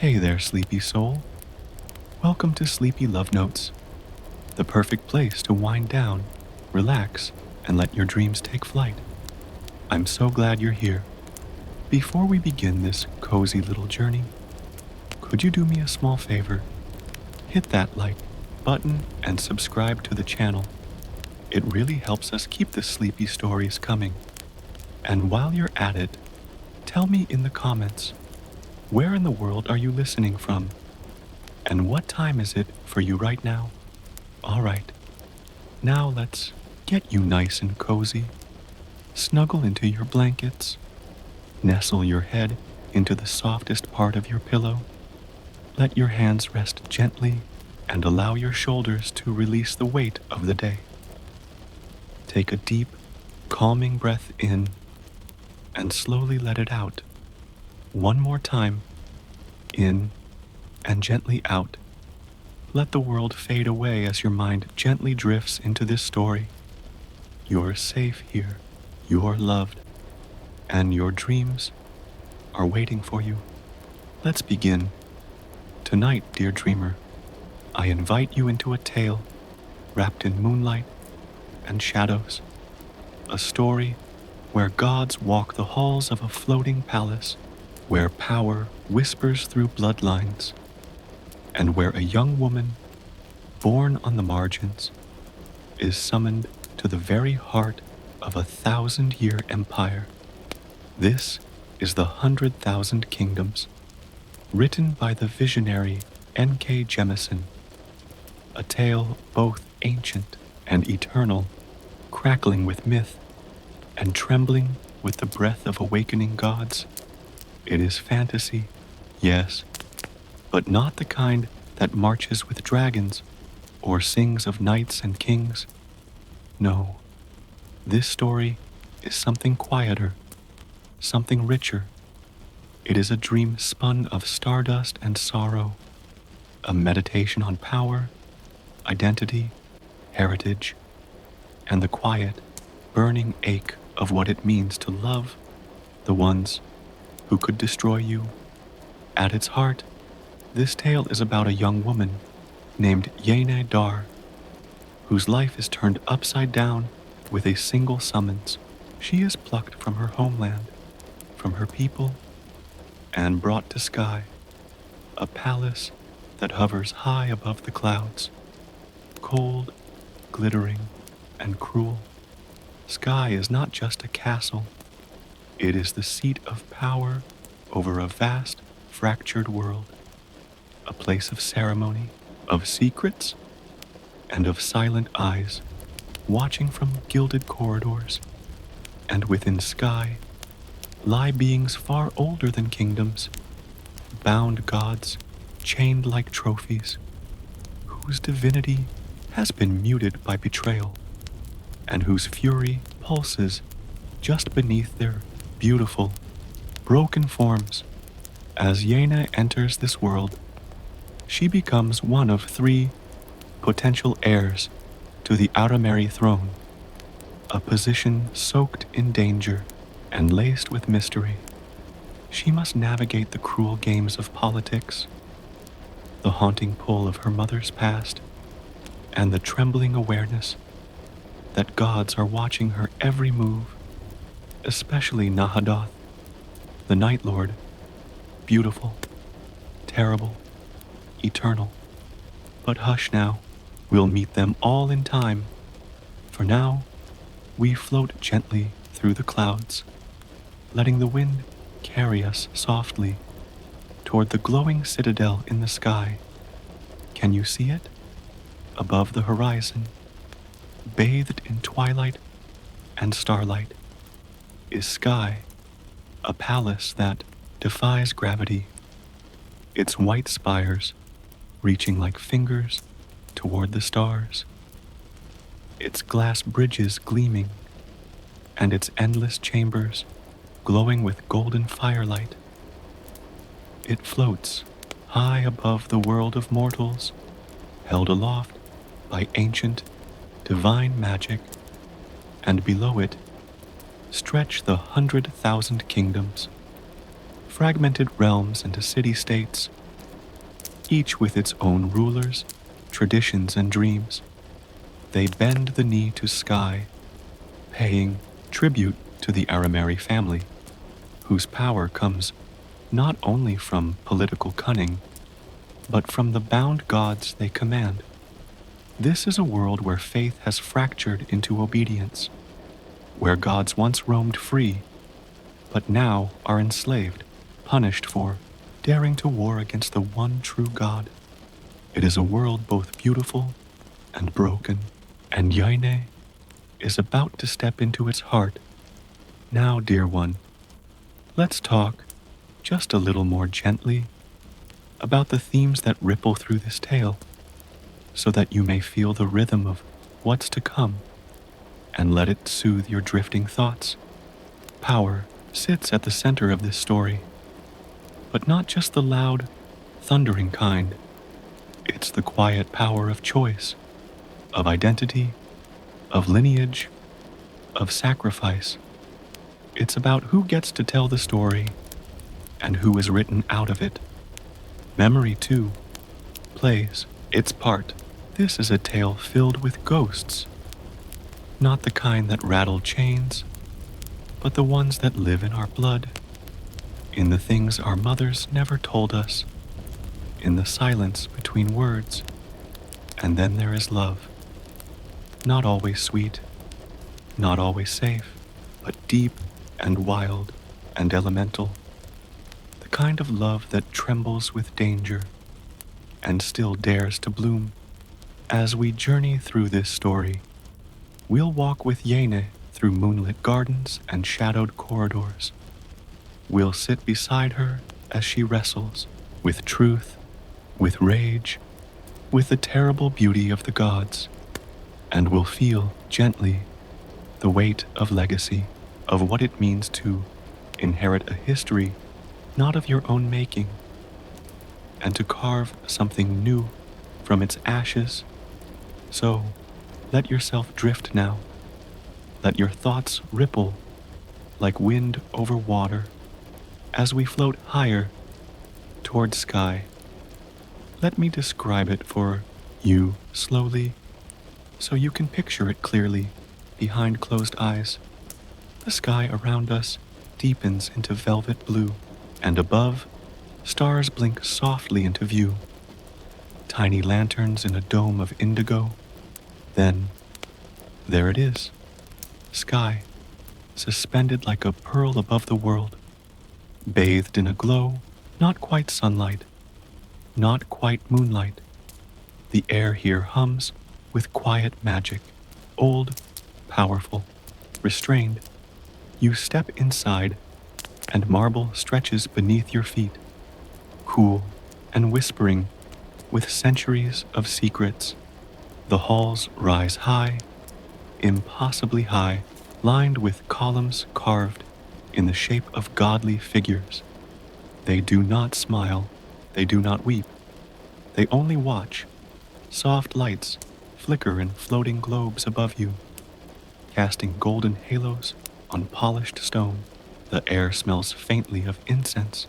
Hey there, sleepy soul. Welcome to Sleepy Love Notes, the perfect place to wind down, relax, and let your dreams take flight. I'm so glad you're here. Before we begin this cozy little journey, could you do me a small favor? Hit that like button and subscribe to the channel. It really helps us keep the sleepy stories coming. And while you're at it, tell me in the comments, where in the world are you listening from? And what time is it for you right now? All right, now let's get you nice and cozy. Snuggle into your blankets. Nestle your head into the softest part of your pillow. Let your hands rest gently and allow your shoulders to release the weight of the day. Take a deep, calming breath in and slowly let it out. One more time, in and gently out. Let the world fade away as your mind gently drifts into this story. You're safe here, you're loved, and your dreams are waiting for you. Let's begin. Tonight, dear dreamer, I invite you into a tale wrapped in moonlight and shadows. A story where gods walk the halls of a floating palace, where power whispers through bloodlines, and where a young woman, born on the margins, is summoned to the very heart of a 1,000-year empire. This is the 100,000 Kingdoms, written by the visionary N.K. Jemisin, a tale both ancient and eternal, crackling with myth and trembling with the breath of awakening gods. It is fantasy, yes, but not the kind that marches with dragons or sings of knights and kings. No, this story is something quieter, something richer. It is a dream spun of stardust and sorrow, a meditation on power, identity, heritage, and the quiet, burning ache of what it means to love the ones who could destroy you. At its heart, this tale is about a young woman named Yene Dar, whose life is turned upside down with a single summons. She is plucked from her homeland, from her people, and brought to Sky, a palace that hovers high above the clouds, cold, glittering, and cruel. Sky is not just a castle, it is the seat of power over a vast, fractured world, a place of ceremony, of secrets, and of silent eyes watching from gilded corridors. And within Sky lie beings far older than kingdoms, bound gods chained like trophies, whose divinity has been muted by betrayal, and whose fury pulses just beneath their beautiful, broken forms. As Yena enters this world, she becomes one of 3 potential heirs to the Arameri throne, a position soaked in danger and laced with mystery. She must navigate the cruel games of politics, the haunting pull of her mother's past, and the trembling awareness that gods are watching her every move, especially Nahadoth, the Night Lord, beautiful, terrible, eternal. But hush now, we'll meet them all in time. For now, we float gently through the clouds, letting the wind carry us softly toward the glowing citadel in the sky. Can you see it? Above the horizon, bathed in twilight and starlight, is Sky, a palace that defies gravity, its white spires reaching like fingers toward the stars, its glass bridges gleaming, and its endless chambers glowing with golden firelight. It floats high above the world of mortals, held aloft by ancient, divine magic, and below it stretch the 100,000 kingdoms, fragmented realms into city-states each with its own rulers, traditions, and dreams. They bend the knee to sky, paying tribute to the Arameri family, whose power comes not only from political cunning, but from the bound gods they command. This is a world where faith has fractured into obedience, where gods once roamed free, but now are enslaved, punished for daring to war against the one true God. It is a world both beautiful and broken, and Yaine is about to step into its heart. Now, dear one, let's talk, just a little more gently, about the themes that ripple through this tale, so that you may feel the rhythm of what's to come, and let it soothe your drifting thoughts. Power sits at the center of this story, but not just the loud, thundering kind. It's the quiet power of choice, of identity, of lineage, of sacrifice. It's about who gets to tell the story and who is written out of it. Memory, too, plays its part. This is a tale filled with ghosts, not the kind that rattle chains, but the ones that live in our blood, in the things our mothers never told us, in the silence between words. And then there is love. Not always sweet, not always safe, but deep and wild and elemental. The kind of love that trembles with danger and still dares to bloom. As we journey through this story, we'll walk with Yene through moonlit gardens and shadowed corridors. We'll sit beside her as she wrestles with truth, with rage, with the terrible beauty of the gods, and we'll feel gently the weight of legacy, of what it means to inherit a history not of your own making, and to carve something new from its ashes. So, let yourself drift now. Let your thoughts ripple like wind over water as we float higher toward sky. Let me describe it for you slowly, so you can picture it clearly behind closed eyes. The sky around us deepens into velvet blue, and above, stars blink softly into view. Tiny lanterns in a dome of indigo. Then, there it is, sky, suspended like a pearl above the world, bathed in a glow, not quite sunlight, not quite moonlight. The air here hums with quiet magic, old, powerful, restrained. You step inside, and marble stretches beneath your feet, cool and whispering with centuries of secrets. The halls rise high, impossibly high, lined with columns carved in the shape of godly figures. They do not smile, they do not weep, they only watch. Soft lights flicker in floating globes above you, casting golden halos on polished stone. The air smells faintly of incense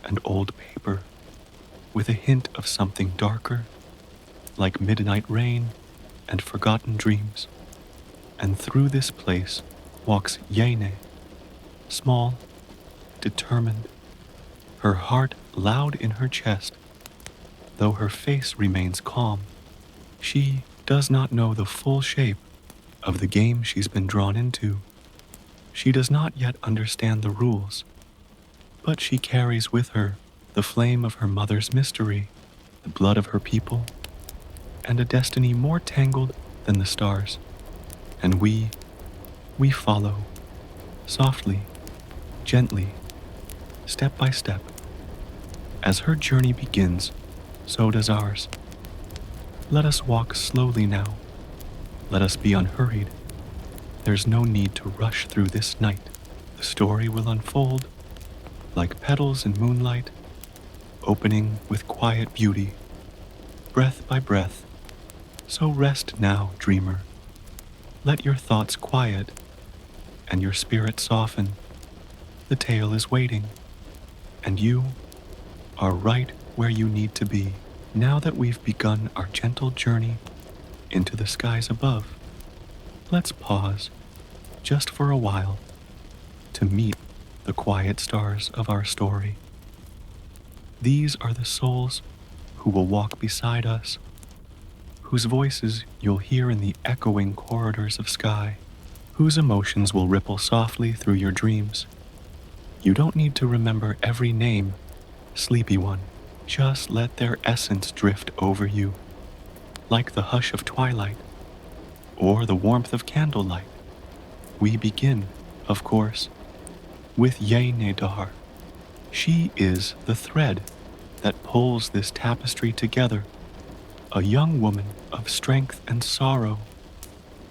and old paper, with a hint of something darker, like midnight rain and forgotten dreams. And through this place walks Yene, small, determined, her heart loud in her chest, though her face remains calm. She does not know the full shape of the game she's been drawn into. She does not yet understand the rules, but she carries with her the flame of her mother's mystery, the blood of her people, and a destiny more tangled than the stars. And we follow, softly, gently, step by step. As her journey begins, so does ours. Let us walk slowly now. Let us be unhurried. There's no need to rush through this night. The story will unfold like petals in moonlight, opening with quiet beauty, breath by breath. So rest now, dreamer. Let your thoughts quiet and your spirit soften. The tale is waiting, and you are right where you need to be. Now that we've begun our gentle journey into the skies above, let's pause just for a while to meet the quiet stars of our story. These are the souls who will walk beside us, whose voices you'll hear in the echoing corridors of sky, whose emotions will ripple softly through your dreams. You don't need to remember every name, sleepy one. Just let their essence drift over you, like the hush of twilight or the warmth of candlelight. We begin, of course, with Yenedar. She is the thread that pulls this tapestry together, a young woman of strength and sorrow,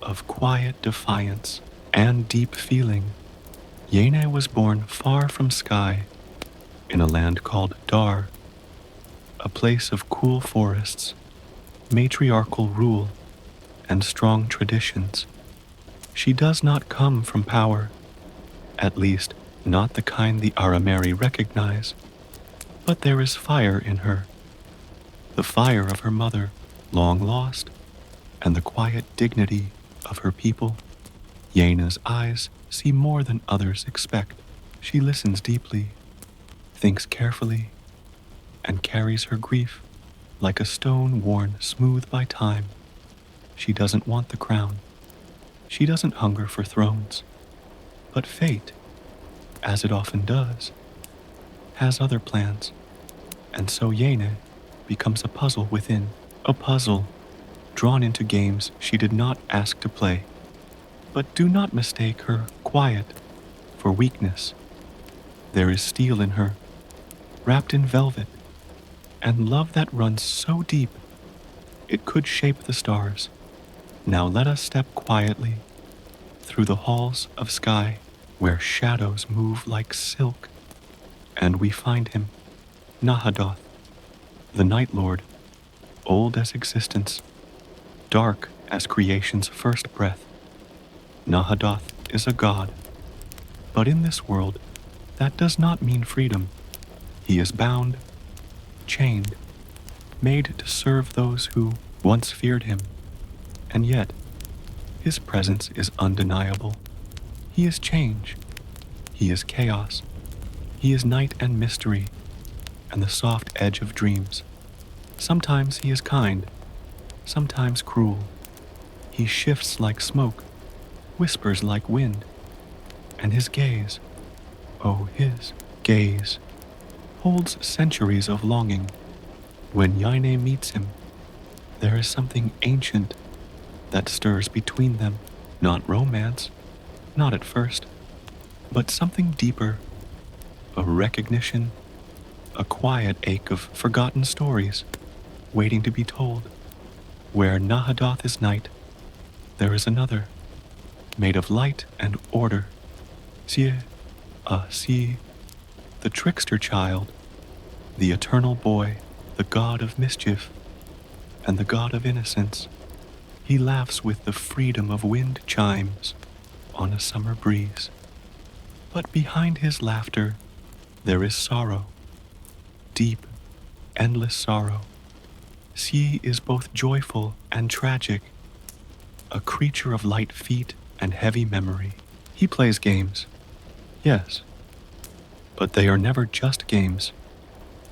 of quiet defiance and deep feeling. Yene was born far from sky, in a land called Dar, a place of cool forests, matriarchal rule, and strong traditions. She does not come from power, at least not the kind the Arameri recognize, but there is fire in her, the fire of her mother, long lost, and the quiet dignity of her people. Yena's eyes see more than others expect. She listens deeply, thinks carefully, and carries her grief like a stone worn smooth by time. She doesn't want the crown. She doesn't hunger for thrones. But fate, as it often does, has other plans. And so Yene becomes a puzzle within, a puzzle drawn into games she did not ask to play. But do not mistake her quiet for weakness. There is steel in her, wrapped in velvet, and love that runs so deep it could shape the stars. Now let us step quietly through the halls of sky where shadows move like silk, and we find him, Nahadoth, the Night Lord, old as existence, dark as creation's first breath. Nahadoth is a god, but in this world, that does not mean freedom. He is bound, chained, made to serve those who once feared him, and yet his presence is undeniable. He is change, he is chaos, he is night and mystery, and the soft edge of dreams. Sometimes he is kind, sometimes cruel. He shifts like smoke, whispers like wind, and his gaze, oh his gaze, holds centuries of longing. When Yine meets him, there is something ancient that stirs between them, not romance, not at first, but something deeper, a recognition, a quiet ache of forgotten stories waiting to be told. Where Nahadoth is night, there is another, made of light and order. Sie, the trickster child, the eternal boy, the god of mischief, and the god of innocence. He laughs with the freedom of wind chimes on a summer breeze. But behind his laughter, there is sorrow, deep, endless sorrow. Sie is both joyful and tragic, a creature of light feet and heavy memory. He plays games, yes, but they are never just games.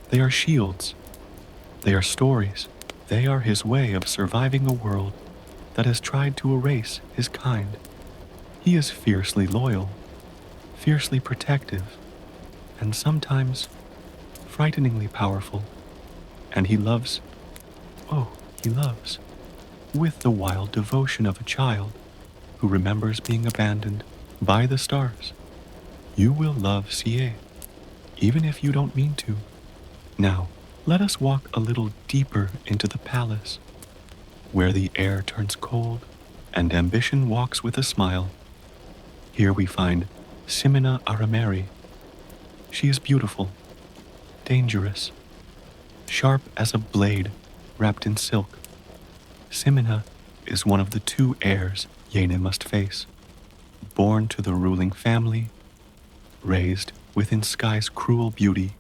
They are shields. They are stories. They are his way of surviving a world that has tried to erase his kind. He is fiercely loyal, fiercely protective, and sometimes frighteningly powerful. And he loves, he loves, with the wild devotion of a child who remembers being abandoned by the stars. You will love Sie, even if you don't mean to. Now, let us walk a little deeper into the palace, where the air turns cold and ambition walks with a smile. Here we find Simina Arameri. She is beautiful, dangerous, sharp as a blade wrapped in silk. Simina is one of the two heirs Yene must face, born to the ruling family, raised within sky's cruel beauty.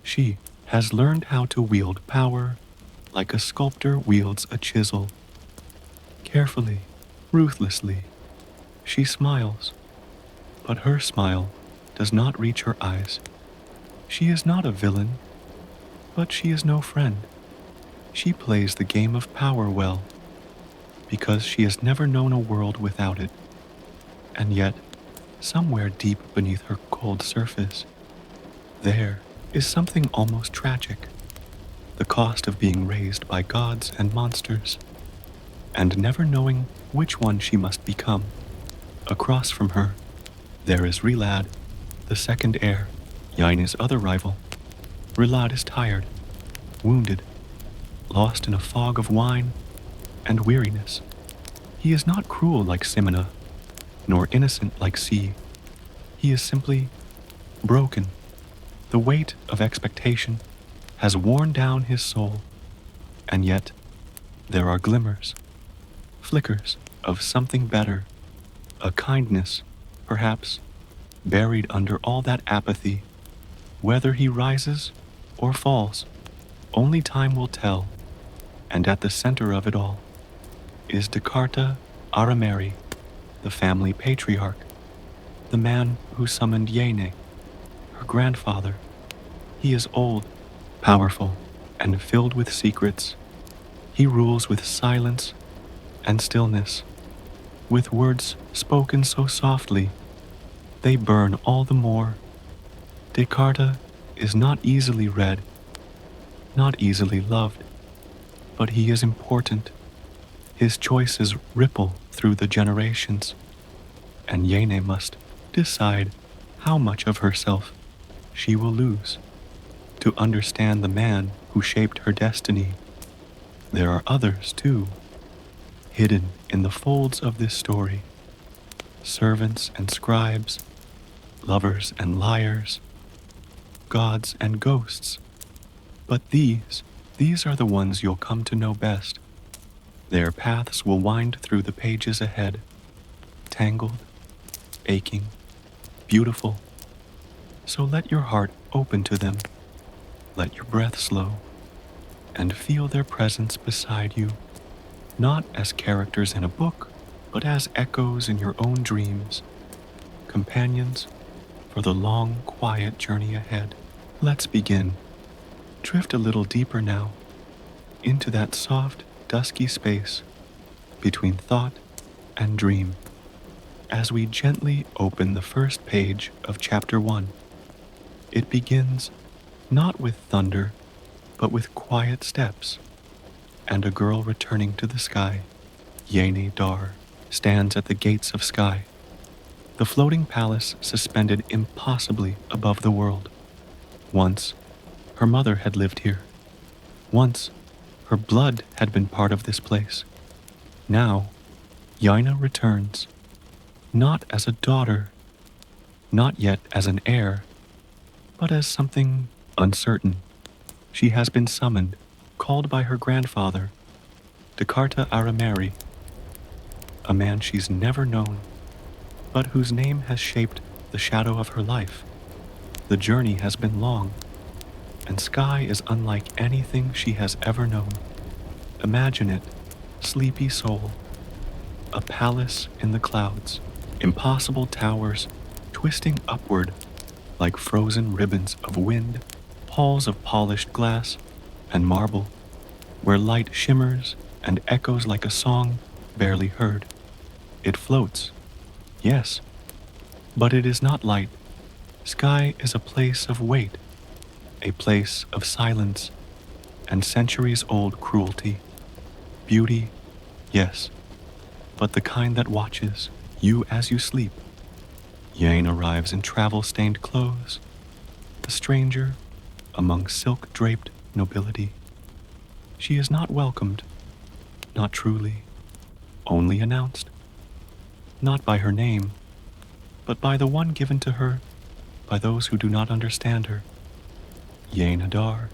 She has learned how to wield power like a sculptor wields a chisel. Carefully, ruthlessly, she smiles, but her smile does not reach her eyes. She is not a villain, but she is no friend. She plays the game of power well, because she has never known a world without it. And yet, somewhere deep beneath her cold surface, there is something almost tragic. The cost of being raised by gods and monsters, and never knowing which one she must become. Across from her, there is Relad, the second heir, Yaine's other rival. Relad is tired, wounded, lost in a fog of wine and weariness. He is not cruel like Simina, nor innocent like C. He is simply broken. The weight of expectation has worn down his soul, and yet there are glimmers, flickers of something better, a kindness, perhaps, buried under all that apathy. Whether he rises or falls, only time will tell, and at the center of it all is Descartes Arameri, the family patriarch, the man who summoned Yene, her grandfather. He is old, powerful, and filled with secrets. He rules with silence and stillness, with words spoken so softly, they burn all the more. Descartes is not easily read, not easily loved, but he is important. His choices ripple through the generations, and Yene must decide how much of herself she will lose to understand the man who shaped her destiny. There are others, too, hidden in the folds of this story. Servants and scribes, lovers and liars, gods and ghosts. But these are the ones you'll come to know best. Their paths will wind through the pages ahead, tangled, aching, beautiful. So let your heart open to them, let your breath slow, and feel their presence beside you, not as characters in a book, but as echoes in your own dreams, companions for the long, quiet journey ahead. Let's begin. Drift a little deeper now, into that soft, dusky space between thought and dream, as we gently open the first page of Chapter 1. It begins not with thunder, but with quiet steps, and a girl returning to the sky. Yene Dar stands at the gates of sky, the floating palace suspended impossibly above the world. Once, her mother had lived here. Once, her blood had been part of this place. Now, Yaina returns, not as a daughter, not yet as an heir, but as something uncertain. She has been summoned, called by her grandfather, Descartes Arameri, a man she's never known, but whose name has shaped the shadow of her life. The journey has been long, and sky is unlike anything she has ever known. Imagine it, sleepy soul, a palace in the clouds, impossible towers twisting upward like frozen ribbons of wind, halls of polished glass and marble, where light shimmers and echoes like a song barely heard. It floats, yes, but it is not light. Sky is a place of weight, a place of silence and centuries-old cruelty. Beauty, yes, but the kind that watches you as you sleep. Yane arrives in travel-stained clothes, a stranger among silk-draped nobility. She is not welcomed, not truly, only announced, not by her name, but by the one given to her by those who do not understand her. Yane Adar,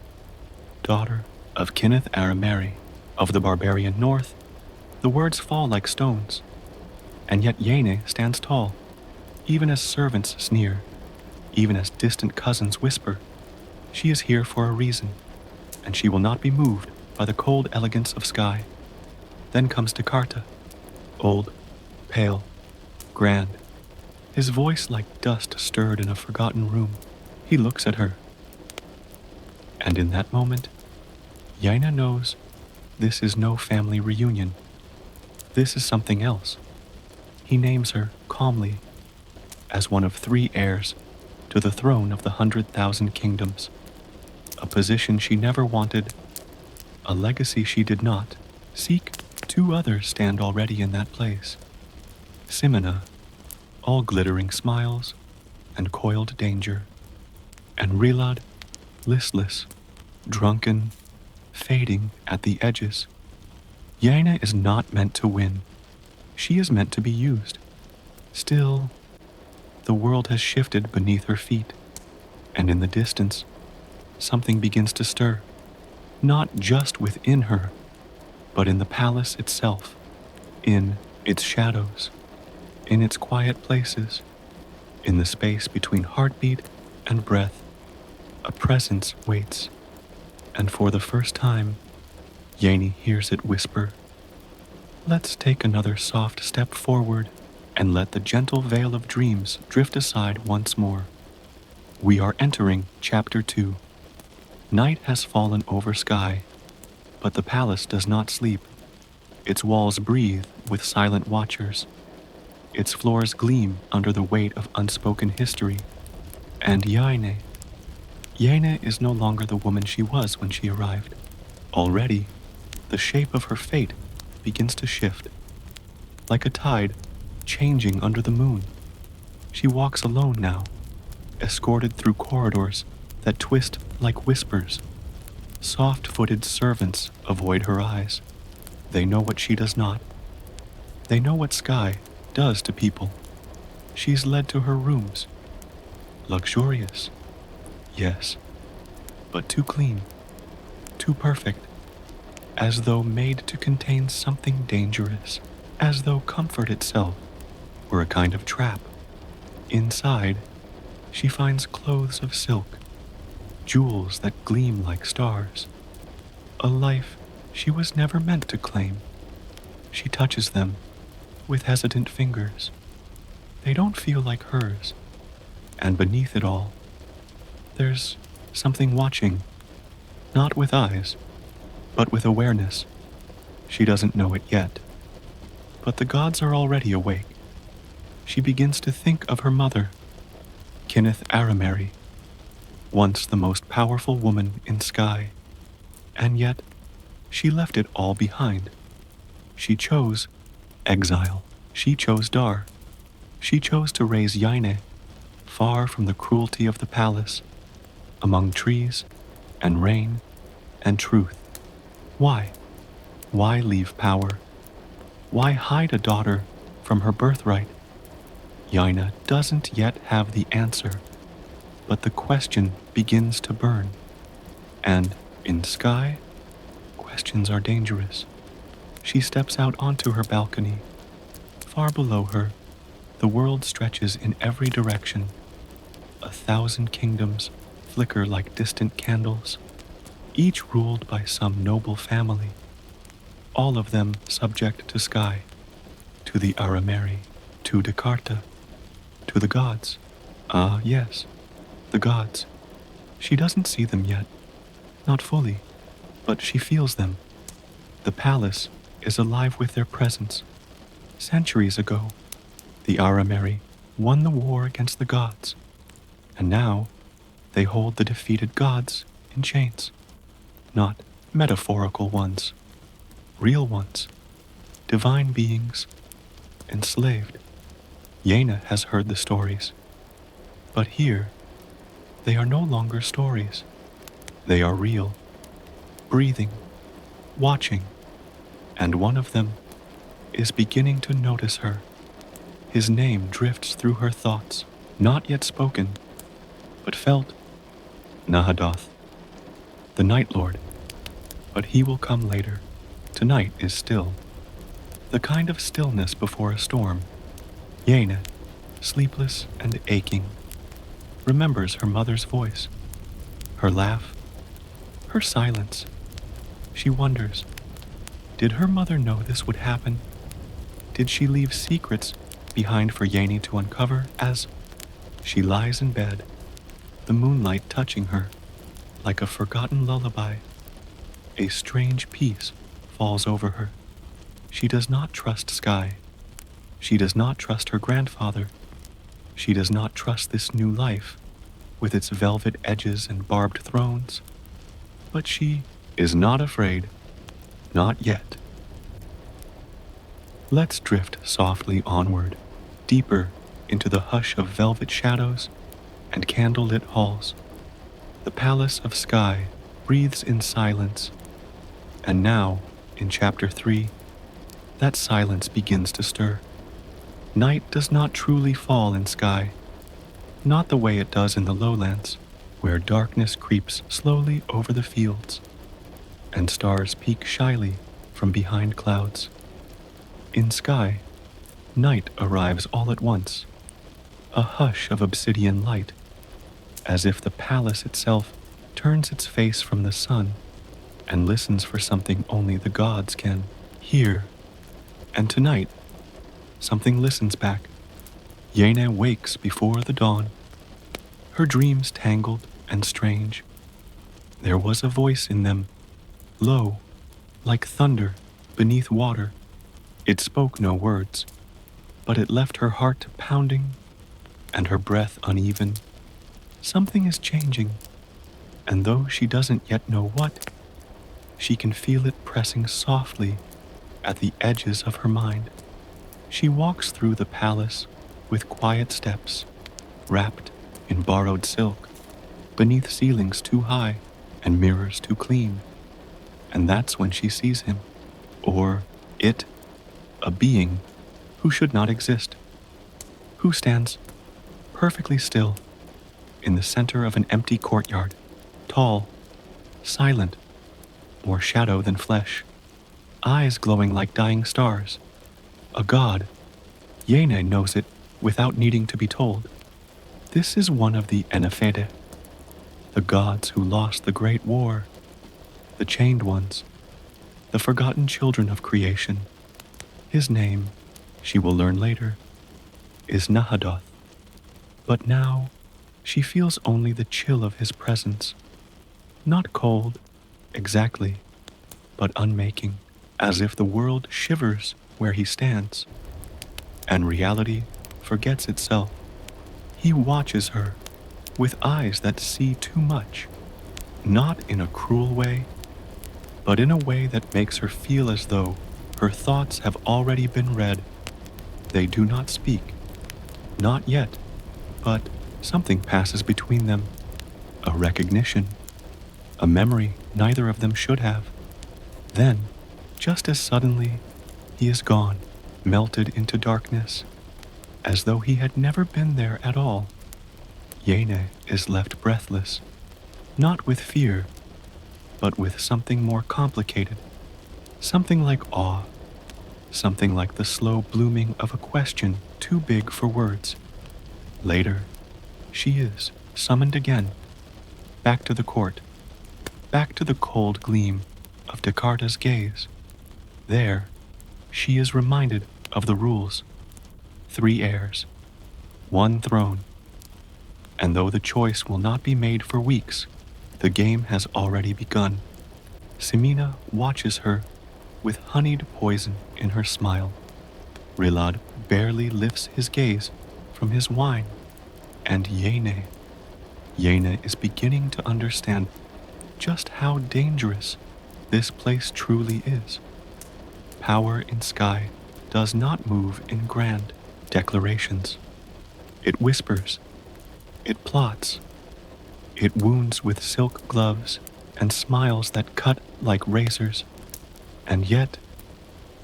daughter of Kenneth Arameri, of the barbarian north. The words fall like stones, and yet Yene stands tall, even as servants sneer, even as distant cousins whisper. She is here for a reason, and she will not be moved by the cold elegance of sky. Then comes Descartes, old, pale, grand, his voice like dust stirred in a forgotten room. He looks at her, and in that moment, Jaina knows this is no family reunion. This is something else. He names her calmly as one of 3 heirs to the throne of the 100,000 kingdoms, a position she never wanted, a legacy she did not seek. 2 others stand already in that place. Simina, all glittering smiles and coiled danger, and Rilad, listless, drunken, fading at the edges. Jaina is not meant to win. She is meant to be used. Still, the world has shifted beneath her feet, and in the distance, something begins to stir, not just within her, but in the palace itself, in its shadows, in its quiet places, in the space between heartbeat and breath. A presence waits, and for the first time, Jaina hears it whisper, "Let's take another soft step forward and let the gentle veil of dreams drift aside once more." We are entering Chapter 2. Night has fallen over sky, but the palace does not sleep. Its walls breathe with silent watchers. Its floors gleam under the weight of unspoken history. And Jaina is no longer the woman she was when she arrived. Already, the shape of her fate begins to shift, like a tide changing under the moon. She walks alone now, escorted through corridors that twist like whispers. Soft-footed servants avoid her eyes. They know what she does not. They know what sky does to people. She's led to her rooms. Luxurious, yes, but too clean, too perfect, as though made to contain something dangerous, as though comfort itself were a kind of trap. Inside, she finds clothes of silk, jewels that gleam like stars, a life she was never meant to claim. She touches them with hesitant fingers. They don't feel like hers, and beneath it all, there's something watching, not with eyes, but with awareness. She doesn't know it yet, but the gods are already awake. She begins to think of her mother, Kenneth Arameri, once the most powerful woman in Sky, and yet she left it all behind. She chose exile. She chose Dar. She chose to raise Jaina far from the cruelty of the palace, among trees and rain and truth. Why? Why leave power? Why hide a daughter from her birthright? Jaina doesn't yet have the answer, but the question begins to burn. And in Sky, questions are dangerous. She steps out onto her balcony. Far below her, the world stretches in every direction. 1,000 kingdoms flicker like distant candles, each ruled by some noble family, all of them subject to Sky, to the Arameri, to Descartes, to the gods. Ah, yes, the gods. She doesn't see them yet, not fully, but she feels them. The palace is alive with their presence. Centuries ago, the Arameri won the war against the gods, and now they hold the defeated gods in chains. Not metaphorical ones, real ones, divine beings, enslaved. Jaina has heard the stories, but here, they are no longer stories. They are real, breathing, watching, and one of them is beginning to notice her. His name drifts through her thoughts, not yet spoken, but felt. Nahadoth, the Night Lord, but he will come later. Tonight is still, the kind of stillness before a storm. Jaina, sleepless and aching, remembers her mother's voice, her laugh, her silence. She wonders, did her mother know this would happen? Did she leave secrets behind for Yeni to uncover as she lies in bed, the moonlight touching her like a forgotten lullaby? A strange peace falls over her. She does not trust Sky. She does not trust her grandfather. She does not trust this new life with its velvet edges and barbed thrones. But she is not afraid. Not yet. Let's drift softly onward, deeper into the hush of velvet shadows and candlelit halls. The palace of Sky breathes in silence. And now, in Chapter 3, that silence begins to stir. Night does not truly fall in Sky, not the way it does in the lowlands, where darkness creeps slowly over the fields, and stars peek shyly from behind clouds. In Sky, night arrives all at once, a hush of obsidian light, as if the palace itself turns its face from the sun and listens for something only the gods can hear. And tonight, something listens back. Yene wakes before the dawn, her dreams tangled and strange. There was a voice in them, low, like thunder beneath water. It spoke no words, but it left her heart pounding and her breath uneven. Something is changing, and though she doesn't yet know what, she can feel it pressing softly at the edges of her mind. She walks through the palace with quiet steps, wrapped in borrowed silk, beneath ceilings too high and mirrors too clean. And that's when she sees him, or it, a being who should not exist, who stands perfectly still in the center of an empty courtyard, tall, silent, more shadow than flesh, eyes glowing like dying stars. A god. Yene knows it without needing to be told. This is one of the Enefede, the gods who lost the great war, the chained ones, the forgotten children of creation. His name, she will learn later, is Nahadoth. But now, she feels only the chill of his presence. Not cold, exactly, but unmaking, as if the world shivers where he stands, and reality forgets itself. He watches her with eyes that see too much, not in a cruel way, but in a way that makes her feel as though her thoughts have already been read. They do not speak, not yet, but something passes between them, a recognition, a memory neither of them should have. Then, just as suddenly, he is gone, melted into darkness, as though he had never been there at all. Yene is left breathless, not with fear, but with something more complicated, something like awe, something like the slow blooming of a question too big for words. Later, she is summoned again, back to the court, back to the cold gleam of Descartes' gaze. There, she is reminded of the rules. 3 heirs, 1 throne. And though the choice will not be made for weeks, the game has already begun. Simina watches her with honeyed poison in her smile. Rilad barely lifts his gaze from his wine. And Yene is beginning to understand just how dangerous this place truly is. Power in Sky does not move in grand declarations. It whispers, it plots, it wounds with silk gloves and smiles that cut like razors. And yet,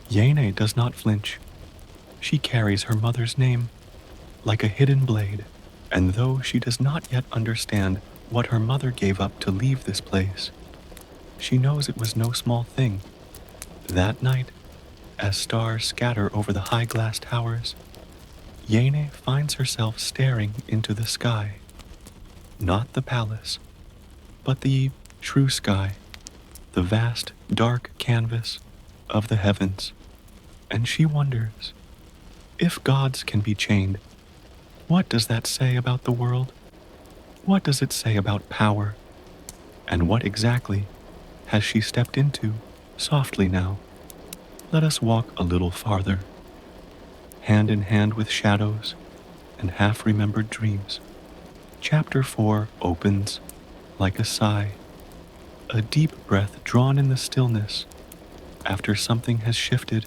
Yene does not flinch. She carries her mother's name like a hidden blade, and though she does not yet understand what her mother gave up to leave this place, she knows it was no small thing. That night, as stars scatter over the high glass towers, Yene finds herself staring into the sky. Not the palace, but the true sky, the vast, dark canvas of the heavens, and she wonders, if gods can be chained, what does that say about the world? What does it say about power? And what exactly has she stepped into softly now? Let us walk a little farther, hand in hand with shadows and half-remembered dreams. Chapter 4 opens like a sigh, a deep breath drawn in the stillness after something has shifted,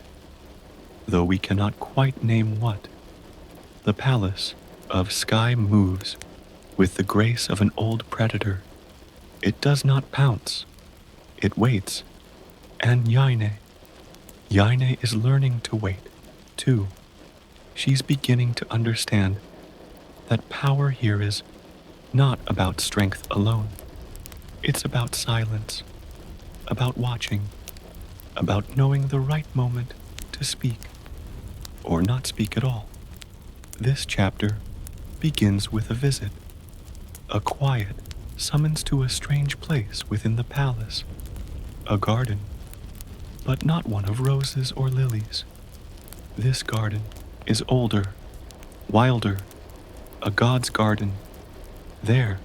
though we cannot quite name what. The palace of sky moves with the grace of an old predator. It does not pounce, it waits. And Yaine is learning to wait, too. She's beginning to understand that power here is not about strength alone. It's about silence, about watching, about knowing the right moment to speak, or not speak at all. This chapter begins with a visit, a quiet summons to a strange place within the palace, a garden, but not one of roses or lilies. This garden is older, wilder, a god's garden. There,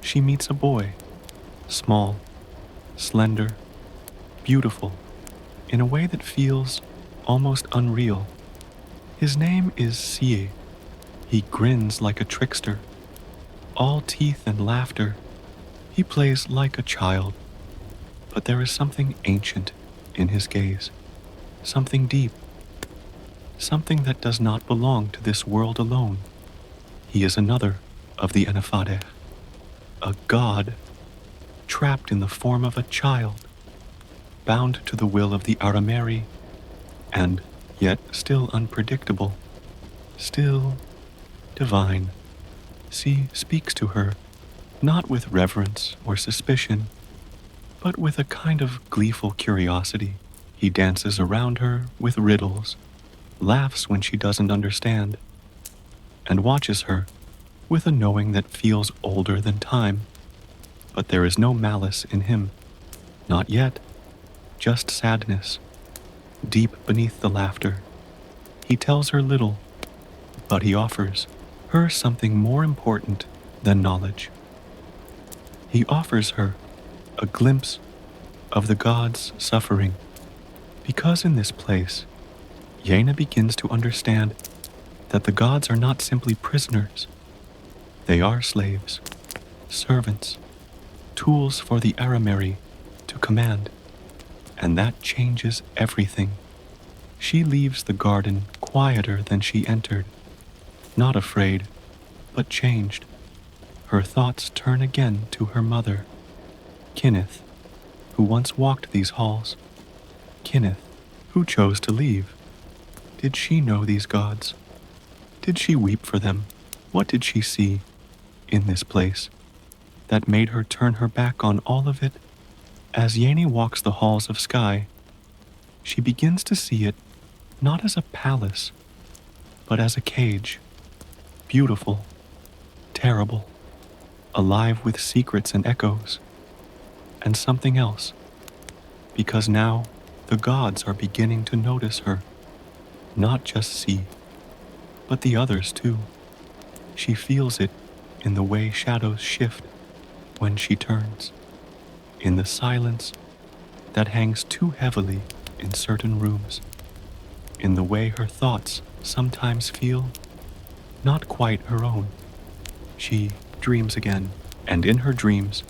she meets a boy, small, slender, beautiful, in a way that feels almost unreal. His name is Sie. He grins like a trickster, all teeth and laughter. He plays like a child, but there is something ancient in his gaze, something deep, something that does not belong to this world alone. He is another of the Ennefader, a god trapped in the form of a child, bound to the will of the Arameri, and yet still unpredictable, still divine. Sie speaks to her, not with reverence or suspicion, but with a kind of gleeful curiosity. He dances around her with riddles, laughs when she doesn't understand, and watches her with a knowing that feels older than time. But there is no malice in him, not yet, just sadness, deep beneath the laughter. He tells her little, but he offers her something more important than knowledge. He offers her a glimpse of the gods' suffering, because in this place, Yena begins to understand that the gods are not simply prisoners. They are slaves, servants, tools for the Arameri to command, and that changes everything. She leaves the garden quieter than she entered, not afraid, but changed. Her thoughts turn again to her mother, Kinneth, who once walked these halls. Kinneth, who chose to leave. Did she know these gods? Did she weep for them? What did she see in this place that made her turn her back on all of it? As Yeni walks the halls of sky, she begins to see it not as a palace, but as a cage, beautiful, terrible, alive with secrets and echoes, and something else, because now the gods are beginning to notice her, not just Sie, but the others too. She feels it in the way shadows shift when she turns, in the silence that hangs too heavily in certain rooms, in the way her thoughts sometimes feel not quite her own. She dreams again, and in her dreams,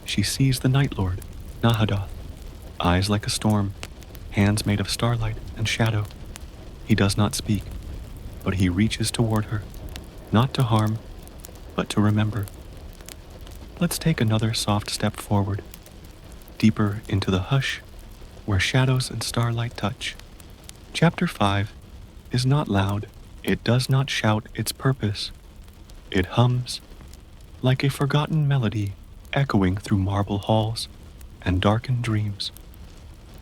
she sees the Night Lord, Nahadoth, eyes like a storm, hands made of starlight and shadow. He does not speak, but he reaches toward her, not to harm, but to remember. Let's take another soft step forward, deeper into the hush where shadows and starlight touch. Chapter 5 is not loud. It does not shout its purpose. It hums like a forgotten melody echoing through marble halls and darkened dreams.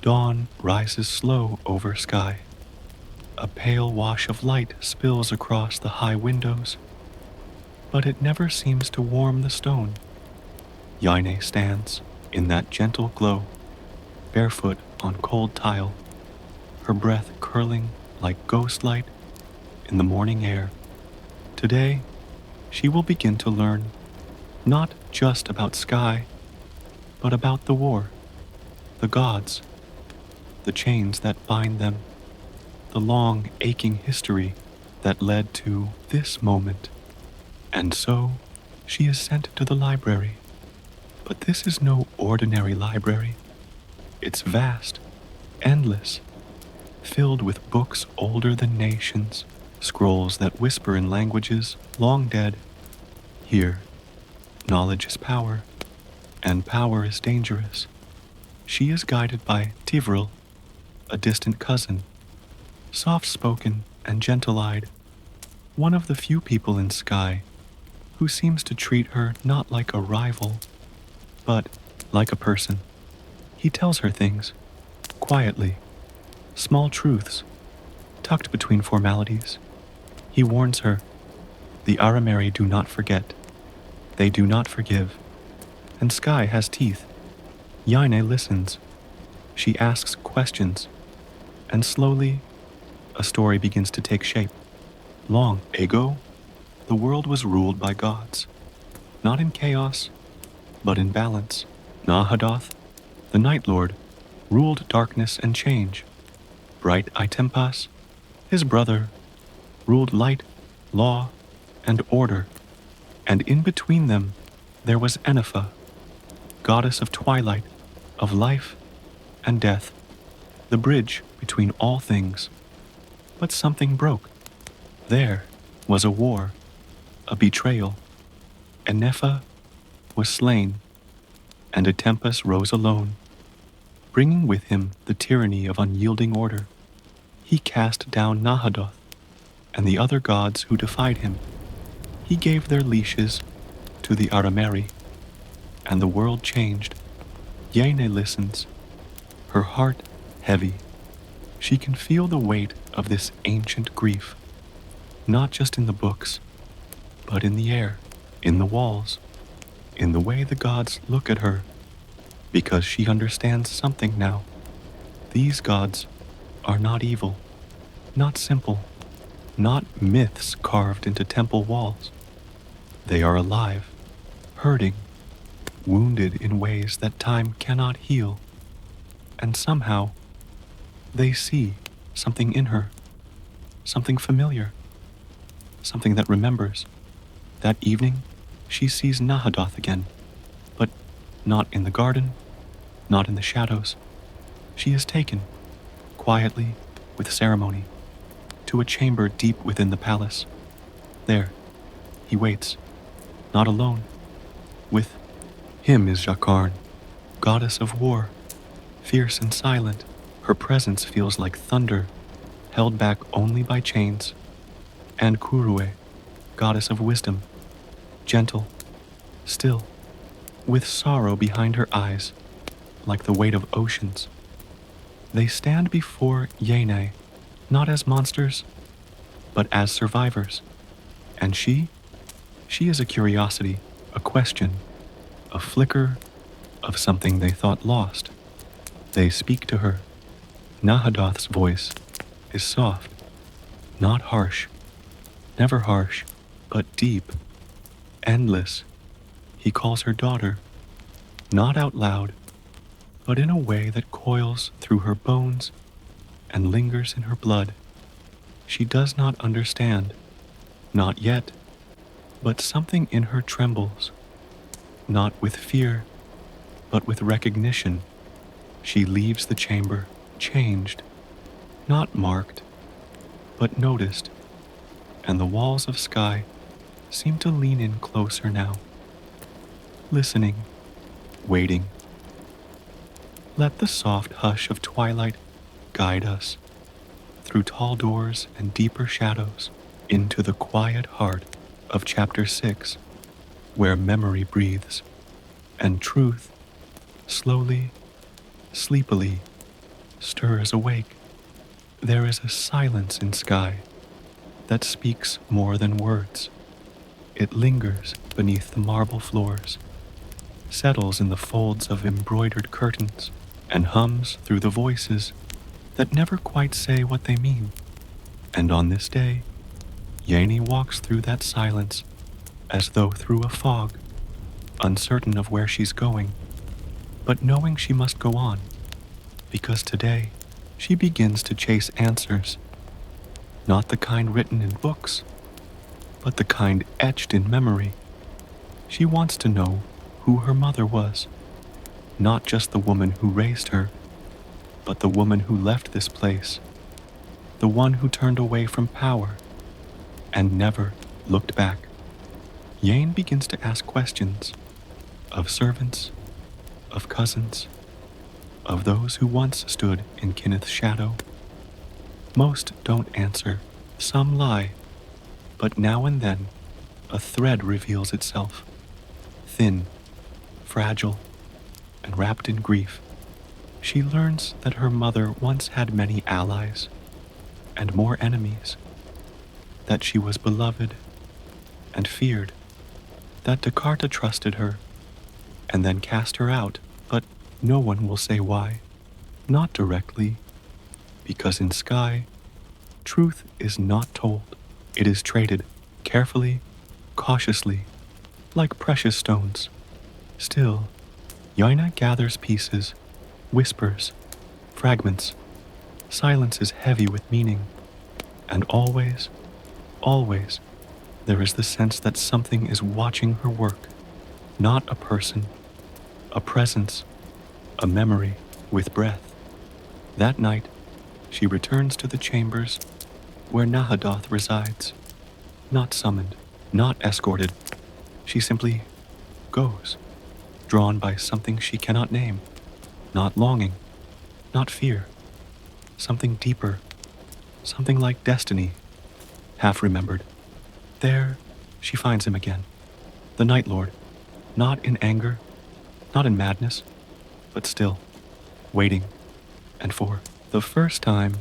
Dawn rises slow over sky. A pale wash of light spills across the high windows, but it never seems to warm the stone. Yaine stands in that gentle glow, barefoot on cold tile, her breath curling like ghost light in the morning air. Today, she will begin to learn not just about sky, but about the war, the gods, the chains that bind them, the long, aching history that led to this moment. And so, she is sent to the library. But this is no ordinary library. It's vast, endless, filled with books older than nations, scrolls that whisper in languages long dead. Here, knowledge is power, and power is dangerous. She is guided by Tivril, a distant cousin, soft-spoken and gentle-eyed, one of the few people in Sky who seems to treat her not like a rival, but like a person. He tells her things, quietly, small truths, tucked between formalities. He warns her, the Arameri do not forget. They do not forgive. And Sky has teeth. Yaine listens. She asks questions. And slowly, a story begins to take shape. Long ago, the world was ruled by gods. Not in chaos, but in balance. Nahadoth, the Night Lord, ruled darkness and change. Bright Itempas, his brother, ruled light, law, and order. And in between them, there was Enifa, goddess of twilight, of life and death, the bridge between all things. But something broke. There was a war, a betrayal. Enefa was slain, and Atempus rose alone, bringing with him the tyranny of unyielding order. He cast down Nahadoth and the other gods who defied him. He gave their leashes to the Arameri, and the world changed. Yaine listens, her heart heavy. She can feel the weight of this ancient grief, not just in the books, but in the air, in the walls, in the way the gods look at her, because she understands something now. These gods are not evil, not simple, not myths carved into temple walls. They are alive, hurting, wounded in ways that time cannot heal, and somehow they see something in her, something familiar, something that remembers. That evening, she sees Nahadoth again, but not in the garden, not in the shadows. She is taken, quietly, with ceremony, to a chamber deep within the palace. There, he waits, not alone. With him is Jakarn, goddess of war, fierce and silent. Her presence feels like thunder, held back only by chains. And Kurue, goddess of wisdom, gentle, still, with sorrow behind her eyes, like the weight of oceans. They stand before Yaine, not as monsters, but as survivors. And she is a curiosity, a question, a flicker of something they thought lost. They speak to her. Nahadoth's voice is soft, not harsh, never harsh, but deep, endless. He calls her daughter, not out loud, but in a way that coils through her bones and lingers in her blood. She does not understand, not yet, but something in her trembles, not with fear, but with recognition. She leaves the chamber, changed, not marked, but noticed, and the walls of Sky seem to lean in closer now, listening, waiting. Let the soft hush of twilight guide us through tall doors and deeper shadows into the quiet heart of Chapter 6, where memory breathes and truth, slowly, sleepily, stirs awake. There is a silence in Sky that speaks more than words. It lingers beneath the marble floors, settles in the folds of embroidered curtains, and hums through the voices that never quite say what they mean. And on this day, Yeni walks through that silence as though through a fog, uncertain of where she's going, but knowing she must go on, because today she begins to chase answers, not the kind written in books, but the kind etched in memory. She wants to know who her mother was, not just the woman who raised her, but the woman who left this place, the one who turned away from power and never looked back. Yane begins to ask questions of servants, of cousins, of those who once stood in Kenneth's shadow. Most don't answer, some lie, but now and then a thread reveals itself, thin, fragile, and wrapped in grief. She learns that her mother once had many allies and more enemies, that she was beloved and feared, that Descartes trusted her and then cast her out, but no one will say why. Not directly, because in Sky, truth is not told. It is traded carefully, cautiously, like precious stones. Still, Yaina gathers pieces, whispers, fragments. Silence is heavy with meaning, and always, always, there is the sense that something is watching her work. Not a person, a presence, a memory with breath. That night, she returns to the chambers where Nahadoth resides. Not summoned, not escorted. She simply goes, drawn by something she cannot name. Not longing, not fear. Something deeper, something like destiny, half remembered. There, she finds him again, the Night Lord, not in anger, not in madness, but still, waiting, and for the first time,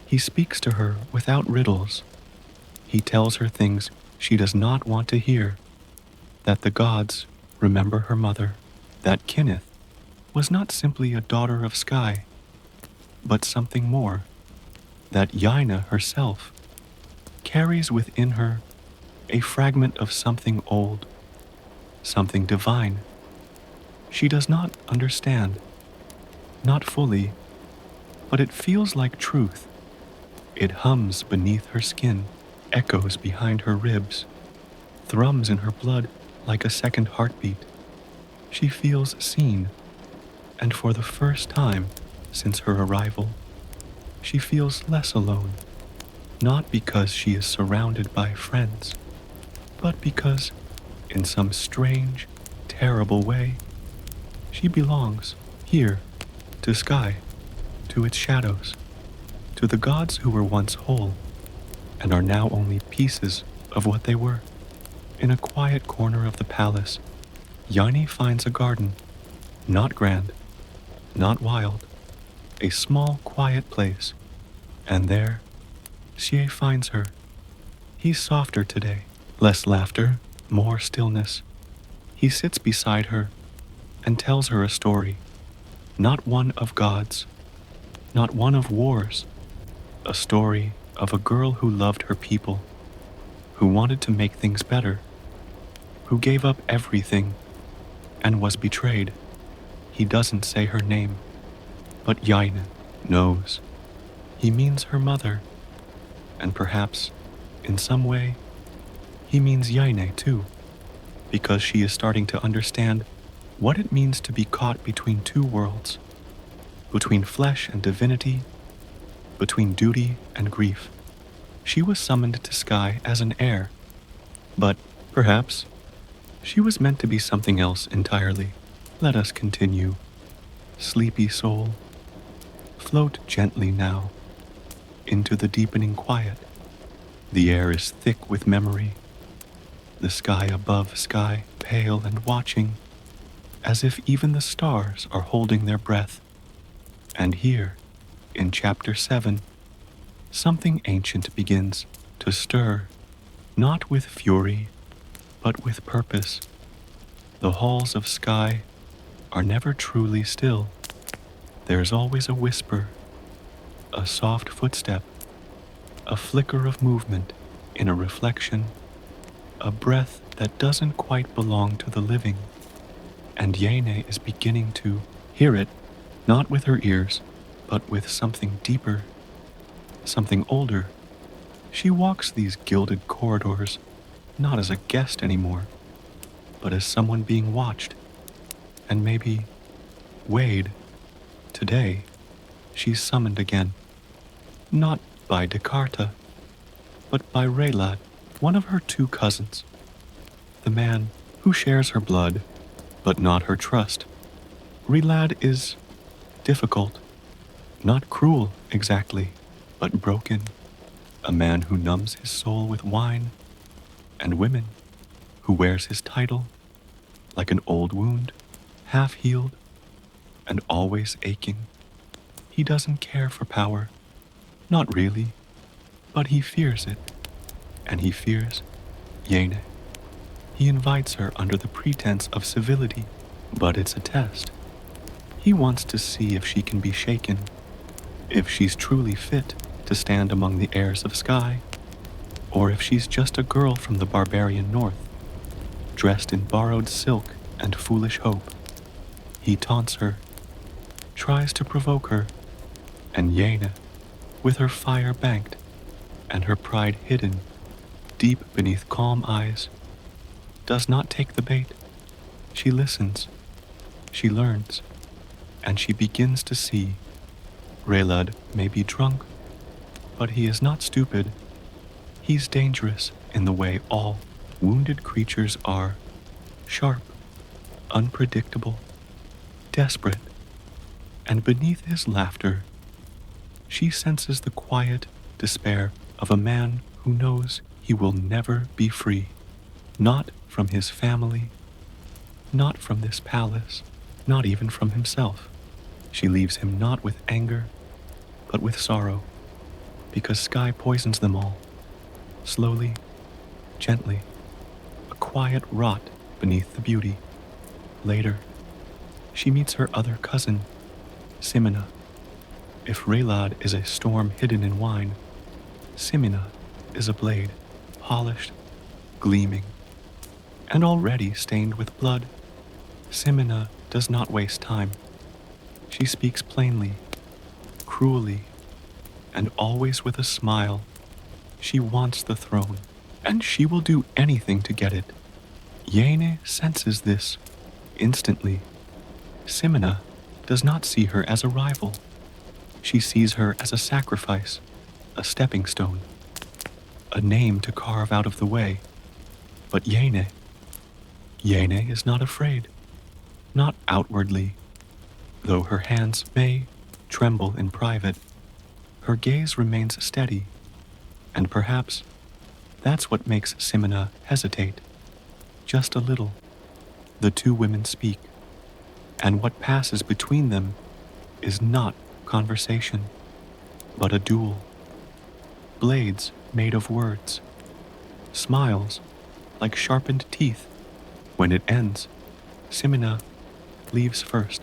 he speaks to her without riddles. He tells her things she does not want to hear, that the gods remember her mother, that Kenneth was not simply a daughter of Sky, but something more, that Yaina herself carries within her a fragment of something old, something divine. She does not understand, not fully, but it feels like truth. It hums beneath her skin, echoes behind her ribs, thrums in her blood like a second heartbeat. She feels seen, and for the first time since her arrival, she feels less alone, not because she is surrounded by friends, but because, in some strange, terrible way, she belongs here, to Sky, to its shadows, to the gods who were once whole and are now only pieces of what they were. In a quiet corner of the palace, Yanni finds a garden, not grand, not wild, a small, quiet place, and there, Xie finds her. He's softer today, less laughter, more stillness. He sits beside her and tells her a story, not one of gods, not one of wars, a story of a girl who loved her people, who wanted to make things better, who gave up everything and was betrayed. He doesn't say her name, but Yaina knows. He means her mother, and perhaps, in some way, he means Yaina too, because she is starting to understand what it means to be caught between two worlds, between flesh and divinity, between duty and grief. She was summoned to Sky as an heir, but perhaps she was meant to be something else entirely. Let us continue. Sleepy soul, float gently now into the deepening quiet. The air is thick with memory. The sky above Sky, pale and watching, as if even the stars are holding their breath. And here, in Chapter 7, something ancient begins to stir, not with fury, but with purpose. The halls of Sky are never truly still. There's always a whisper, a soft footstep, a flicker of movement in a reflection, a breath that doesn't quite belong to the living. And Yene is beginning to hear it, not with her ears, but with something deeper, something older. She walks these gilded corridors not as a guest anymore, but as someone being watched, and maybe weighed. Today, she's summoned again, not by Descartes, but by Relad, one of her two cousins, the man who shares her blood, but not her trust. Relad is difficult, not cruel exactly, but broken, a man who numbs his soul with wine, and women, who wears his title like an old wound, half healed and always aching. He doesn't care for power, not really, but he fears it, and he fears Yene. He invites her under the pretense of civility, but it's a test. He wants to see if she can be shaken, if she's truly fit to stand among the heirs of Sky, or if she's just a girl from the barbarian north, dressed in borrowed silk and foolish hope. He taunts her, tries to provoke her, and Yene, with her fire banked and her pride hidden deep beneath calm eyes, does not take the bait. She listens, she learns, and she begins to see. Relad may be drunk, but he is not stupid. He's dangerous in the way all wounded creatures are, sharp, unpredictable, desperate, and beneath his laughter, she senses the quiet despair of a man who knows he will never be free, not from his family, not from this palace, not even from himself. She leaves him not with anger, but with sorrow, because Sky poisons them all, slowly, gently, a quiet rot beneath the beauty. Later, she meets her other cousin, Simina. If Relad is a storm hidden in wine, Simina is a blade, polished, gleaming, and already stained with blood. Simina does not waste time. She speaks plainly, cruelly, and always with a smile. She wants the throne, and she will do anything to get it. Yene senses this instantly. Simina does not see her as a rival. She sees her as a sacrifice, a stepping stone, a name to carve out of the way. But Yene is not afraid, not outwardly, though her hands may tremble in private. Her gaze remains steady, and perhaps that's what makes Simina hesitate, just a little. The two women speak, and what passes between them is not conversation, but a duel. Blades made of words, smiles like sharpened teeth. When it ends, Simina leaves first,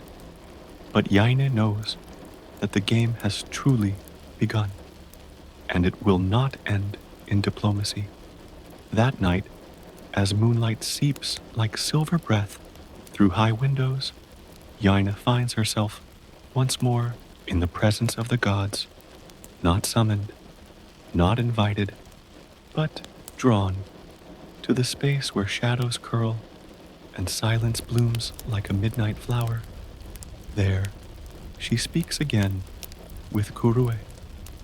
but Yene knows that the game has truly begun, and it will not end in diplomacy. That night, as moonlight seeps like silver breath through high windows, Yene finds herself once more in the presence of the gods, not summoned, not invited, but drawn to the space where shadows curl and silence blooms like a midnight flower. There, she speaks again with Kurue,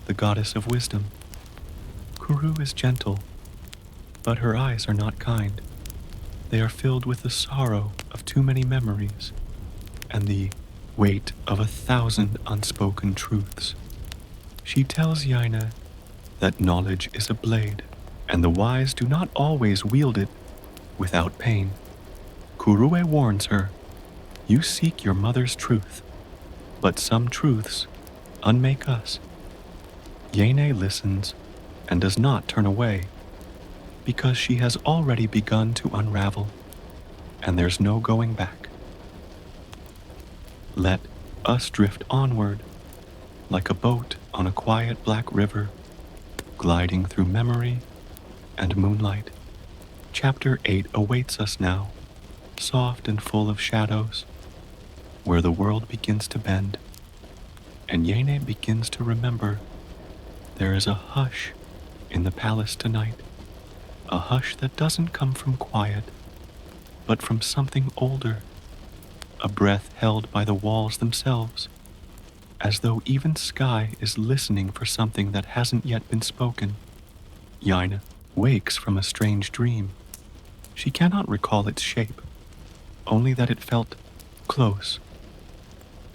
the goddess of wisdom. Kuru is gentle, but her eyes are not kind. They are filled with the sorrow of too many memories and the weight of 1,000 unspoken truths. She tells Yene that knowledge is a blade, and the wise do not always wield it without pain. Kurue warns her, you seek your mother's truth, but some truths unmake us. Yene listens and does not turn away, because she has already begun to unravel, and there's no going back. Let us drift onward like a boat on a quiet black river, gliding through memory and moonlight. Chapter 8 awaits us now, soft and full of shadows, where the world begins to bend, and Yene begins to remember there is a hush in the palace tonight, a hush that doesn't come from quiet, but from something older, a breath held by the walls themselves, as though even sky is listening for something that hasn't yet been spoken. Yine wakes from a strange dream. She cannot recall its shape, only that it felt close,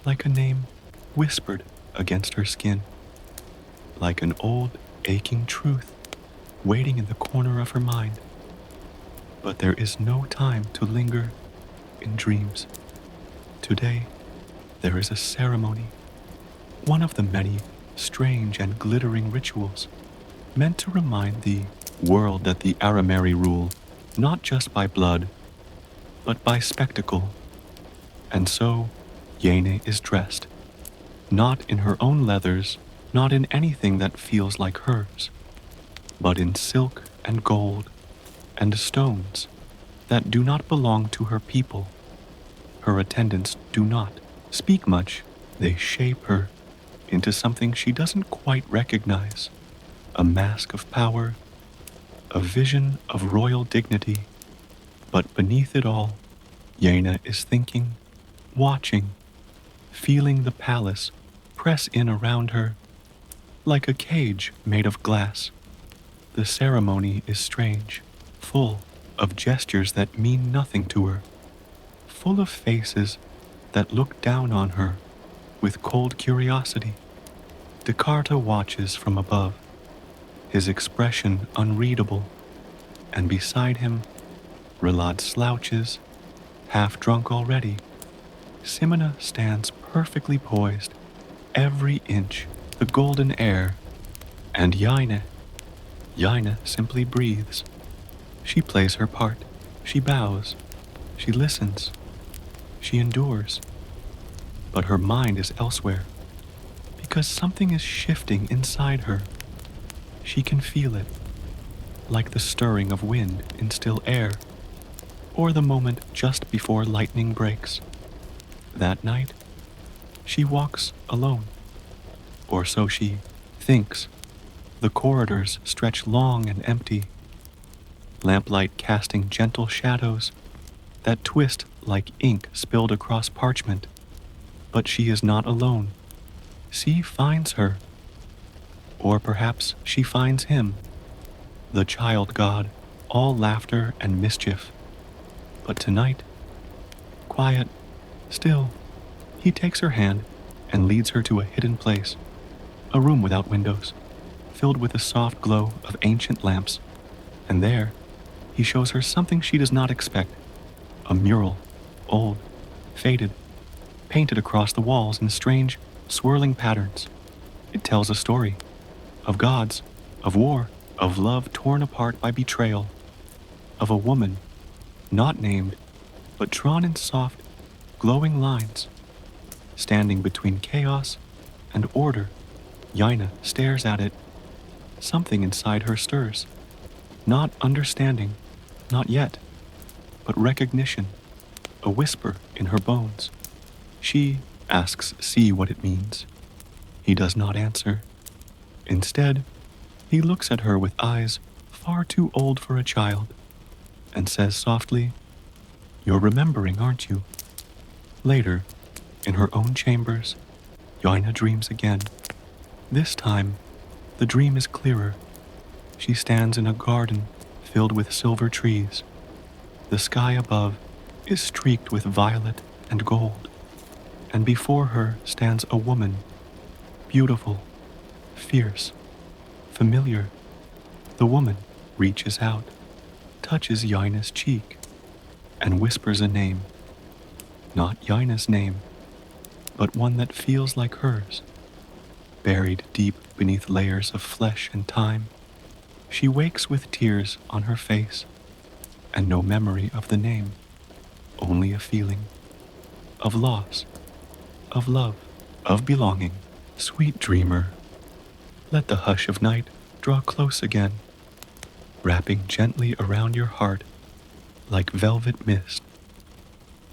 like a name whispered against her skin, like an old, aching truth waiting in the corner of her mind. But there is no time to linger in dreams. Today, there is a ceremony, one of the many strange and glittering rituals meant to remind the world that the Arameri rule not just by blood, but by spectacle. And so, Yene is dressed, not in her own leathers, not in anything that feels like hers, but in silk and gold and stones that do not belong to her people. Her attendants do not speak much. They shape her into something she doesn't quite recognize, a mask of power, a vision of royal dignity. But beneath it all, Yena is thinking, watching, feeling the palace press in around her like a cage made of glass. The ceremony is strange, full of gestures that mean nothing to her, full of faces that look down on her with cold curiosity. Descartes watches from above, his expression unreadable, and beside him, Relad slouches, half drunk already. Simona stands perfectly poised, every inch the golden air, and Yine simply breathes. She plays her part, she bows, she listens, she endures. But her mind is elsewhere, because something is shifting inside her. She can feel it, like the stirring of wind in still air, or the moment just before lightning breaks. That night, she walks alone, or so she thinks. The corridors stretch long and empty, lamplight casting gentle shadows that twist like ink spilled across parchment. But she is not alone. C finds her, or perhaps she finds him, the child god, all laughter and mischief. But tonight, quiet, still, he takes her hand and leads her to a hidden place, a room without windows, filled with a soft glow of ancient lamps, and there he shows her something she does not expect, a mural, old, faded, painted across the walls in strange, swirling patterns. It tells a story of gods, of war, of love torn apart by betrayal, of a woman, not named, but drawn in soft, glowing lines, standing between chaos and order. Yina stares at it. Something inside her stirs, not understanding, not yet, but recognition, a whisper in her bones. She asks C what it means. He does not answer. Instead, he looks at her with eyes far too old for a child and says softly, "You're remembering, aren't you?" Later, in her own chambers, Yina dreams again. This time, the dream is clearer. She stands in a garden filled with silver trees. The sky above is streaked with violet and gold, and before her stands a woman, beautiful, fierce, familiar. The woman reaches out, touches Yina's cheek, and whispers a name. Not Yina's name, but one that feels like hers. Buried deep beneath layers of flesh and time, she wakes with tears on her face, and no memory of the name, only a feeling of loss, of love, of belonging. Sweet dreamer, let the hush of night draw close again, wrapping gently around your heart like velvet mist.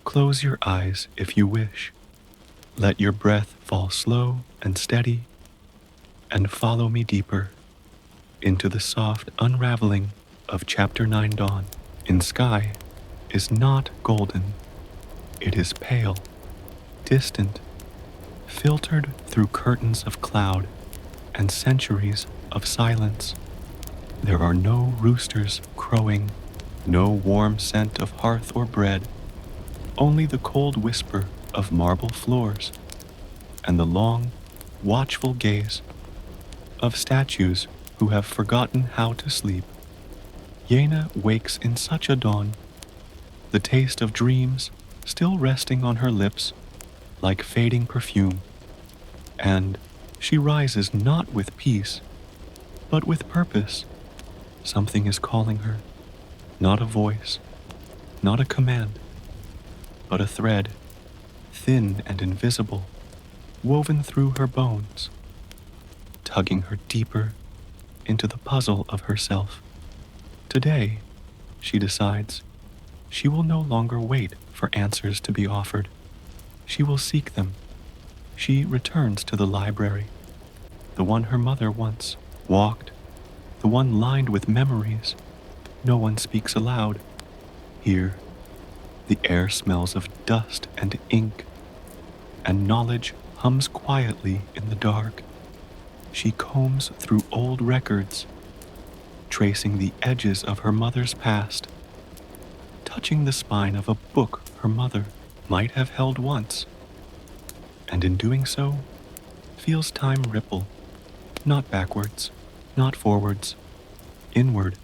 Close your eyes if you wish. Let your breath fall slow and steady, and follow me deeper into the soft unraveling of Chapter 9 Dawn. In sky is not golden. It is pale, distant, filtered through curtains of cloud and centuries of silence. There are no roosters crowing, no warm scent of hearth or bread, only the cold whisper of marble floors and the long, watchful gaze of statues who have forgotten how to sleep. Yena wakes in such a dawn, the taste of dreams still resting on her lips like fading perfume, and she rises not with peace, but with purpose. Something is calling her, not a voice, not a command, but a thread, thin and invisible, woven through her bones, tugging her deeper into the puzzle of herself. Today, she decides, she will no longer wait for answers to be offered. She will seek them. She returns to the library, the one her mother once walked, the one lined with memories no one speaks aloud. Here, the air smells of dust and ink, and knowledge hums quietly in the dark. She combs through old records, tracing the edges of her mother's past, touching the spine of a book her mother might have held once, and in doing so, feels time ripple, not backwards, not forwards, inward.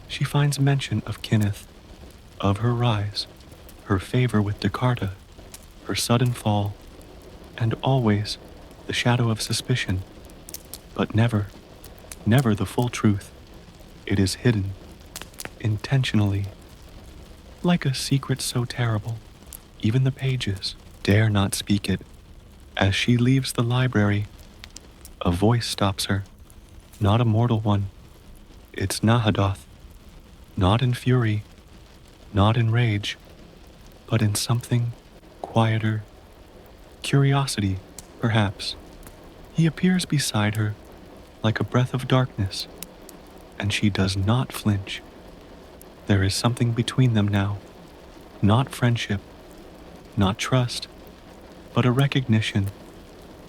She finds mention of Kenneth, of her rise, her favor with Descartes, her sudden fall, and always the shadow of suspicion, but never, never the full truth. It is hidden, intentionally, like a secret so terrible, even the pages dare not speak it. As she leaves the library, a voice stops her, not a mortal one. It's Nahadoth, not in fury, not in rage, but in something quieter, curiosity, perhaps. He appears beside her like a breath of darkness, and she does not flinch. There is something between them now, not friendship, not trust, but a recognition,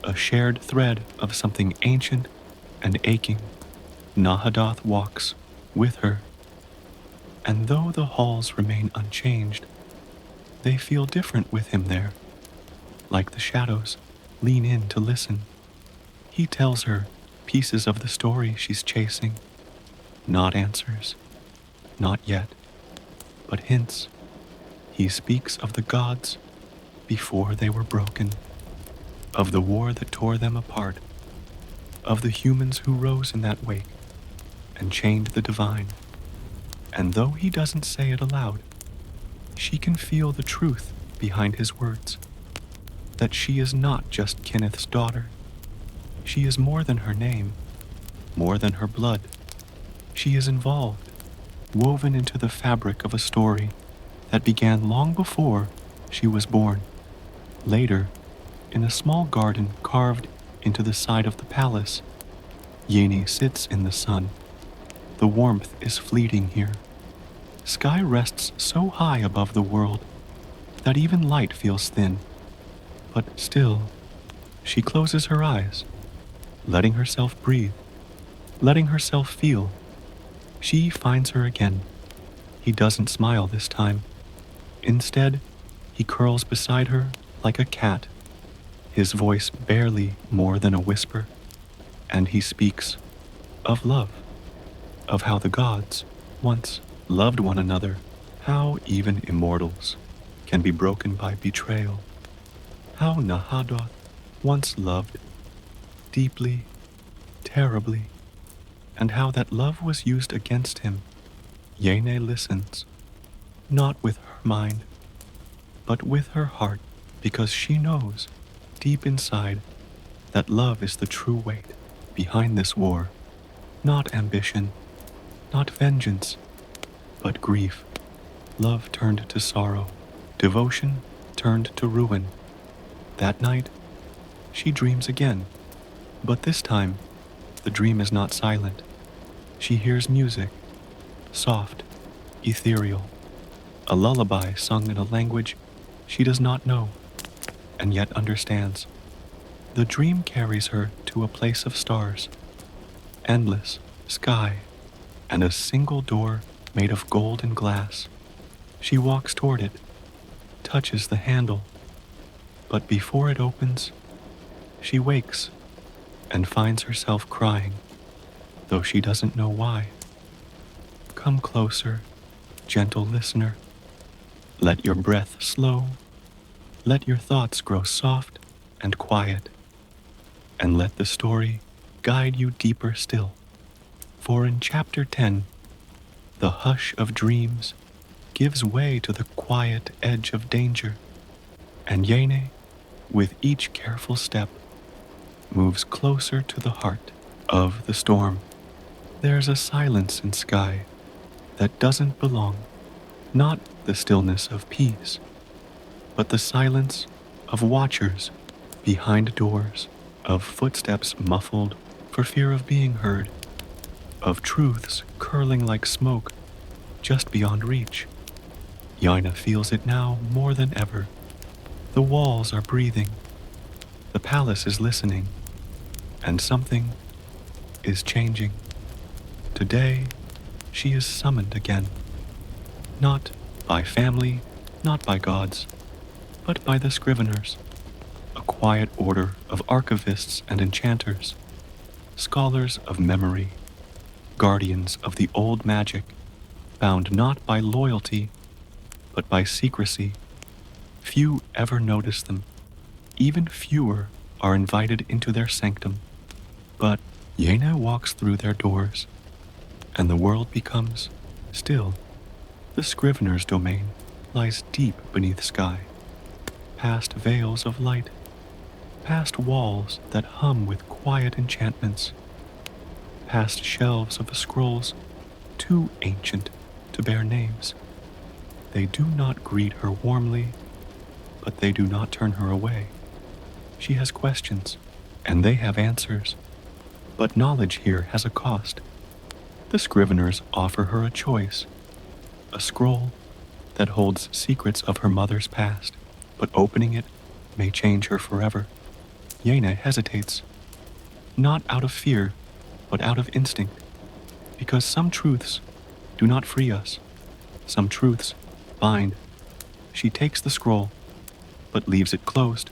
a shared thread of something ancient and aching. Nahadoth walks with her, and though the halls remain unchanged, they feel different with him there. Like the shadows lean in to listen. He tells her pieces of the story she's chasing, not answers, not yet, but hints. He speaks of the gods before they were broken, of the war that tore them apart, of the humans who rose in that wake and chained the divine. And though he doesn't say it aloud, she can feel the truth behind his words, that she is not just Kenneth's daughter. She is more than her name, more than her blood. She is involved, woven into the fabric of a story that began long before she was born. Later, in a small garden carved into the side of the palace, Yeni sits in the sun. The warmth is fleeting here. Sky rests so high above the world that even light feels thin. But still, she closes her eyes, letting herself breathe, letting herself feel. She finds her again. He doesn't smile this time. Instead, he curls beside her like a cat, his voice barely more than a whisper, and he speaks of love, of how the gods once loved one another, how even immortals can be broken by betrayal, how Nahadoth once loved deeply, terribly, and how that love was used against him. Yene listens, not with her mind, but with her heart, because she knows deep inside that love is the true weight behind this war. Not ambition, not vengeance, but grief. Love turned to sorrow, devotion turned to ruin. That night, she dreams again, but this time, the dream is not silent. She hears music, soft, ethereal, a lullaby sung in a language she does not know, and yet understands. The dream carries her to a place of stars, endless sky, and a single door made of gold and glass. She walks toward it, touches the handle, but before it opens, she wakes and finds herself crying, though she doesn't know why. Come closer, gentle listener. Let your breath slow. Let your thoughts grow soft and quiet. And let the story guide you deeper still. For in chapter 10, the hush of dreams gives way to the quiet edge of danger, and Yene, with each careful step, moves closer to the heart of the storm. There's a silence in sky that doesn't belong, not the stillness of peace, but the silence of watchers behind doors, of footsteps muffled for fear of being heard, of truths curling like smoke just beyond reach. Yaina feels it now more than ever. The walls are breathing, the palace is listening, and something is changing. Today, she is summoned again, not by family, not by gods, but by the Scriveners, a quiet order of archivists and enchanters, scholars of memory, guardians of the old magic, bound not by loyalty, but by secrecy. Few ever notice them. Even fewer are invited into their sanctum. But Yena walks through their doors, and the world becomes still. The Scrivener's domain lies deep beneath sky, past veils of light, past walls that hum with quiet enchantments, past shelves of scrolls too ancient to bear names. They do not greet her warmly, but they do not turn her away. She has questions, and they have answers, but knowledge here has a cost. The Scriveners offer her a choice, a scroll that holds secrets of her mother's past, but opening it may change her forever. Yena hesitates, not out of fear, but out of instinct, because some truths do not free us. Some truths bind. She takes the scroll, but leaves it closed,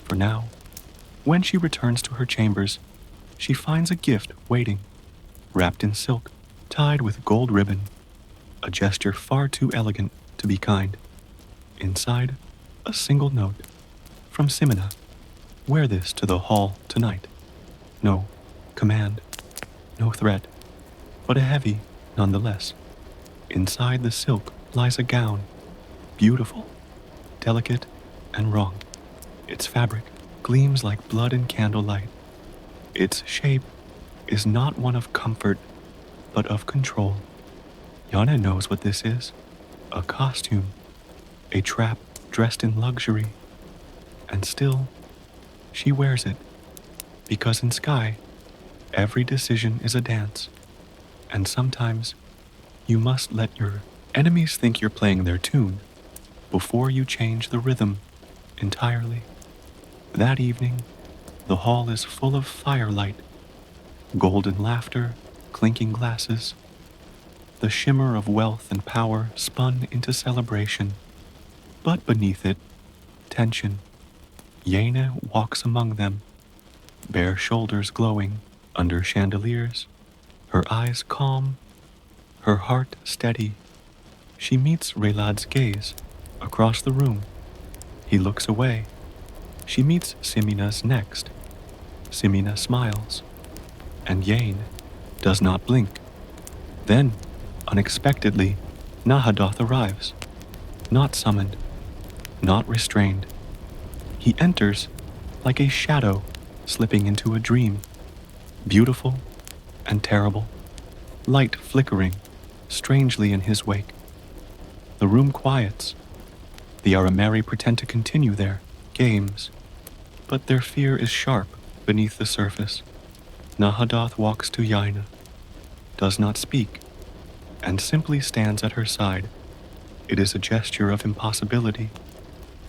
for now. When she returns to her chambers, she finds a gift waiting, wrapped in silk, tied with gold ribbon, a gesture far too elegant to be kind. Inside, a single note from Simina. Wear this to the hall tonight. No command, no threat, but a heavy nonetheless. Inside the silk lies a gown, beautiful, delicate, and wrong. Its fabric gleams like blood in candlelight. Its shape is not one of comfort, but of control. Yana knows what this is. A costume, a trap dressed in luxury. And still, she wears it, because in Sky, every decision is a dance, and sometimes you must let your enemies think you're playing their tune before you change the rhythm entirely. That evening, the hall is full of firelight, golden laughter, clinking glasses. The shimmer of wealth and power spun into celebration, but beneath it, tension. Yena walks among them, bare shoulders glowing under chandeliers, her eyes calm, her heart steady. She meets Raylad's gaze across the room. He looks away. She meets Simina's next. Simina smiles, and Yane does not blink. Then, unexpectedly, Nahadoth arrives, not summoned, not restrained. He enters like a shadow slipping into a dream, beautiful and terrible, light flickering strangely in his wake. The room quiets. The Arameri pretend to continue their games, but their fear is sharp beneath the surface. Nahadoth walks to Yaina, does not speak, and simply stands at her side. It is a gesture of impossibility,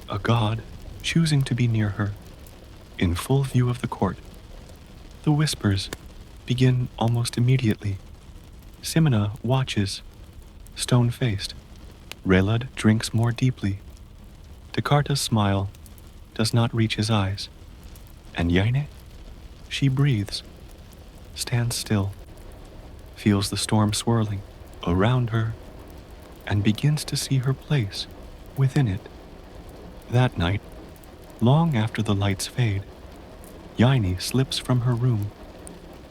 a god choosing to be near her, in full view of the court. The whispers begin almost immediately. Simina watches, stone-faced. Relad drinks more deeply. Dekarta's smile does not reach his eyes. And Yaine? She breathes, stands still, feels the storm swirling around her, and begins to see her place within it. That night, long after the lights fade, Yaine slips from her room.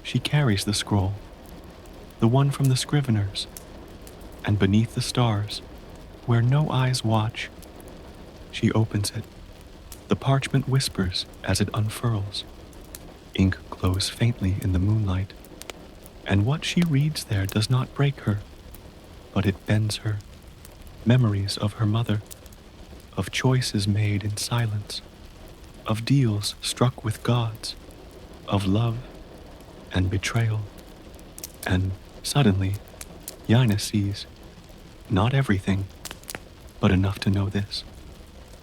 She carries the scroll, the one from the scriveners, and beneath the stars, where no eyes watch, she opens it. The parchment whispers as it unfurls. Ink glows faintly in the moonlight, and what she reads there does not break her, but it bends her. Memories of her mother, of choices made in silence, of deals struck with gods, of love and betrayal. And suddenly, Yaina sees, not everything, but enough to know this.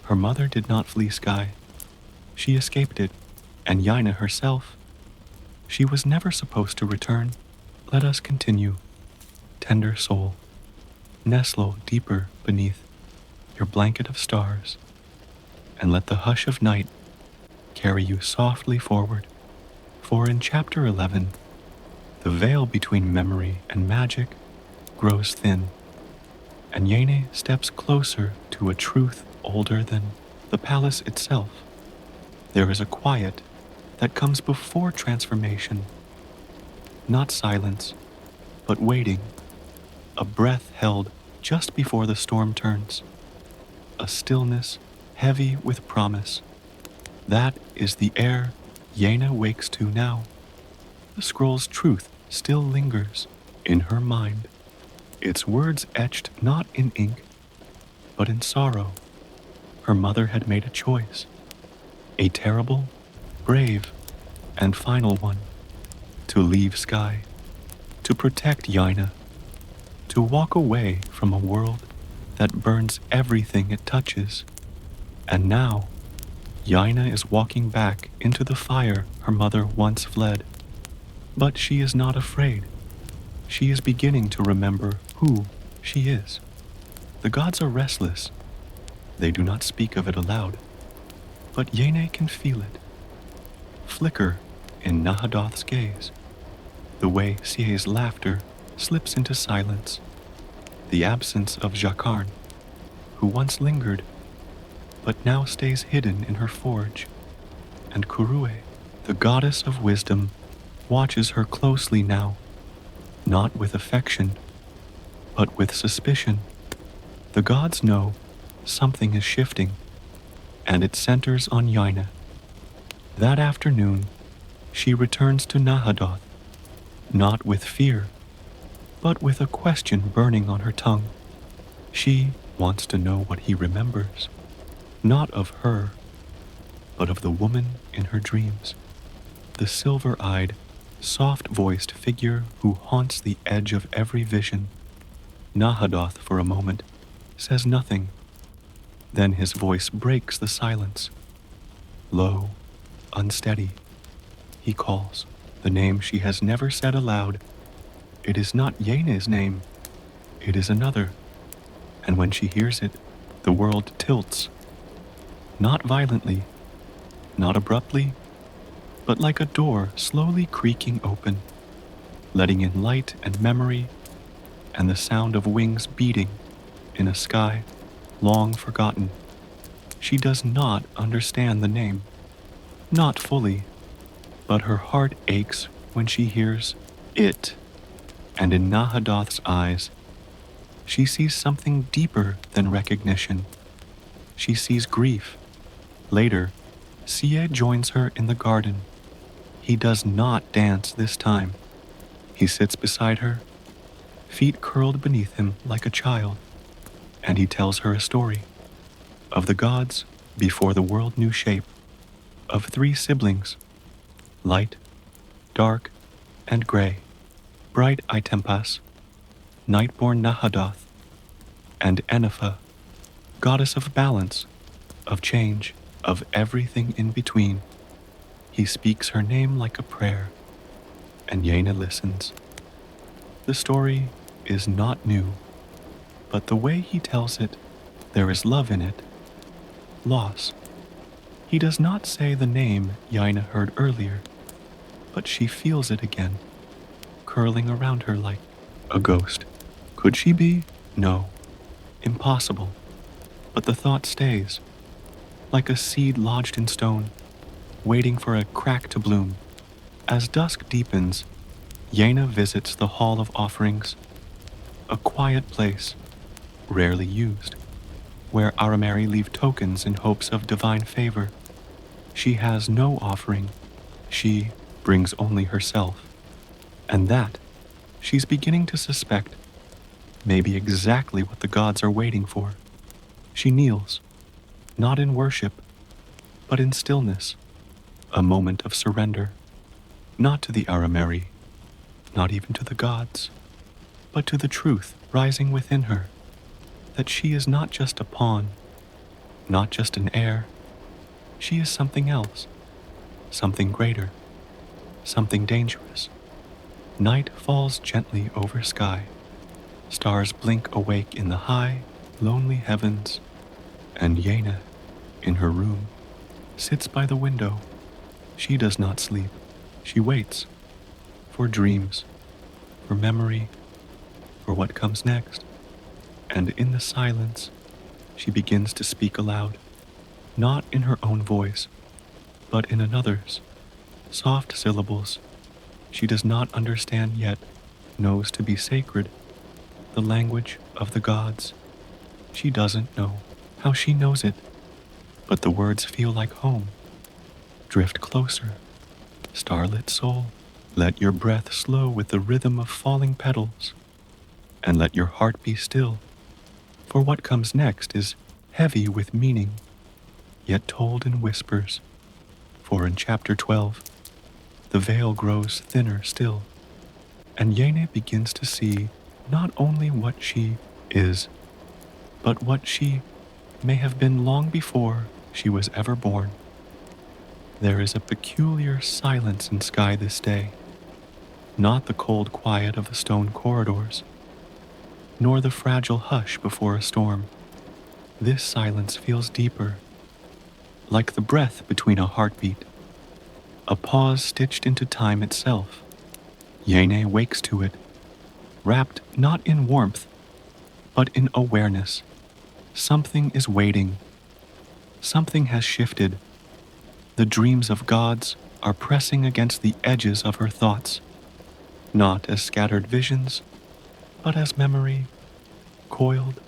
Her mother did not flee Sky. She escaped it, and Yaina herself, she was never supposed to return. Let us continue, tender soul. Nestle deeper beneath your blanket of stars, and let the hush of night carry you softly forward. For in chapter 11, the veil between memory and magic grows thin, and Yaine steps closer to a truth older than the palace itself. There is a quiet that comes before transformation, not silence, but waiting, a breath held just before the storm turns, a stillness heavy with promise. That is the air Yaina wakes to now. The scroll's truth still lingers in her mind, its words etched not in ink, but in sorrow. Her mother had made a choice, a terrible, brave, and final one, to leave Sky, to protect Yaina, to walk away from a world that burns everything it touches. And now, Yaina is walking back into the fire her mother once fled. But she is not afraid. She is beginning to remember who she is. The gods are restless. They do not speak of it aloud, but Yaine can feel it. Flicker in Nahadoth's gaze, the way Sie's laughter slips into silence, the absence of Jacquarn, who once lingered, but now stays hidden in her forge, and Kurue, the goddess of wisdom, watches her closely now, not with affection, but with suspicion. The gods know something is shifting, and it centers on Yaina. That afternoon, she returns to Nahadoth, not with fear, but with a question burning on her tongue. She wants to know what he remembers, not of her, but of the woman in her dreams, the silver-eyed, soft-voiced figure who haunts the edge of every vision. Nahadoth, for a moment, says nothing. Then his voice breaks the silence. Low, unsteady, he calls the name she has never said aloud. It is not Yaine's name. It is another. And when she hears it, the world tilts. Not violently, not abruptly, but like a door slowly creaking open, letting in light and memory and the sound of wings beating in a sky long forgotten. She does not understand the name, not fully, but her heart aches when she hears it, and in Nahadoth's eyes, she sees something deeper than recognition. She sees grief, later, Sie joins her in the garden. He does not dance this time. He sits beside her, feet curled beneath him like a child, and he tells her a story of the gods before the world knew shape, of three siblings, light, dark, and gray, bright Itempas, night-born Nahadoth, and Enipha, goddess of balance, of change, of everything in between. He speaks her name like a prayer, and Yena listens. The story is not new, but the way he tells it, there is love in it, loss. He does not say the name Yena heard earlier, but she feels it again, curling around her like a ghost. Could she be? No. Impossible. But the thought stays, like a seed lodged in stone, waiting for a crack to bloom. As dusk deepens, Yena visits the Hall of Offerings, a quiet place, rarely used, where Aramari leave tokens in hopes of divine favor. She has no offering. She brings only herself. And that, she's beginning to suspect, may be exactly what the gods are waiting for. She kneels, not in worship, but in stillness, a moment of surrender, not to the Aramari, not even to the gods, but to the truth rising within her, that she is not just a pawn, not just an heir. She is something else, something greater, something dangerous. Night falls gently over sky. Stars blink awake in the high, lonely heavens, and Yena, in her room, sits by the window. She does not sleep. She waits for dreams, for memory, for what comes next. And in the silence, she begins to speak aloud, not in her own voice, but in another's, soft syllables she does not understand yet, knows to be sacred, the language of the gods. She doesn't know how she knows it, but the words feel like home. Drift closer, starlit soul, let your breath slow with the rhythm of falling petals, and let your heart be still, for what comes next is heavy with meaning, yet told in whispers, for in chapter 12, the veil grows thinner still, and Yene begins to see not only what she is, but what she may have been long before she was ever born. There is a peculiar silence in sky this day, not the cold quiet of the stone corridors, nor the fragile hush before a storm. This silence feels deeper, like the breath between a heartbeat, a pause stitched into time itself. Yene wakes to it, wrapped not in warmth, but in awareness. Something is waiting. Something has shifted. The dreams of gods are pressing against the edges of her thoughts, not as scattered visions, but as memory, coiled,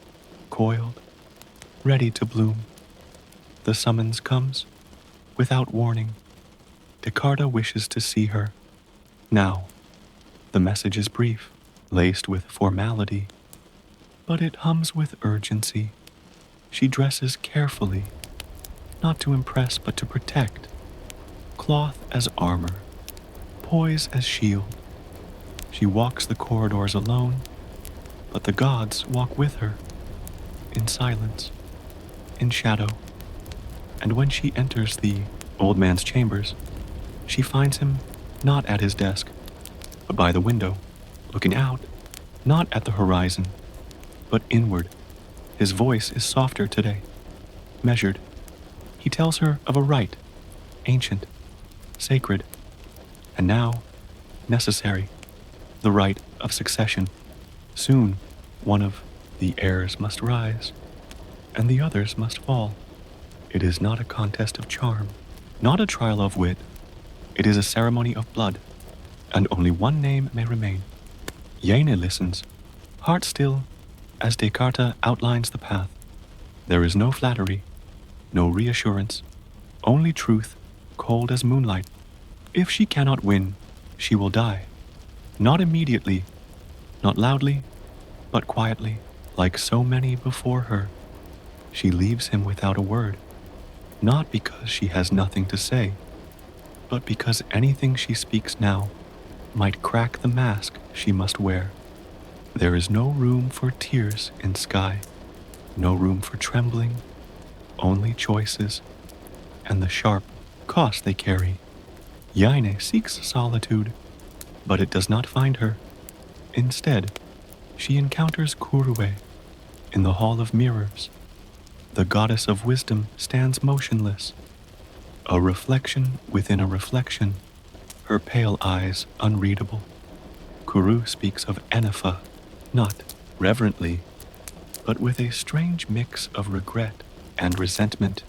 ready to bloom. The summons comes, without warning. Descartes wishes to see her. Now, the message is brief, laced with formality, but it hums with urgency. She dresses carefully, not to impress but to protect. Cloth as armor, poise as shield. She walks the corridors alone, but the gods walk with her, in silence, in shadow. And when she enters the old man's chambers, she finds him not at his desk, but by the window, looking out, not at the horizon, but inward. His voice is softer today, measured. He tells her of a rite, ancient, sacred, and now necessary, the rite of succession. Soon, one of the heirs must rise, and the others must fall. It is not a contest of charm, not a trial of wit. It is a ceremony of blood, and only one name may remain. Yene listens, heart still, as Descartes outlines the path. There is no flattery, no reassurance, Only truth, cold as moonlight. If she cannot win, she will die. Not immediately, not loudly, but quietly, like so many before her. She leaves him without a word, not because she has nothing to say, but because anything she speaks now might crack the mask she must wear. There is no room for tears in sky, no room for trembling, only choices, and the sharp cost they carry. Yaine seeks solitude, but it does not find her. Instead, she encounters Kurue in the Hall of Mirrors. The goddess of wisdom stands motionless, a reflection within a reflection, her pale eyes unreadable. Kuru speaks of Enifa, not reverently, but with a strange mix of regret and resentment.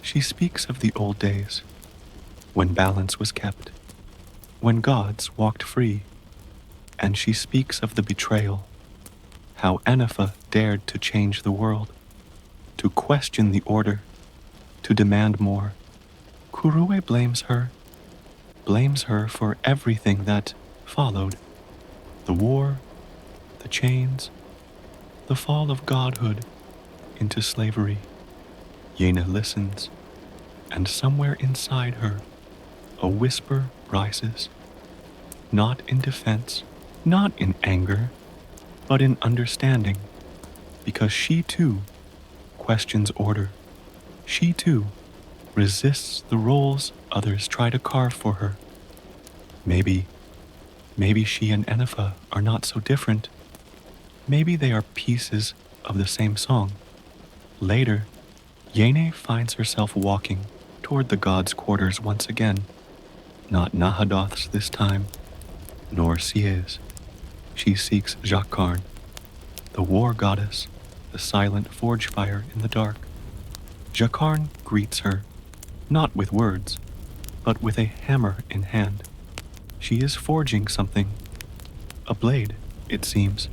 She speaks of the old days, when balance was kept, when gods walked free, and she speaks of the betrayal, how Enifa dared to change the world, to question the order, to demand more. Kurue blames her for everything that followed: the war, the chains, the fall of godhood into slavery. Yena listens, and somewhere inside her, a whisper rises, not in defense, not in anger, but in understanding, because she too questions order. She too resists the roles others try to carve for her. Maybe she and Enifa are not so different. Maybe they are pieces of the same song. Later, Yene finds herself walking toward the god's quarters once again. Not Nahadoth's this time, nor Sie's. She seeks Jacquarn, the war goddess, the silent forge fire in the dark. Jacquarn greets her, not with words, but with a hammer in hand. She is forging something, a blade, it seems,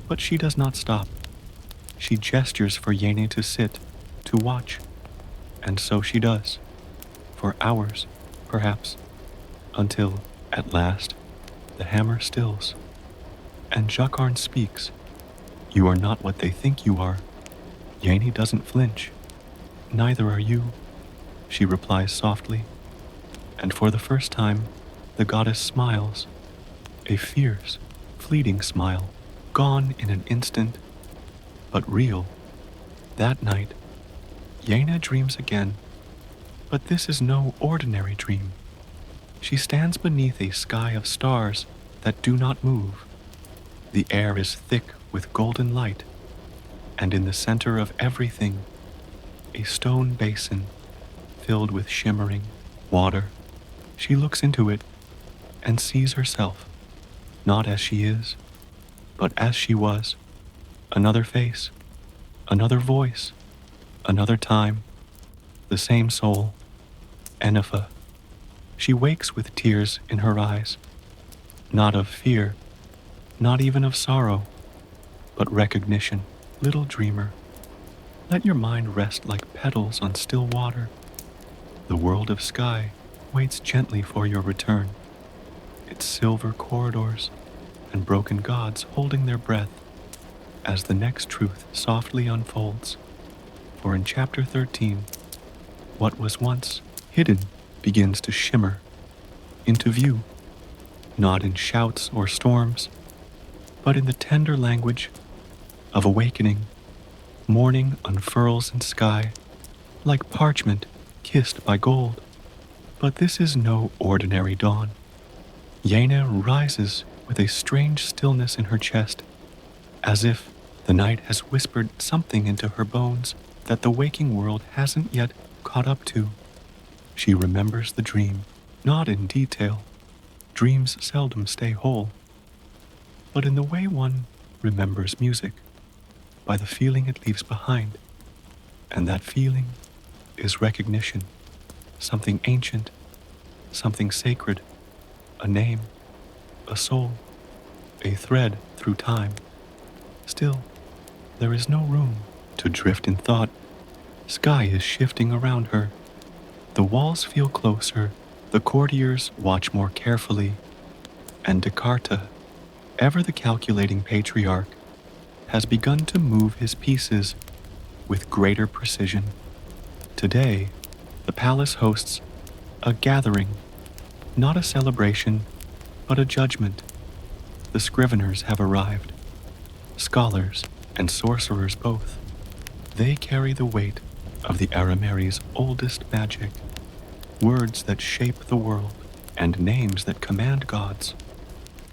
but she does not stop. She gestures for Yene to sit, to watch, and so she does, for hours, perhaps, until, at last, the hammer stills, and Jacquarn speaks. You are not what they think you are. Yene doesn't flinch. Neither are you, she replies softly, and for the first time, the goddess smiles, a fierce, fleeting smile, gone in an instant, but real. That night, Yena dreams again, but this is no ordinary dream. She stands beneath a sky of stars that do not move. The air is thick with golden light, and in the center of everything, a stone basin filled with shimmering water. She looks into it and sees herself, not as she is, but as she was. Another face, another voice, another time, the same soul, Enifa. She wakes with tears in her eyes, not of fear, not even of sorrow, but recognition. Little dreamer, let your mind rest like petals on still water. The world of sky waits gently for your return, its silver corridors and broken gods holding their breath as the next truth softly unfolds. For in chapter 13, what was once hidden begins to shimmer into view, not in shouts or storms, but in the tender language of awakening. Morning unfurls in sky like parchment kissed by gold. But this is no ordinary dawn. Yena rises with a strange stillness in her chest, as if the night has whispered something into her bones that the waking world hasn't yet caught up to. She remembers the dream, not in detail. Dreams seldom stay whole, but in the way one remembers music, by the feeling it leaves behind. And that feeling is recognition, something ancient, something sacred, a name, a soul, a thread through time. Still, there is no room to drift in thought. Sky is shifting around her, The walls feel closer, the courtiers watch more carefully, and Descartes, ever the calculating patriarch, has begun to move his pieces with greater precision. Today, the palace hosts a gathering, not a celebration, but a judgment. The scriveners have arrived, scholars and sorcerers both. They carry the weight of the Arameri's oldest magic, words that shape the world and names that command gods.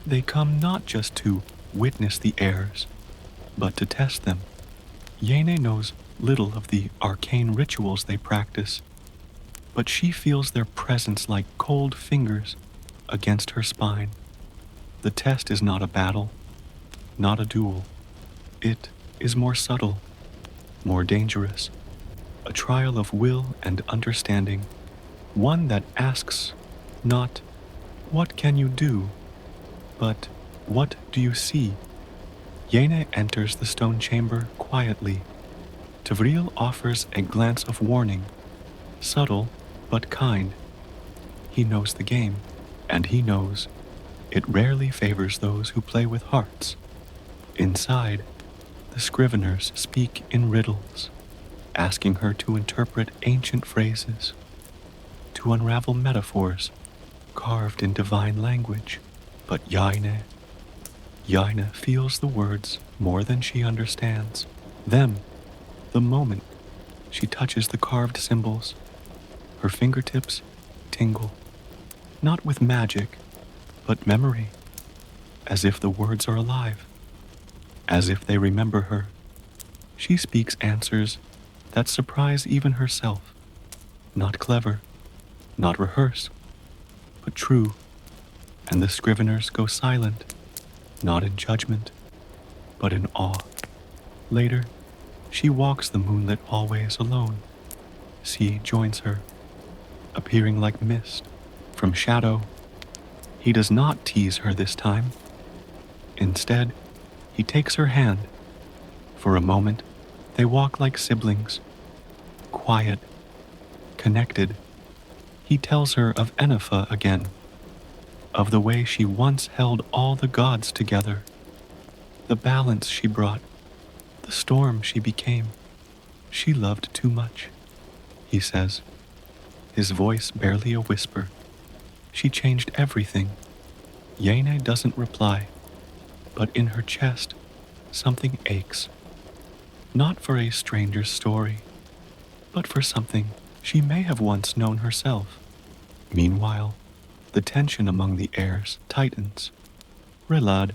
They come not just to witness the airs, but to test them. Yene knows little of the arcane rituals they practice, but she feels their presence like cold fingers against her spine. The test is not a battle, not a duel. It is more subtle, more dangerous, a trial of will and understanding, one that asks not, "What can you do?" but, "What do you see?" Yene enters the stone chamber quietly. Tavril offers a glance of warning, subtle but kind. He knows the game, and he knows it rarely favors those who play with hearts. Inside, the scriveners speak in riddles, asking her to interpret ancient phrases, to unravel metaphors carved in divine language. But Yaina feels the words more than she understands. Them, the moment she touches the carved symbols, her fingertips tingle, not with magic, but memory, as if the words are alive, as if they remember her. She speaks answers that surprise even herself, not clever, not rehearsed, but true, and the scriveners go silent, not in judgment, but in awe. Later, she walks the moonlit hallways alone. C joins her, appearing like mist from shadow. He does not tease her this time. Instead, he takes her hand. For a moment, they walk like siblings, quiet, connected. He tells her of Enifa again, of the way she once held all the gods together, the balance she brought, the storm she became. She loved too much, he says, his voice barely a whisper. She changed everything. Yene doesn't reply, but in her chest, something aches. Not for a stranger's story, but for something she may have once known herself. Meanwhile, the tension among the heirs tightens. Relad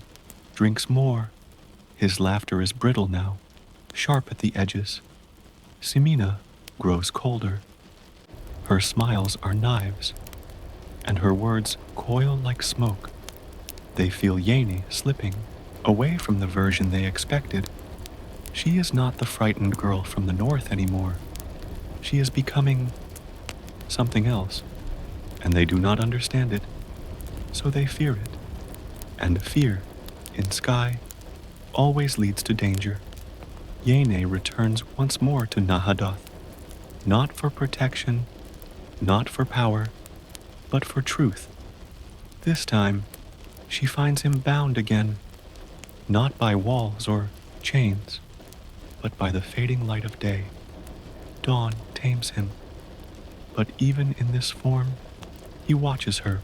drinks more. His laughter is brittle now, sharp at the edges. Simina grows colder. Her smiles are knives, and her words coil like smoke. They feel Yene slipping away from the version they expected. She is not the frightened girl from the north anymore. She is becoming something else, and they do not understand it, so they fear it. And fear, in Sky, always leads to danger. Yene returns once more to Nahadoth, not for protection, not for power, but for truth. This time, she finds him bound again, not by walls or chains, but by the fading light of day. Dawn tames him, but even in this form, he watches her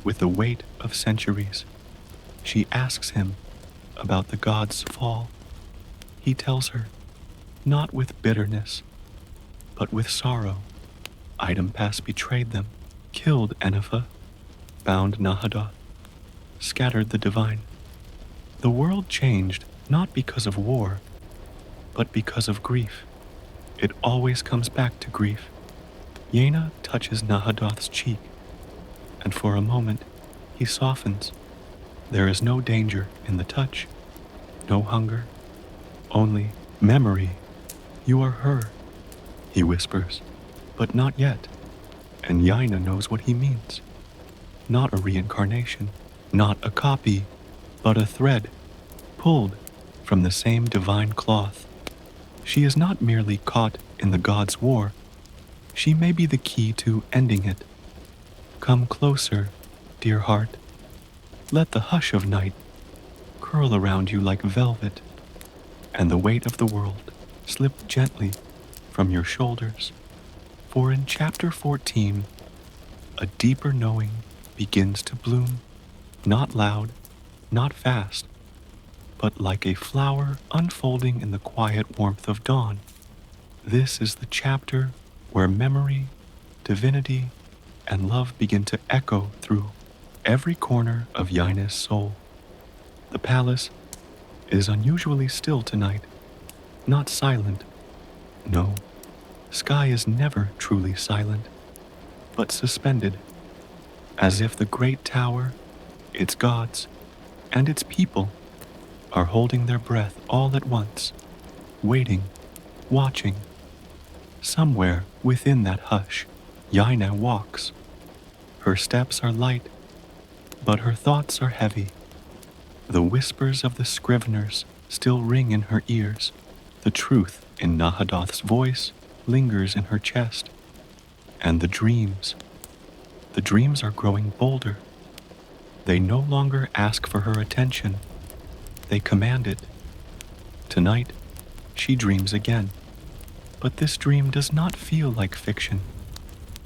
with the weight of centuries. She asks him about the gods' fall. He tells her, not with bitterness, but with sorrow. Itempas betrayed them, killed Enifa, bound Nahadoth, scattered the divine. The world changed not because of war, but because of grief. It always comes back to grief. Yena touches Nahadoth's cheek, and for a moment he softens. There is no danger in the touch, no hunger, only memory. You are her, he whispers, but not yet. And Yaina knows what he means. Not a reincarnation, not a copy, but a thread, pulled from the same divine cloth. She is not merely caught in the gods' war, She may be the key to ending it. Come closer, dear heart. Let the hush of night curl around you like velvet, and the weight of the world slip gently from your shoulders. For in chapter 14, a deeper knowing begins to bloom, not loud, not fast, but like a flower unfolding in the quiet warmth of dawn. This is the chapter where memory, divinity, and love begin to echo through every corner of Yaine's soul. The palace is unusually still tonight, not silent. No, sky is never truly silent, but suspended, as if the great tower, its gods, and its people are holding their breath all at once, waiting, watching. Somewhere within that hush, Yaina walks. Her steps are light, but her thoughts are heavy. The whispers of the scriveners still ring in her ears. The truth in Nahadoth's voice lingers in her chest. And the dreams are growing bolder. They no longer ask for her attention. They command it. Tonight, she dreams again. But this dream does not feel like fiction.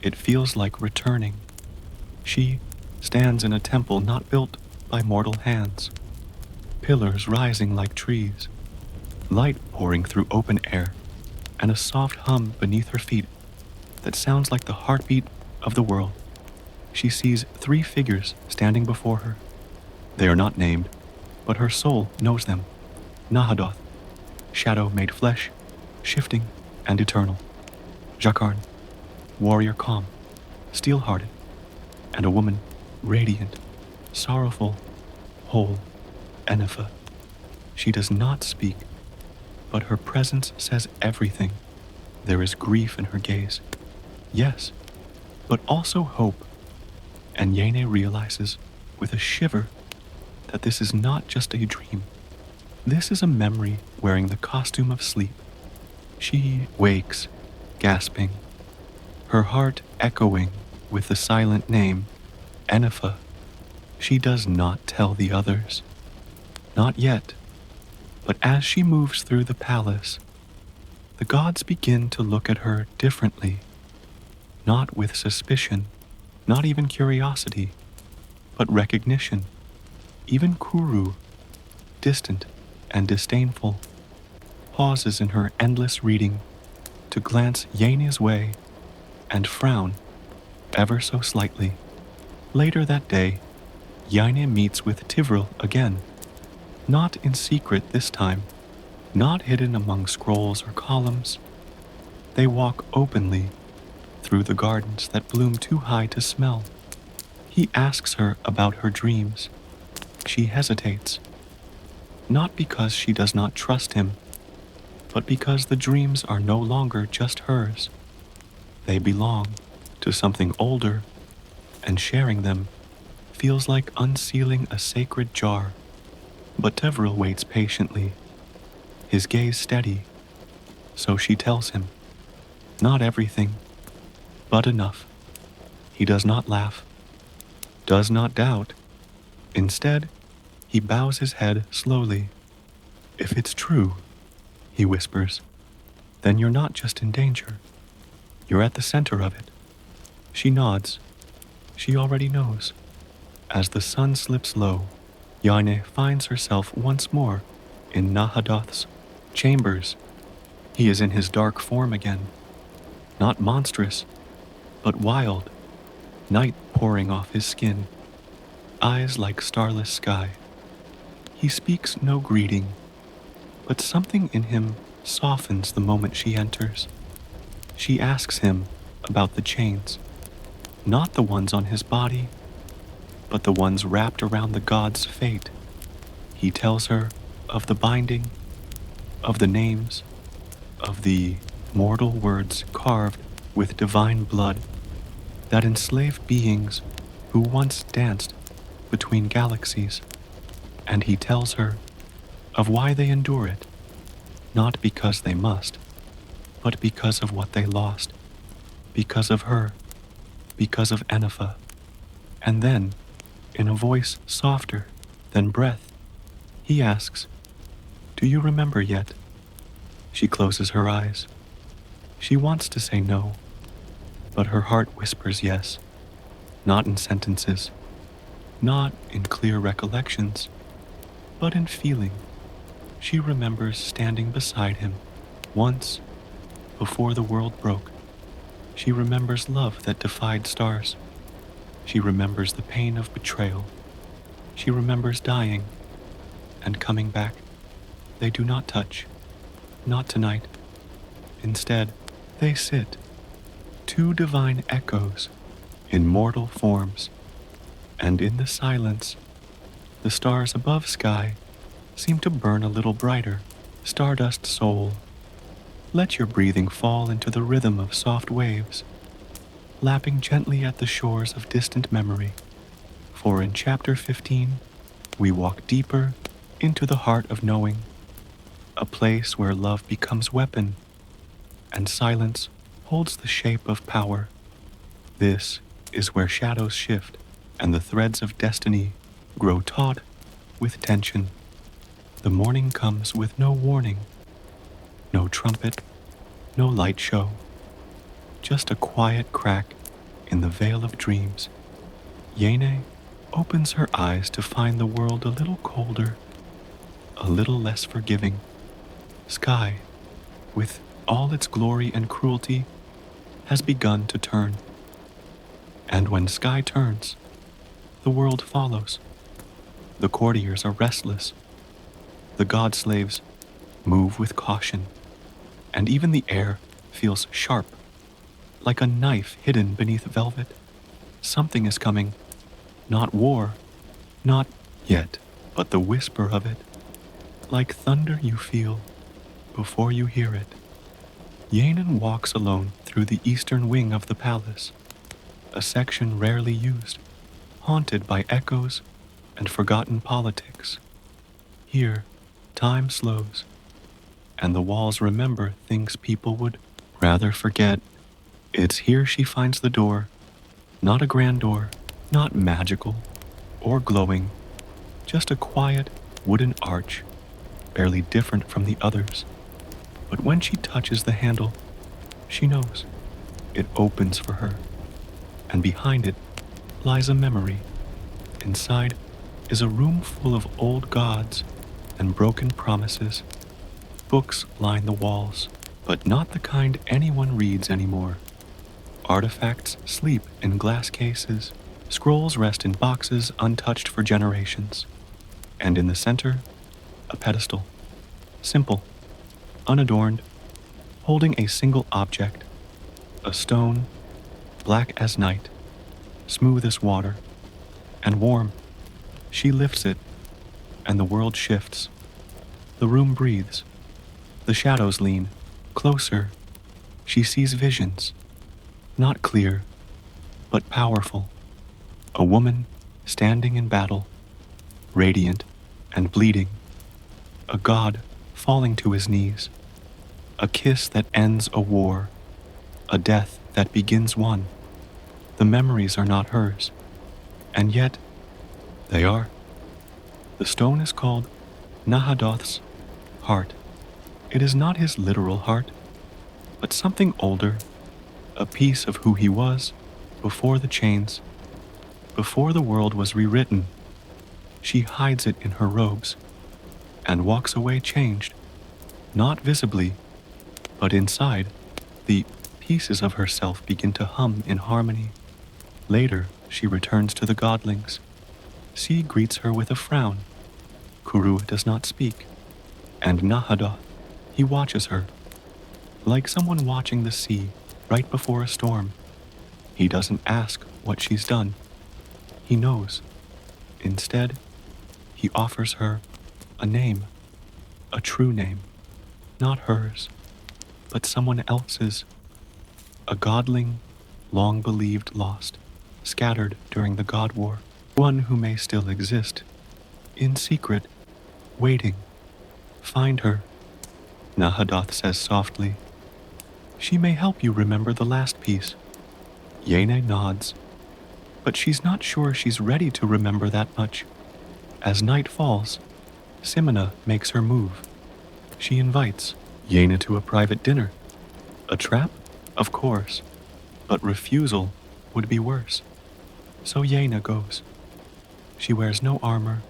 It feels like returning. She stands in a temple not built by mortal hands. Pillars rising like trees, light pouring through open air, and a soft hum beneath her feet that sounds like the heartbeat of the world. She sees 3 figures standing before her. They are not named, but her soul knows them. Nahadoth, shadow made flesh, shifting and eternal. Jakarn, warrior calm, steel-hearted, and a woman radiant, sorrowful, whole, Enifa. She does not speak, but her presence says everything. There is grief in her gaze. Yes, but also hope. And Yene realizes, with a shiver, that this is not just a dream. This is a memory wearing the costume of sleep. She wakes, gasping, her heart echoing with the silent name, Enifa. She does not tell the others. Not yet. But as she moves through the palace, the gods begin to look at her differently. Not with suspicion, not even curiosity, but recognition. Even Kuru, distant and disdainful, pauses in her endless reading to glance Yene's way and frown ever so slightly. Later that day, Yene meets with Tivril again, not in secret this time, not hidden among scrolls or columns. They walk openly through the gardens that bloom too high to smell. He asks her about her dreams. She hesitates, not because she does not trust him, but because the dreams are no longer just hers. They belong to something older, and sharing them feels like unsealing a sacred jar. But Tevril waits patiently, his gaze steady. So she tells him, not everything, but enough. He does not laugh, does not doubt. Instead, he bows his head slowly. If it's true, he whispers, then you're not just in danger. You're at the center of it. She nods. She already knows. As the sun slips low, Yane finds herself once more in Nahadoth's chambers. He is in his dark form again. Not monstrous, but wild, night pouring off his skin, eyes like starless sky. He speaks no greeting, but something in him softens the moment she enters. She asks him about the chains, not the ones on his body, but the ones wrapped around the god's fate. He tells her of the binding, of the names, of the mortal words carved with divine blood that enslave beings who once danced between galaxies. And he tells her of why they endure it, not because they must, but because of what they lost. because of her, because of Enifa. And then, in a voice softer than breath, he asks, "Do you remember yet?" She closes her eyes. She wants to say no, but her heart whispers yes, not in sentences, not in clear recollections, but in feeling. She remembers standing beside him once, before the world broke. She remembers love that defied stars. She remembers the pain of betrayal. She remembers dying and coming back. They do not touch, not tonight. Instead, they sit, two divine echoes in mortal forms, and in the silence, the stars above Sky seem to burn a little brighter. Stardust soul, let your breathing fall into the rhythm of soft waves, lapping gently at the shores of distant memory. For in chapter 15, we walk deeper into the heart of knowing, a place where love becomes weapon and silence holds the shape of power. This is where shadows shift and the threads of destiny grow taut with tension. The morning comes with no warning, no trumpet, no light show, just a quiet crack in the veil of dreams. Yene opens her eyes to find the world a little colder, a little less forgiving. Sky, with all its glory and cruelty, has begun to turn. And when Sky turns, the world follows. The courtiers are restless. The god slaves move with caution. And even the air feels sharp, like a knife hidden beneath velvet. Something is coming. Not war, not yet, but the whisper of it. Like thunder you feel before you hear it. Yanan walks alone through the eastern wing of the palace, a section rarely used, haunted by echoes and forgotten politics. Here, time slows, and the walls remember things people would rather forget. It's here she finds the door, not a grand door, not magical or glowing, just a quiet wooden arch, barely different from the others. But when she touches the handle, she knows it opens for her, and behind it lies a memory. Inside is a room full of old gods and broken promises. Books line the walls, but not the kind anyone reads anymore. Artifacts sleep in glass cases. Scrolls rest in boxes untouched for generations. And in the center, a pedestal. Simple, unadorned, holding a single object. A stone, black as night, smooth as water, and warm. She lifts it, and the world shifts. The room breathes. The shadows lean closer. She sees visions, not clear, but powerful. A woman standing in battle, radiant and bleeding. A god falling to his knees. A kiss that ends a war. A death that begins one. The memories are not hers, and yet they are. The stone is called Nahadoth's heart. It is not his literal heart, but something older, a piece of who he was before the chains, before the world was rewritten. She hides it in her robes and walks away changed, not visibly, but inside. The pieces of herself begin to hum in harmony. Later, she returns to the godlings. Sea greets her with a frown. Kurua does not speak, and Nahadoth, he watches her, like someone watching the sea right before a storm. He doesn't ask what she's done. He knows. Instead, he offers her a name, a true name, not hers, but someone else's. A godling, long believed lost, scattered during the God War, one who may still exist, in secret, waiting. Find her, Nahadoth says softly. She may help you remember the last piece, Yene nods, but she's not sure she's ready to remember that much. As night falls, Simina makes her move. She invites Yena to a private dinner. A trap? Of course, but refusal would be worse. So Yena goes. She wears no armor,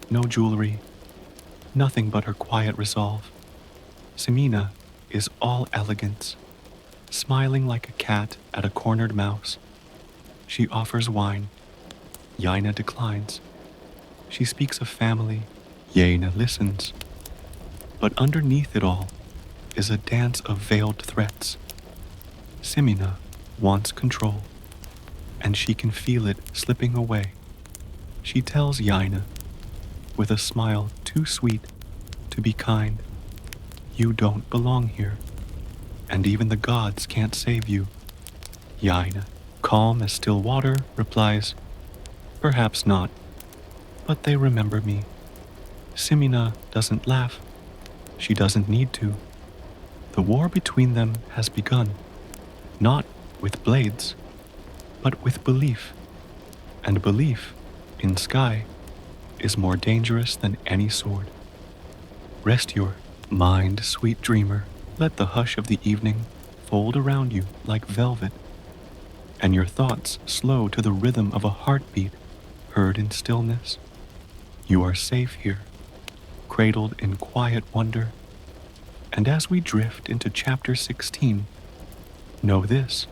no jewelry, nothing but her quiet resolve. Simina is all elegance, smiling like a cat at a cornered mouse. She offers wine. Yena declines. She speaks of family. Yena listens. But underneath it all is a dance of veiled threats. Simina wants control, and she can feel it slipping away. She tells Yena, with a smile too sweet to be kind, "You don't belong here, and even the gods can't save you." Yena, calm as still water, replies, "Perhaps not, but they remember me." Simina doesn't laugh. She doesn't need to. The war between them has begun, not with blades, but with belief. And belief, in sky, is more dangerous than any sword. Rest your mind, sweet dreamer. Let the hush of the evening fold around you like velvet, and your thoughts slow to the rhythm of a heartbeat heard in stillness. You are safe here, cradled in quiet wonder. And as we drift into chapter 16, know this: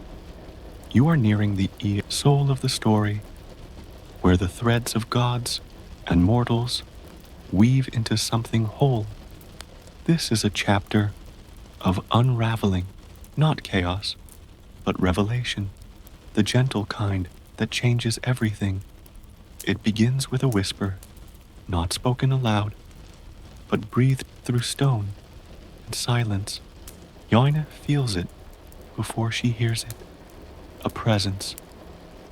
you are nearing the soul of the story, where the threads of gods and mortals weave into something whole. This is a chapter of unraveling, not chaos, but revelation, the gentle kind that changes everything. It begins with a whisper, not spoken aloud, but breathed through stone and silence. Yena feels it before she hears it, a presence,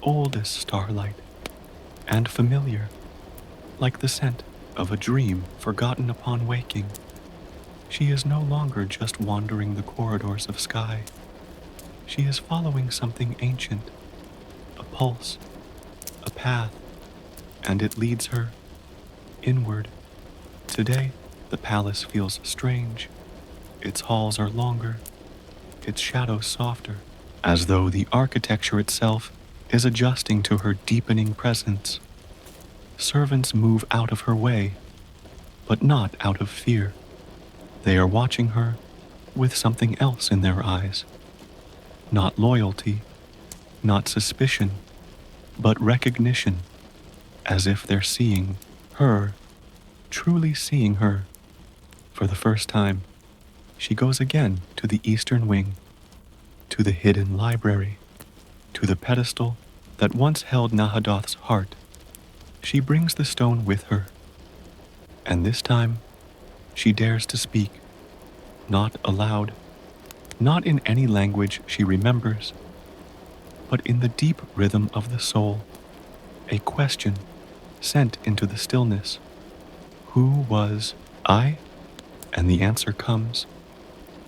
old as starlight, and familiar, like the scent of a dream forgotten upon waking. She is no longer just wandering the corridors of sky. She is following something ancient, a pulse, a path, and it leads her inward. Today, the palace feels strange. Its halls are longer, its shadows softer, as though the architecture itself is adjusting to her deepening presence. Servants move out of her way, but not out of fear. They are watching her with something else in their eyes. Not loyalty, not suspicion, but recognition, as if they're seeing her, truly seeing her. For the first time, she goes again to the eastern wing, to the hidden library, to the pedestal that once held Nahadoth's heart. She brings the stone with her, and this time she dares to speak, not aloud, not in any language she remembers, but in the deep rhythm of the soul, a question sent into the stillness. Who was I? And the answer comes,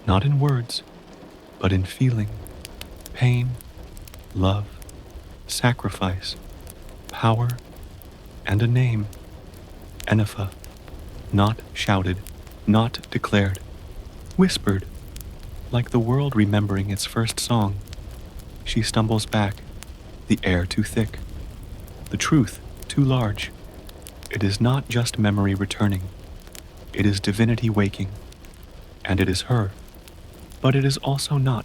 not in words, but in feeling, pain, love, sacrifice, power, and a name, Enifa, not shouted, not declared, whispered, like the world remembering its first song. She stumbles back, the air too thick, the truth too large. It is not just memory returning, it is divinity waking, and it is her. But it is also not.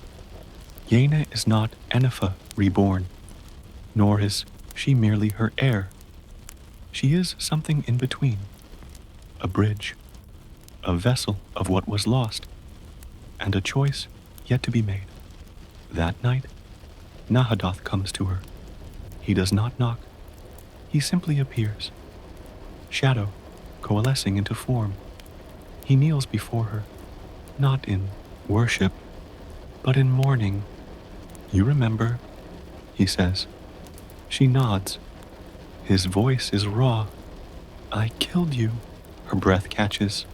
Yena is not Enifa reborn, nor is she merely her heir. She is something in between, a bridge, a vessel of what was lost, and a choice yet to be made. That night, Nahadoth comes to her. He does not knock. He simply appears, shadow coalescing into form. He kneels before her, not in worship, but in mourning. "You remember," he says. She nods. His voice is raw. "I killed you," her breath catches.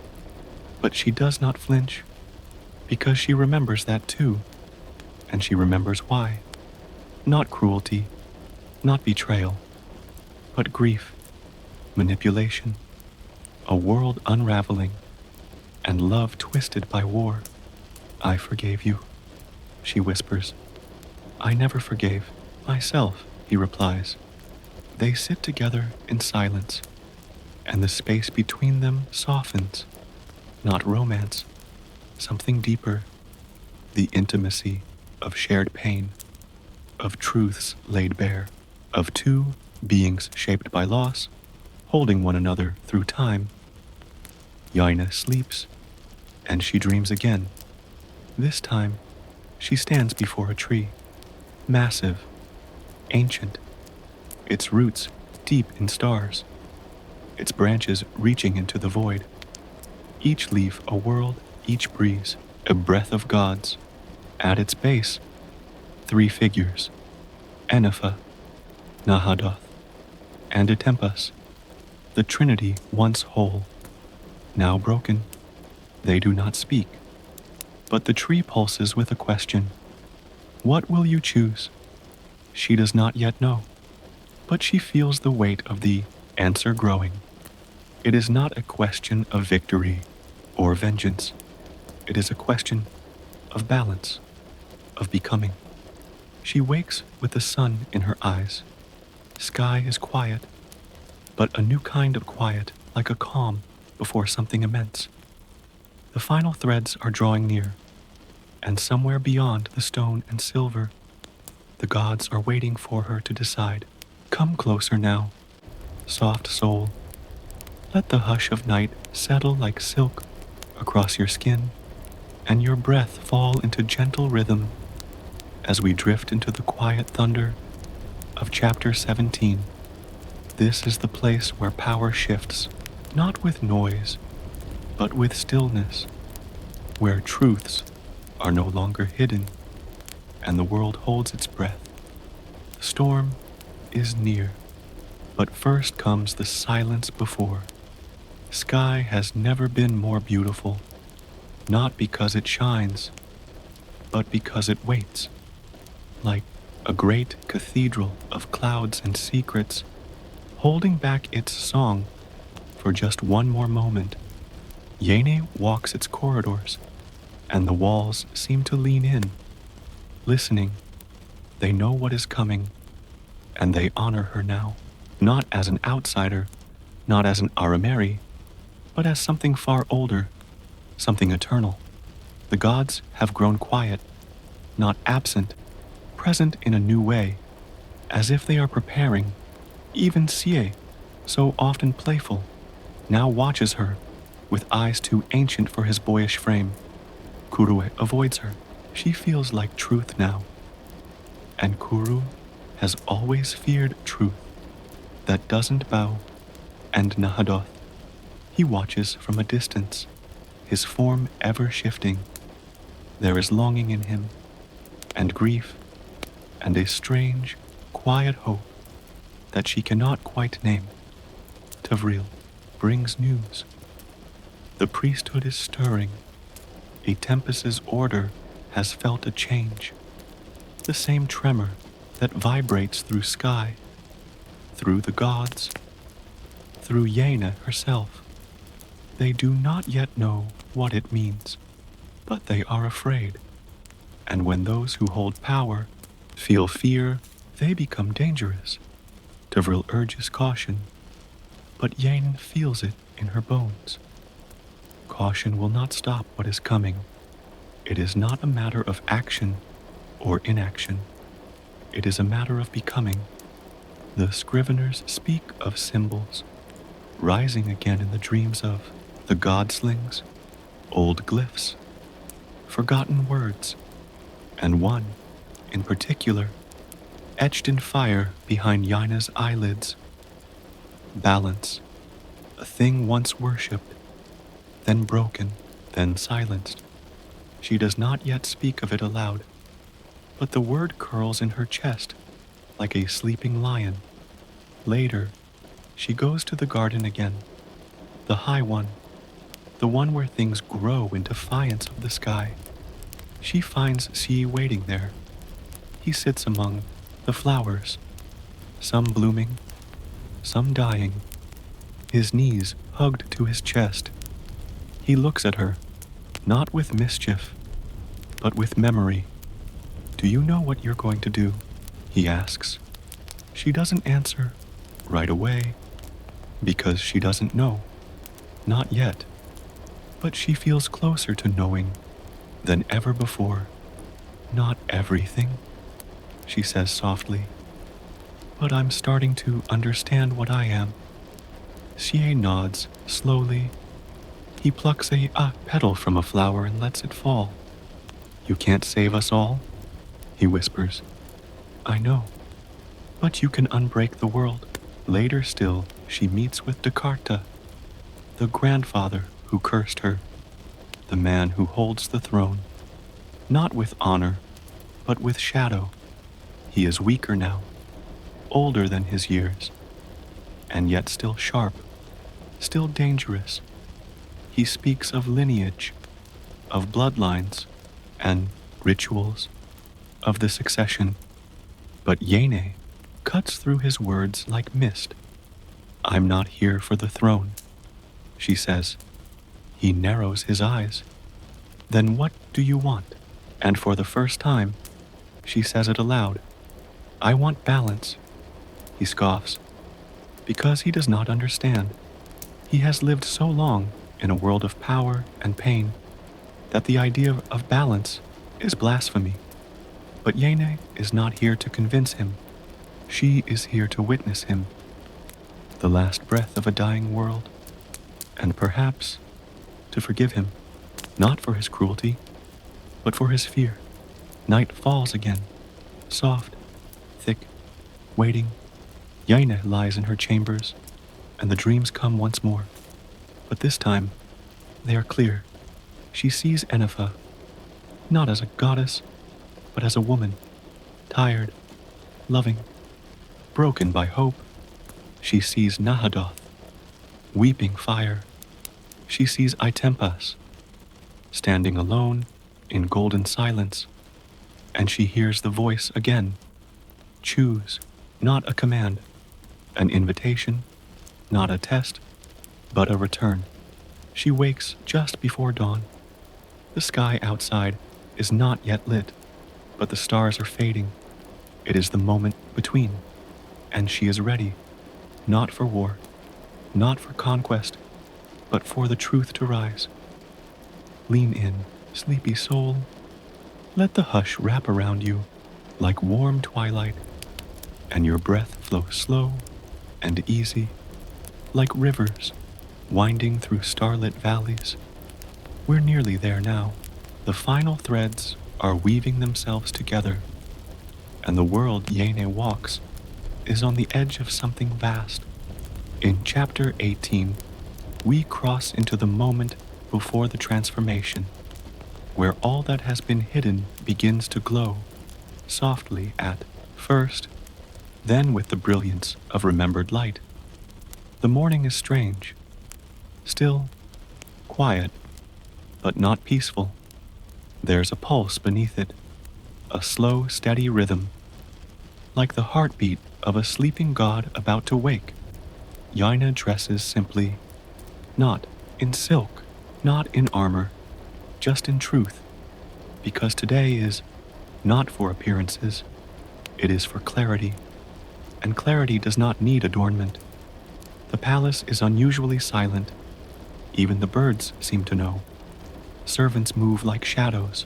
But she does not flinch, because she remembers that too, and she remembers why. Not cruelty, not betrayal, but grief, manipulation, a world unraveling, and love twisted by war. I forgave you, she whispers. I never forgave myself, he replies. They sit together in silence, and the space between them softens. Not romance, something deeper, the intimacy of shared pain, of truths laid bare, of two beings shaped by loss, holding one another through time. Yaina sleeps, and she dreams again. This time, she stands before a tree, massive, ancient, its roots deep in stars, its branches reaching into the void. Each leaf a world, each breeze a breath of gods. At its base, three figures, Enifa, Nahadoth, and Atempus, the Trinity once whole, now broken. They do not speak, but the tree pulses with a question. What will you choose? She does not yet know, but she feels the weight of the answer growing. It is not a question of victory or vengeance. It is a question of balance, of becoming. She wakes with the sun in her eyes. Sky is quiet, but a new kind of quiet, like a calm before something immense. The final threads are drawing near, and somewhere beyond the stone and silver, the gods are waiting for her to decide. Come closer now, soft soul. Let the hush of night settle like silk across your skin, and your breath fall into gentle rhythm as we drift into the quiet thunder of chapter 17. This is the place where power shifts, not with noise, but with stillness, where truths are no longer hidden, and the world holds its breath. The storm is near, but first comes the silence before. Sky has never been more beautiful, not because it shines, but because it waits, like a great cathedral of clouds and secrets, holding back its song for just one more moment. Yene walks its corridors, and the walls seem to lean in, listening. They know what is coming, and they honor her now, not as an outsider, not as an Arameri, but as something far older, something eternal. The gods have grown quiet, not absent, present in a new way, as if they are preparing. Even Sie, so often playful, now watches her with eyes too ancient for his boyish frame. Kurue avoids her. She feels like truth now. And Kuru has always feared truth that doesn't bow. And Nahadoth, he watches from a distance, his form ever shifting. There is longing in him, and grief, and a strange, quiet hope that she cannot quite name. Tavril brings news. The priesthood is stirring. A Tempest's order has felt a change. The same tremor that vibrates through sky, through the gods, through Yena herself. They do not yet know what it means, but they are afraid. And when those who hold power feel fear, they become dangerous. Tavril urges caution, but Yen feels it in her bones. Caution will not stop what is coming. It is not a matter of action or inaction. It is a matter of becoming. The scriveners speak of symbols, rising again in the dreams of the godslings, old glyphs, forgotten words, and one, in particular, etched in fire behind Yaina's eyelids. Balance, a thing once worshipped, then broken, then silenced. She does not yet speak of it aloud, but the word curls in her chest like a sleeping lion. Later, she goes to the garden again, the high one, the one where things grow in defiance of the sky. She finds Sie waiting there. He sits among The flowers, some blooming, some dying, his knees hugged to his chest. He looks at her, not with mischief, but with memory. Do you know what you're going to do? He asks. She doesn't answer right away because she doesn't know. Not yet. But she feels closer to knowing than ever before. Not everything, she says softly. But I'm starting to understand what I am. Xie nods slowly. He plucks a petal from a flower and lets it fall. You can't save us all, he whispers. I know. But you can unbreak the world. Later still, she meets with Descartes, the grandfather who cursed her, the man who holds the throne, not with honor, but with shadow. He is weaker now, older than his years, and yet still sharp, still dangerous. He speaks of lineage, of bloodlines, and rituals, of the succession. But Yene cuts through his words like mist. I'm not here for the throne, she says. He narrows his eyes. Then what do you want? And for the first time, she says it aloud. I want balance. He scoffs. Because he does not understand. He has lived so long in a world of power and pain that the idea of balance is blasphemy. But Yene is not here to convince him. She is here to witness him. The last breath of a dying world. And perhaps to forgive him, not for his cruelty, but for his fear. Night falls again, soft, thick, waiting. Yene lies in her chambers, and the dreams come once more. But this time, they are clear. She sees Enifa, not as a goddess, but as a woman, tired, loving, broken by hope. She sees Nahadoth, weeping fire. She sees Itempas, standing alone in golden silence, and she hears the voice again. Choose, not a command, an invitation, not a test, but a return. She wakes just before dawn. The sky outside is not yet lit, but the stars are fading. It is the moment between, and she is ready, not for war, not for conquest, but for the truth to rise. Lean in, sleepy soul. Let the hush wrap around you like warm twilight, and your breath flow slow and easy, like rivers winding through starlit valleys. We're nearly there now. The final threads are weaving themselves together, and the world Yene walks is on the edge of something vast. In chapter 18, we cross into the moment before the transformation, where all that has been hidden begins to glow, softly at first, then with the brilliance of remembered light. The morning is strange, still, quiet, but not peaceful. There's a pulse beneath it, a slow, steady rhythm, like the heartbeat of a sleeping god about to wake. Yaina dresses simply, not in silk, not in armor, just in truth, because today is not for appearances, it is for clarity, and clarity does not need adornment. The palace is unusually silent. Even the birds seem to know. Servants move like shadows.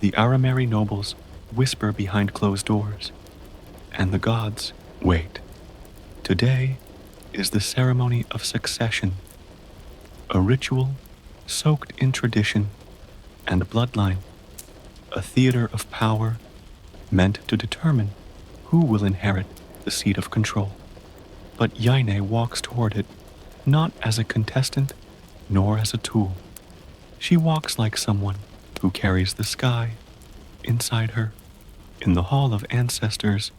The Arameri nobles whisper behind closed doors, and the gods wait. Today is the ceremony of succession, a ritual soaked in tradition and bloodline, a theater of power meant to determine who will inherit the seat of control. But Yaine walks toward it, not as a contestant, nor as a tool. She walks like someone who carries the sky inside her, in the hall of ancestors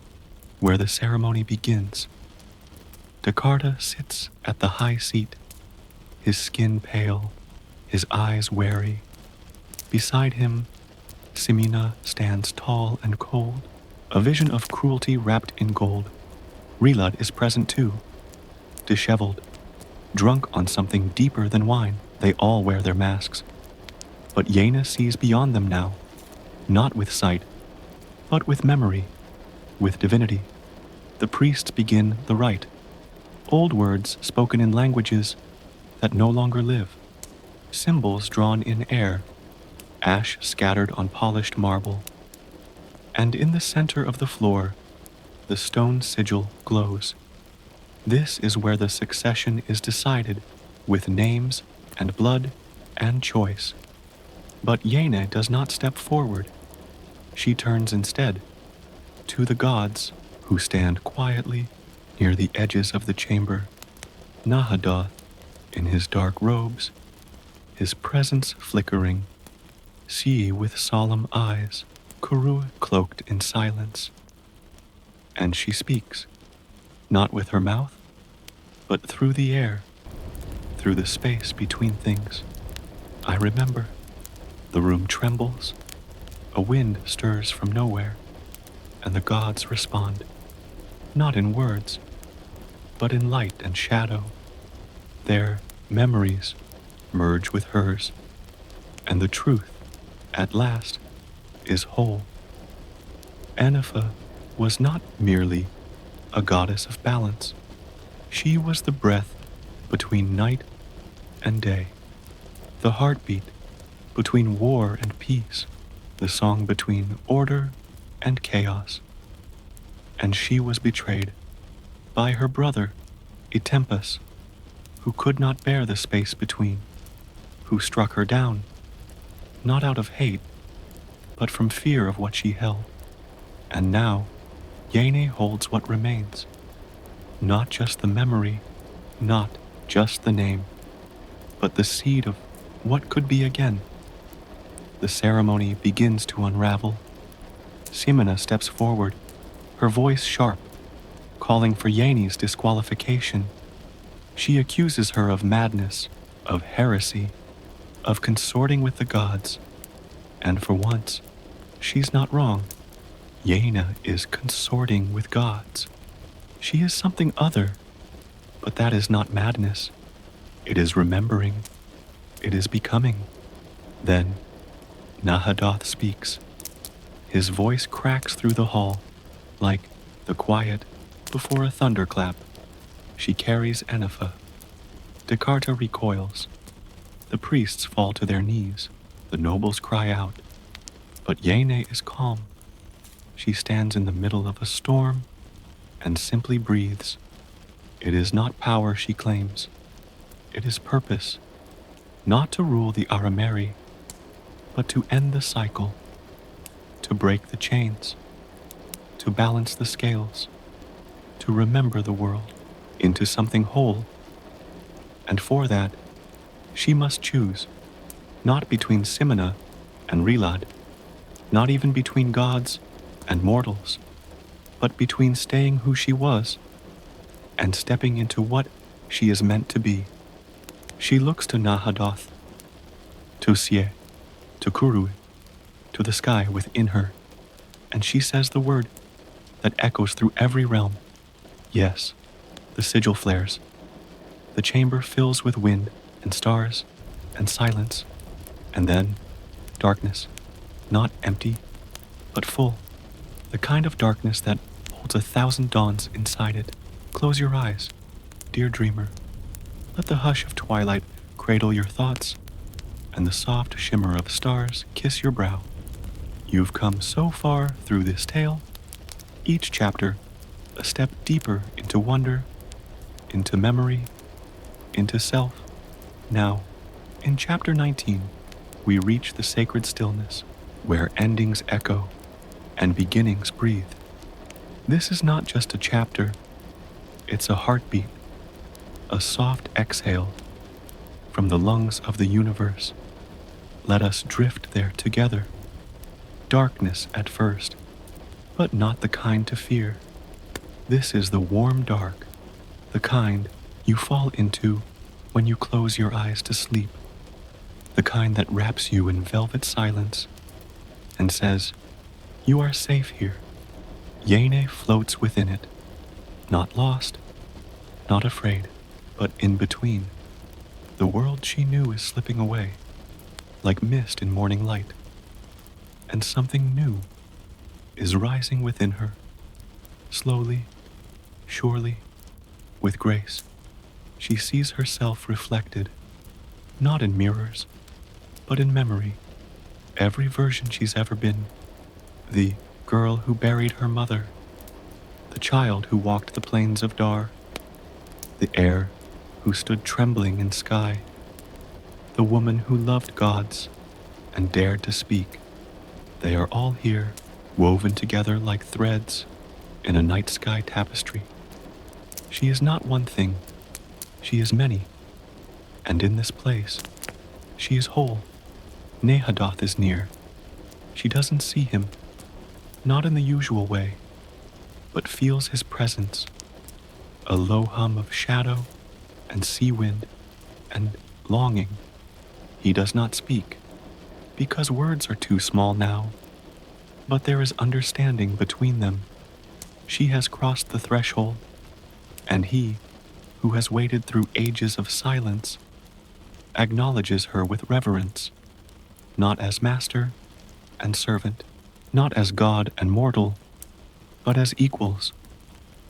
where the ceremony begins. Descartes sits at the high seat, his skin pale, his eyes wary. Beside him, Simina stands tall and cold, a vision of cruelty wrapped in gold. Relud is present too, disheveled, drunk on something deeper than wine. They all wear their masks. But Yena sees beyond them now, not with sight, but with memory, with divinity. The priests begin the rite, old words spoken in languages that no longer live, symbols drawn in air, ash scattered on polished marble. And in the center of the floor, the stone sigil glows. This is where the succession is decided, with names and blood and choice. But Yena does not step forward. She turns instead to the gods who stand quietly near the edges of the chamber. Nahadoth, in his dark robes, his presence flickering, See with solemn eyes, Kurua cloaked in silence. And she speaks, not with her mouth, but through the air, through the space between things. I remember. The room trembles, a wind stirs from nowhere, and the gods respond, not in words, but in light and shadow. Their memories merge with hers, and the truth, at last, is whole. Anifa was not merely a goddess of balance. She was the breath between night and day, the heartbeat between war and peace, the song between order and chaos. And she was betrayed by her brother, Itempus, who could not bear the space between, who struck her down, not out of hate, but from fear of what she held. And now, Yene holds what remains, not just the memory, not just the name, but the seed of what could be again. The ceremony begins to unravel. Simena steps forward, her voice sharp, calling for Yene's disqualification. She accuses her of madness, of heresy, of consorting with the gods. And for once, she's not wrong. Yena is consorting with gods. She is something other, but that is not madness. It is remembering. It is becoming. Then, Nahadoth speaks. His voice cracks through the hall, like the quiet before a thunderclap. She carries Anifa. Descartes recoils. The priests fall to their knees. The nobles cry out. But Yene is calm. She stands in the middle of a storm and simply breathes. It is not power she claims. It is purpose. Not to rule the Arameri, but to end the cycle, to break the chains, to balance the scales, to remember the world into something whole. And for that, she must choose, not between Simena and Relad, not even between gods and mortals, but between staying who she was and stepping into what she is meant to be. She looks to Nahadoth, to Sie, to Kurui, to the sky within her, and she says the word that echoes through every realm. Yes, the sigil flares. The chamber fills with wind and stars and silence, and then darkness, not empty, but full, the kind of darkness that holds 1,000 dawns inside it. Close your eyes, dear dreamer. Let the hush of twilight cradle your thoughts, and the soft shimmer of stars kiss your brow. You've come so far through this tale, each chapter a step deeper into wonder, into memory, into self. Now, in chapter 19, we reach the sacred stillness, where endings echo and beginnings breathe. This is not just a chapter, it's a heartbeat, a soft exhale from the lungs of the universe. Let us drift there together. Darkness at first, but not the kind to fear. This is the warm dark, the kind you fall into when you close your eyes to sleep, the kind that wraps you in velvet silence and says, "You are safe here. Yene floats within it, not lost, not afraid, but in between. The world she knew is slipping away, like mist in morning light, and something new is rising within her, slowly, surely, with grace. She sees herself reflected, not in mirrors, but in memory, every version she's ever been. The girl who buried her mother, the child who walked the plains of Dar, the heir who stood trembling in sky, the woman who loved gods and dared to speak. They are all here, woven together like threads in a night sky tapestry. She is not one thing, she is many, and in this place, she is whole. Nehadoth is near. She doesn't see him, not in the usual way, but feels his presence, a low hum of shadow and sea wind and longing. He does not speak, because words are too small now, but there is understanding between them. She has crossed the threshold, and he, who has waited through ages of silence, acknowledges her with reverence, not as master and servant, not as god and mortal, but as equals.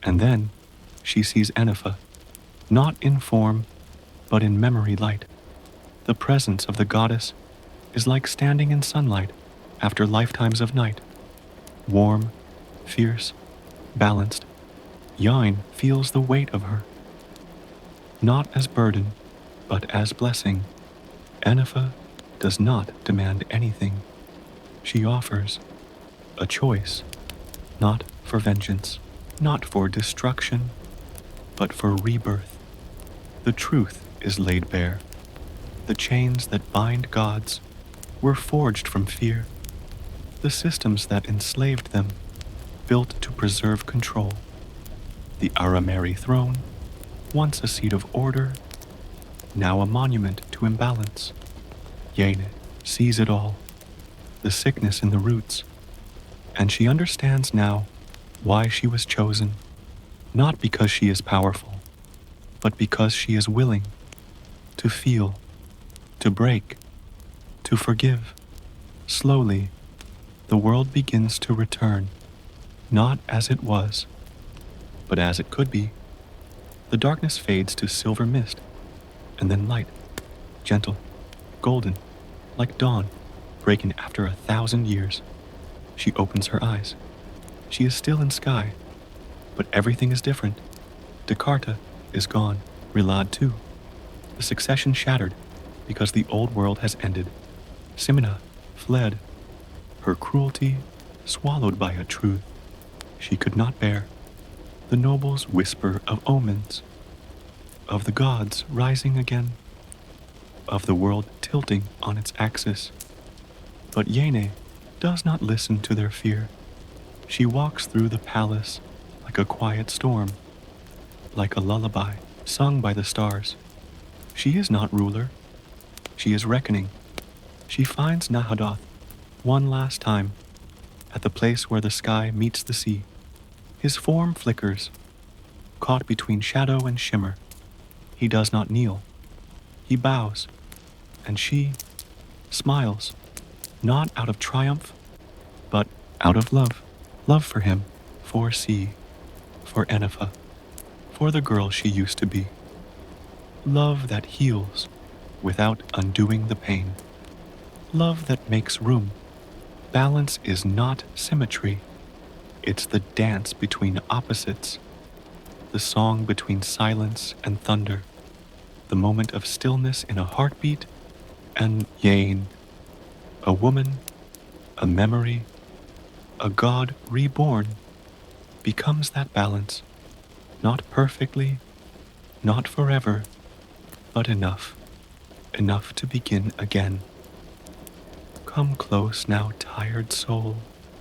And then she sees Enifa, not in form, but in memory light. The presence of the goddess is like standing in sunlight after lifetimes of night, warm, fierce, balanced. Yain feels the weight of her, not as burden, but as blessing. Enifa does not demand anything. She offers a choice, not for vengeance, not for destruction, but for rebirth. The truth is laid bare. The chains that bind gods were forged from fear. The systems that enslaved them, built to preserve control. The Arameri throne, once a seat of order, now a monument to imbalance. Yene sees it all, the sickness in the roots, and she understands now why she was chosen, not because she is powerful, but because she is willing to feel, to break, to forgive. Slowly, the world begins to return, not as it was, but as it could be. The darkness fades to silver mist, and then light, gentle, golden, like dawn, breaking after 1,000 years. She opens her eyes. She is still in sky, but everything is different. Jakarta is gone, Rilad too. The succession shattered because the old world has ended. Simina fled, her cruelty swallowed by a truth she could not bear. The nobles whisper of omens, of the gods rising again, of the world tilting on its axis. But Yene does not listen to their fear. She walks through the palace like a quiet storm, like a lullaby sung by the stars. She is not ruler. She is reckoning. She finds Nahadoth one last time at the place where the sky meets the sea. His form flickers, caught between shadow and shimmer. He does not kneel. He bows, and she smiles, not out of triumph, but out of love. Love for him, for sea, for Enifa, for the girl she used to be. Love that heals without undoing the pain. Love that makes room. Balance is not symmetry. It's the dance between opposites, the song between silence and thunder, the moment of stillness in a heartbeat and Yain, a woman, a memory, a god reborn, becomes that balance, not perfectly, not forever, but enough to begin again. Come close now, tired soul.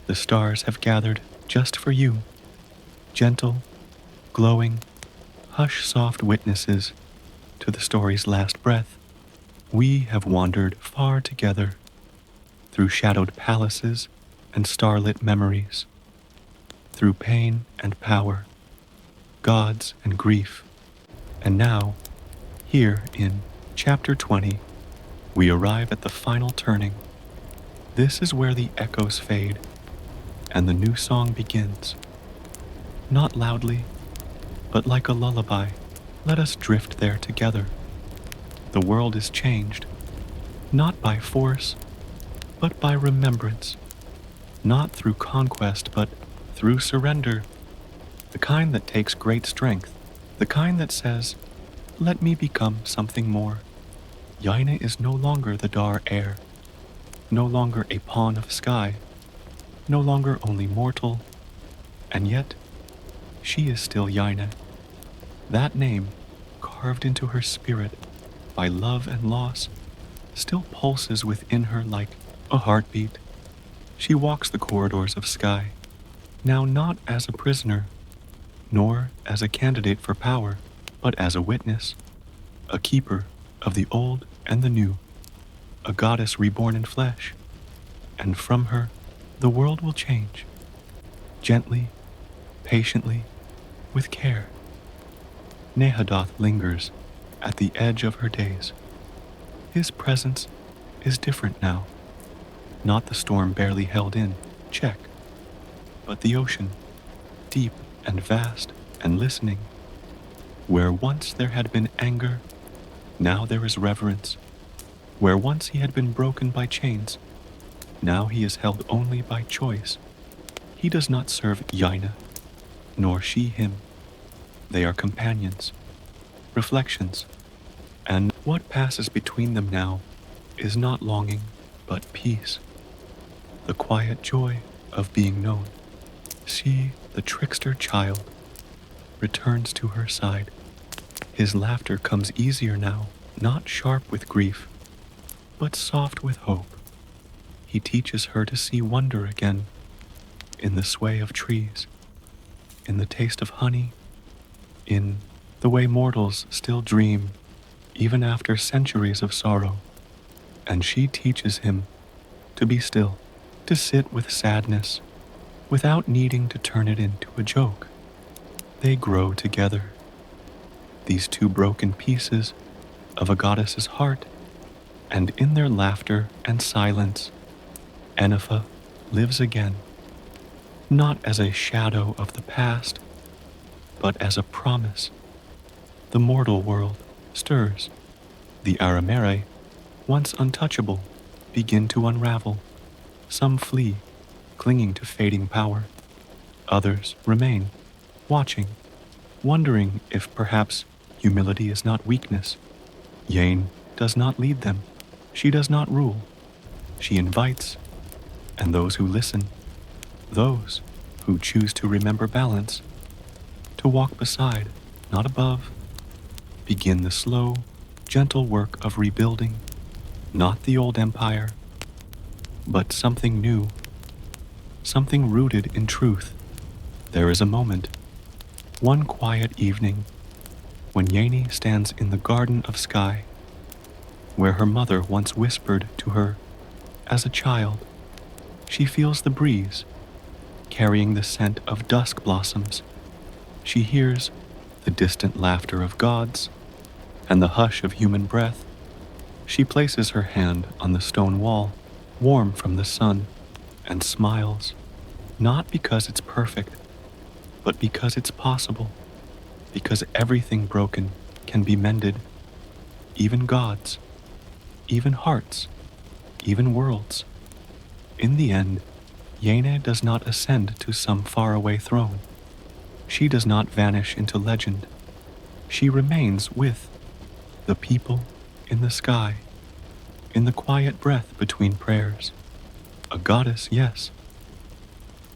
The stars have gathered just for you. Gentle, glowing, hush-soft witnesses to the story's last breath. We have wandered far together through shadowed palaces and starlit memories, through through pain and power, gods and grief. And now, here in Chapter 20, we arrive at the final turning. This is where the echoes fade and the new song begins. Not loudly, but like a lullaby, let us drift there together. The world is changed, not by force, but by remembrance, not through conquest, but through surrender, the kind that takes great strength, the kind that says, let me become something more. Yaina is no longer the Dar heir, no longer a pawn of sky, no longer only mortal, and yet she is still Yaina. That name, carved into her spirit by love and loss, still pulses within her like a heartbeat. She walks the corridors of sky, now not as a prisoner, nor as a candidate for power, but as a witness, a keeper of the old and the new, a goddess reborn in flesh, and from her the world will change, gently, patiently, with care. Nehadoth lingers at the edge of her days. His presence is different now, not the storm barely held in check, but the ocean, deep and vast and listening. Where once there had been anger, now there is reverence. Where once he had been broken by chains, now he is held only by choice. He does not serve Yaina, nor she him. They are companions, reflections, and what passes between them now is not longing, but peace. The quiet joy of being known. She, the trickster child, returns to her side. His laughter comes easier now, not sharp with grief, but soft with hope. He teaches her to see wonder again, in the sway of trees, in the taste of honey, in the way mortals still dream, even after centuries of sorrow. And she teaches him to be still, to sit with sadness, without needing to turn it into a joke. They grow together, these two broken pieces of a goddess's heart, and in their laughter and silence, Enifa lives again, not as a shadow of the past, but as a promise. The mortal world stirs. The Aramere, once untouchable, begin to unravel. Some flee, clinging to fading power. Others remain, watching, wondering if perhaps humility is not weakness. Yain does not lead them. She does not rule. She invites, and those who listen, those who choose to remember balance, to walk beside, not above, begin the slow, gentle work of rebuilding, not the old empire, but something new, something rooted in truth. There is a moment, one quiet evening, when Yaini stands in the garden of sky, where her mother once whispered to her as a child. She feels the breeze, carrying the scent of dusk blossoms. She hears the distant laughter of gods and the hush of human breath. She places her hand on the stone wall, warm from the sun, and smiles, not because it's perfect, but because it's possible, because everything broken can be mended, even gods, even hearts, even worlds. In the end, Yene does not ascend to some faraway throne. She does not vanish into legend. She remains with the people in the sky, in the quiet breath between prayers. A goddess, yes,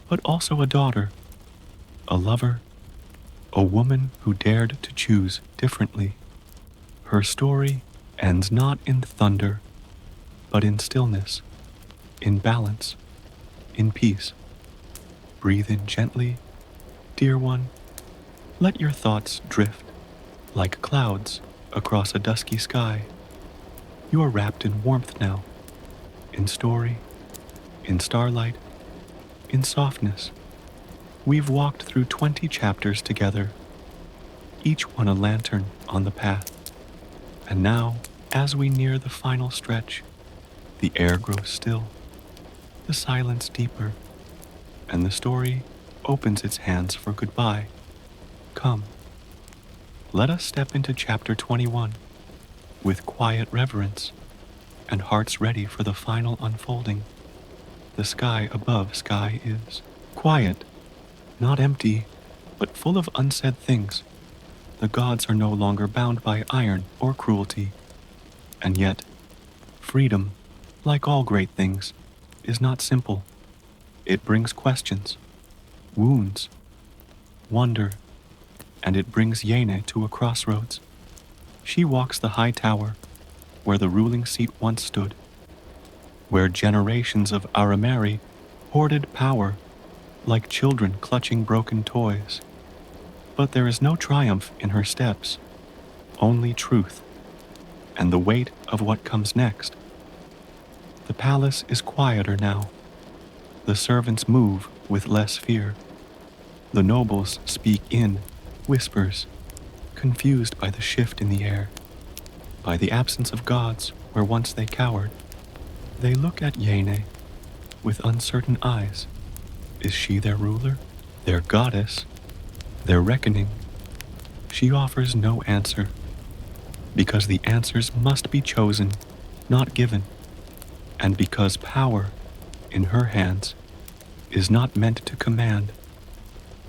but also a daughter, a lover, a woman who dared to choose differently. Her story ends not in thunder, but in stillness, in balance, in peace. Breathe in gently, dear one. Let your thoughts drift like clouds across a dusky sky. You are wrapped in warmth now, in story, in starlight, in softness. We've walked through 20 chapters together, each one a lantern on the path. And now, as we near the final stretch, the air grows still, the silence deeper, and the story opens its hands for goodbye. Come, let us step into chapter 21 with quiet reverence and hearts ready for the final unfolding. The sky above sky is quiet, not empty, but full of unsaid things. The gods are no longer bound by iron or cruelty. And yet, freedom, like all great things, is not simple. It brings questions, wounds, wonder, and it brings Yene to a crossroads. She walks the high tower where the ruling seat once stood, where generations of Arameri hoarded power like children clutching broken toys. But there is no triumph in her steps, only truth, and the weight of what comes next. The palace is quieter now. The servants move with less fear. The nobles speak in whispers, confused by the shift in the air, by the absence of gods where once they cowered. They look at Yene with uncertain eyes. Is she their ruler, their goddess, their reckoning? She offers no answer, because the answers must be chosen, not given, and because power, in her hands, is not meant to command,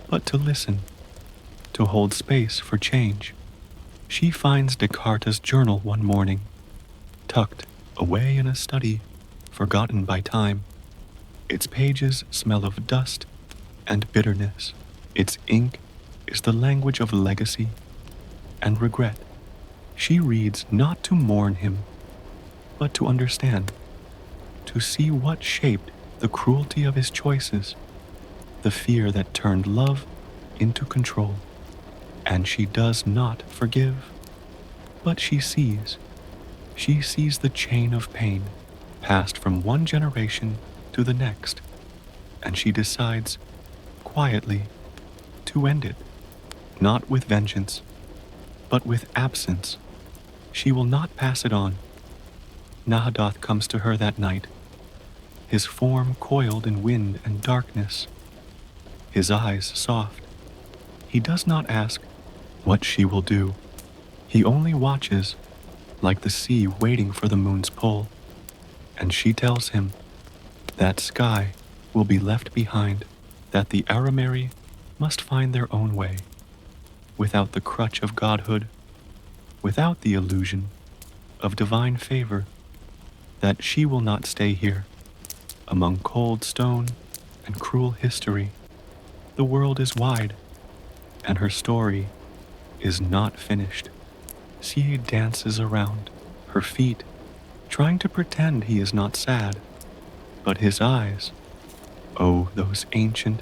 but to listen, to hold space for change. She finds Descartes' journal one morning, tucked away in a study, forgotten by time. Its pages smell of dust and bitterness. Its ink is the language of legacy and regret. She reads not to mourn him, but to understand, to see what shaped the cruelty of his choices, the fear that turned love into control. And she does not forgive, but she sees. She sees the chain of pain passed from one generation to the next, and she decides, quietly, to end it, not with vengeance, but with absence. She will not pass it on. Nahadoth comes to her that night, his form coiled in wind and darkness, his eyes soft. He does not ask what she will do. He only watches, like the sea waiting for the moon's pull, and she tells him that sky will be left behind, that the Arameri must find their own way, without the crutch of godhood, without the illusion of divine favor, that she will not stay here, among cold stone and cruel history. The world is wide, and her story is not finished. Sie dances around, her feet, trying to pretend he is not sad, but his eyes, oh, those ancient,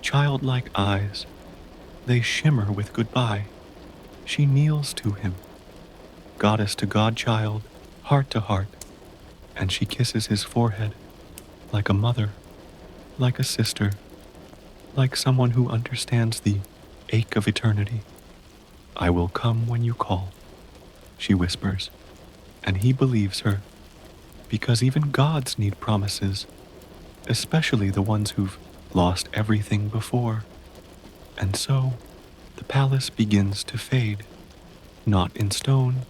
childlike eyes, they shimmer with goodbye. She kneels to him, goddess to godchild, heart to heart, and she kisses his forehead like a mother, like a sister, like someone who understands the ache of eternity. I will come when you call, she whispers, and he believes her, because even gods need promises, especially the ones who've lost everything before. And so, the palace begins to fade, not in stone,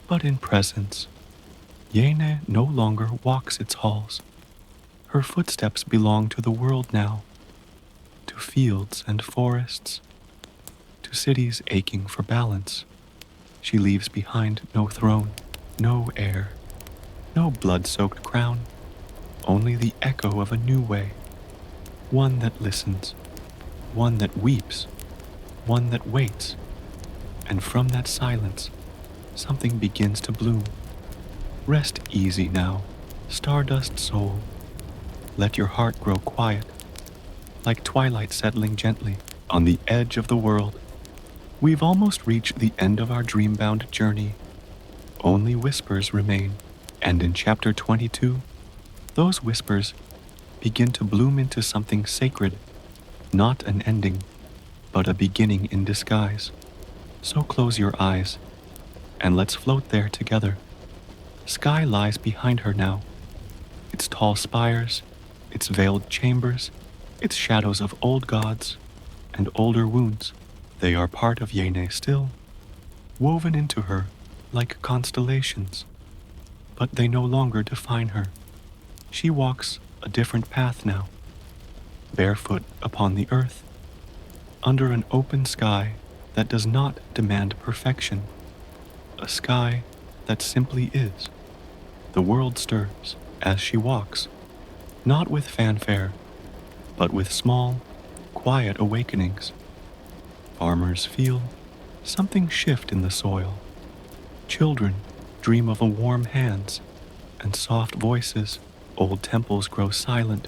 but in presence. Yene no longer walks its halls. Her footsteps belong to the world now, to fields and forests, to cities aching for balance. She leaves behind no throne, no heir, no blood-soaked crown, only the echo of a new way, one that listens, one that weeps, one that waits, and from that silence, something begins to bloom. Rest easy now, stardust soul. Let your heart grow quiet, like twilight settling gently on the edge of the world. We've almost reached the end of our dream-bound journey. Only whispers remain, and in chapter 22, those whispers begin to bloom into something sacred, Not an ending, but a beginning in disguise. So close your eyes, and let's float there together. Sky lies behind her now, its tall spires, its veiled chambers, its shadows of old gods and older wounds. They are part of Yene still, woven into her like constellations, but they no longer define her. She walks a different path now, barefoot upon the earth, under an open sky that does not demand perfection, a sky that simply is. The world stirs as she walks, not with fanfare, but with small, quiet awakenings. Farmers feel something shift in the soil. Children dream of a warm hands and soft voices. Old temples grow silent,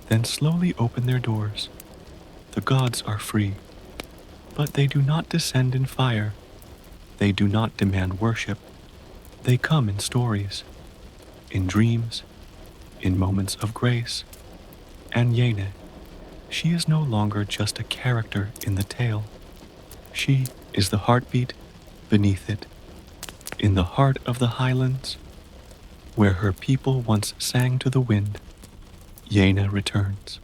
then slowly open their doors. The gods are free, but they do not descend in fire. They do not demand worship. They come in stories, in dreams, in moments of grace. And Yene, she is no longer just a character in the tale. She is the heartbeat beneath it, in the heart of the highlands, where her people once sang to the wind. Yena returns,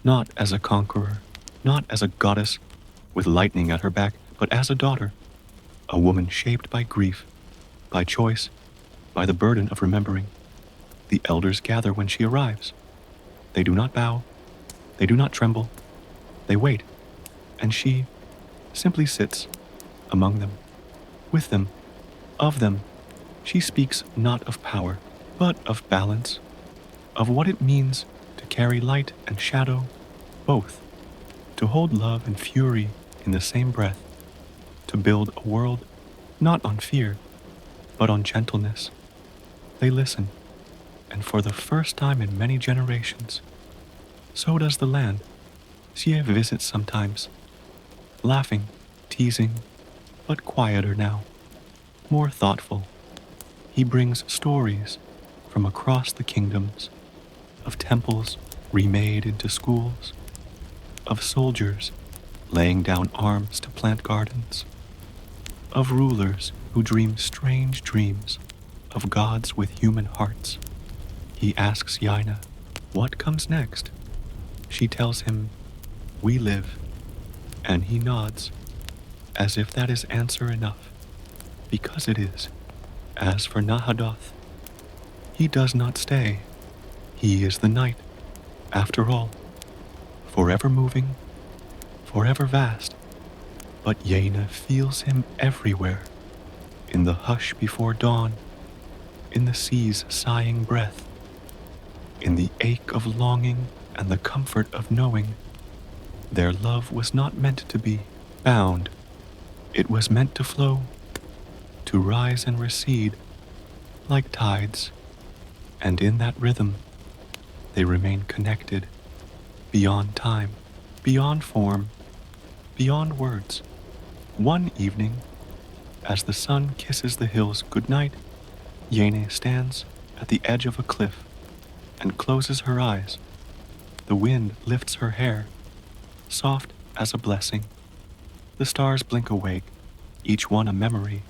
not as a conqueror, not as a goddess with lightning at her back, but as a daughter, a woman shaped by grief, by choice, by the burden of remembering. The elders gather when she arrives. They do not bow, they do not tremble, they wait, and she simply sits among them, with them, of them. She speaks not of power, but of balance, of what it means to carry light and shadow, both, to hold love and fury in the same breath, to build a world not on fear, but on gentleness. They listen, and for the first time in many generations, so does the land. Sieh visits sometimes, laughing, teasing, but quieter now, more thoughtful. He brings stories from across the kingdoms, of temples remade into schools, of soldiers laying down arms to plant gardens, of rulers who dream strange dreams, of gods with human hearts. He asks Yaina, what comes next? She tells him, we live, and he nods, as if that is answer enough, because it is. As for Nahadoth, he does not stay. He is the night, after all, forever moving, forever vast. But Yena feels him everywhere, in the hush before dawn, in the sea's sighing breath, in the ache of longing and the comfort of knowing their love was not meant to be bound. It was meant to flow, to rise and recede like tides, and in that rhythm they remain connected beyond time, beyond form, beyond words. One evening, as the sun kisses the hills goodnight, Yene stands at the edge of a cliff and closes her eyes. The wind lifts her hair, soft as a blessing. The stars blink awake, each one a memory,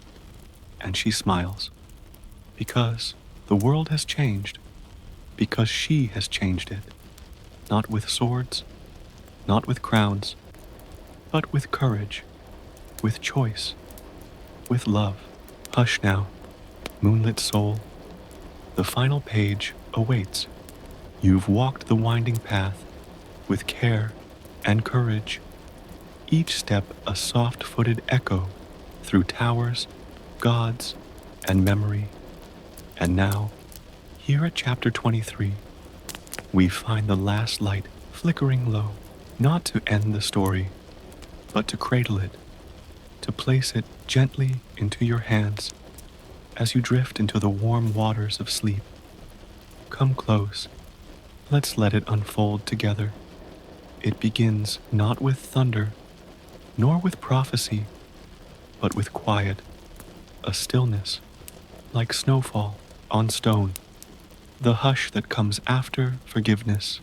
and she smiles. Because the world has changed, because she has changed it, not with swords, not with crowns, but with courage, with choice, with love. Hush now, moonlit soul, the final page awaits. You've walked the winding path with care and courage, each step a soft-footed echo through towers, gods, and memory. And now, here at chapter 23, we find the last light flickering low, not to end the story, but to cradle it, to place it gently into your hands as you drift into the warm waters of sleep. Come close, let's let it unfold together. It begins not with thunder, nor with prophecy, but with quiet, a stillness, like snowfall on stone, the hush that comes after forgiveness,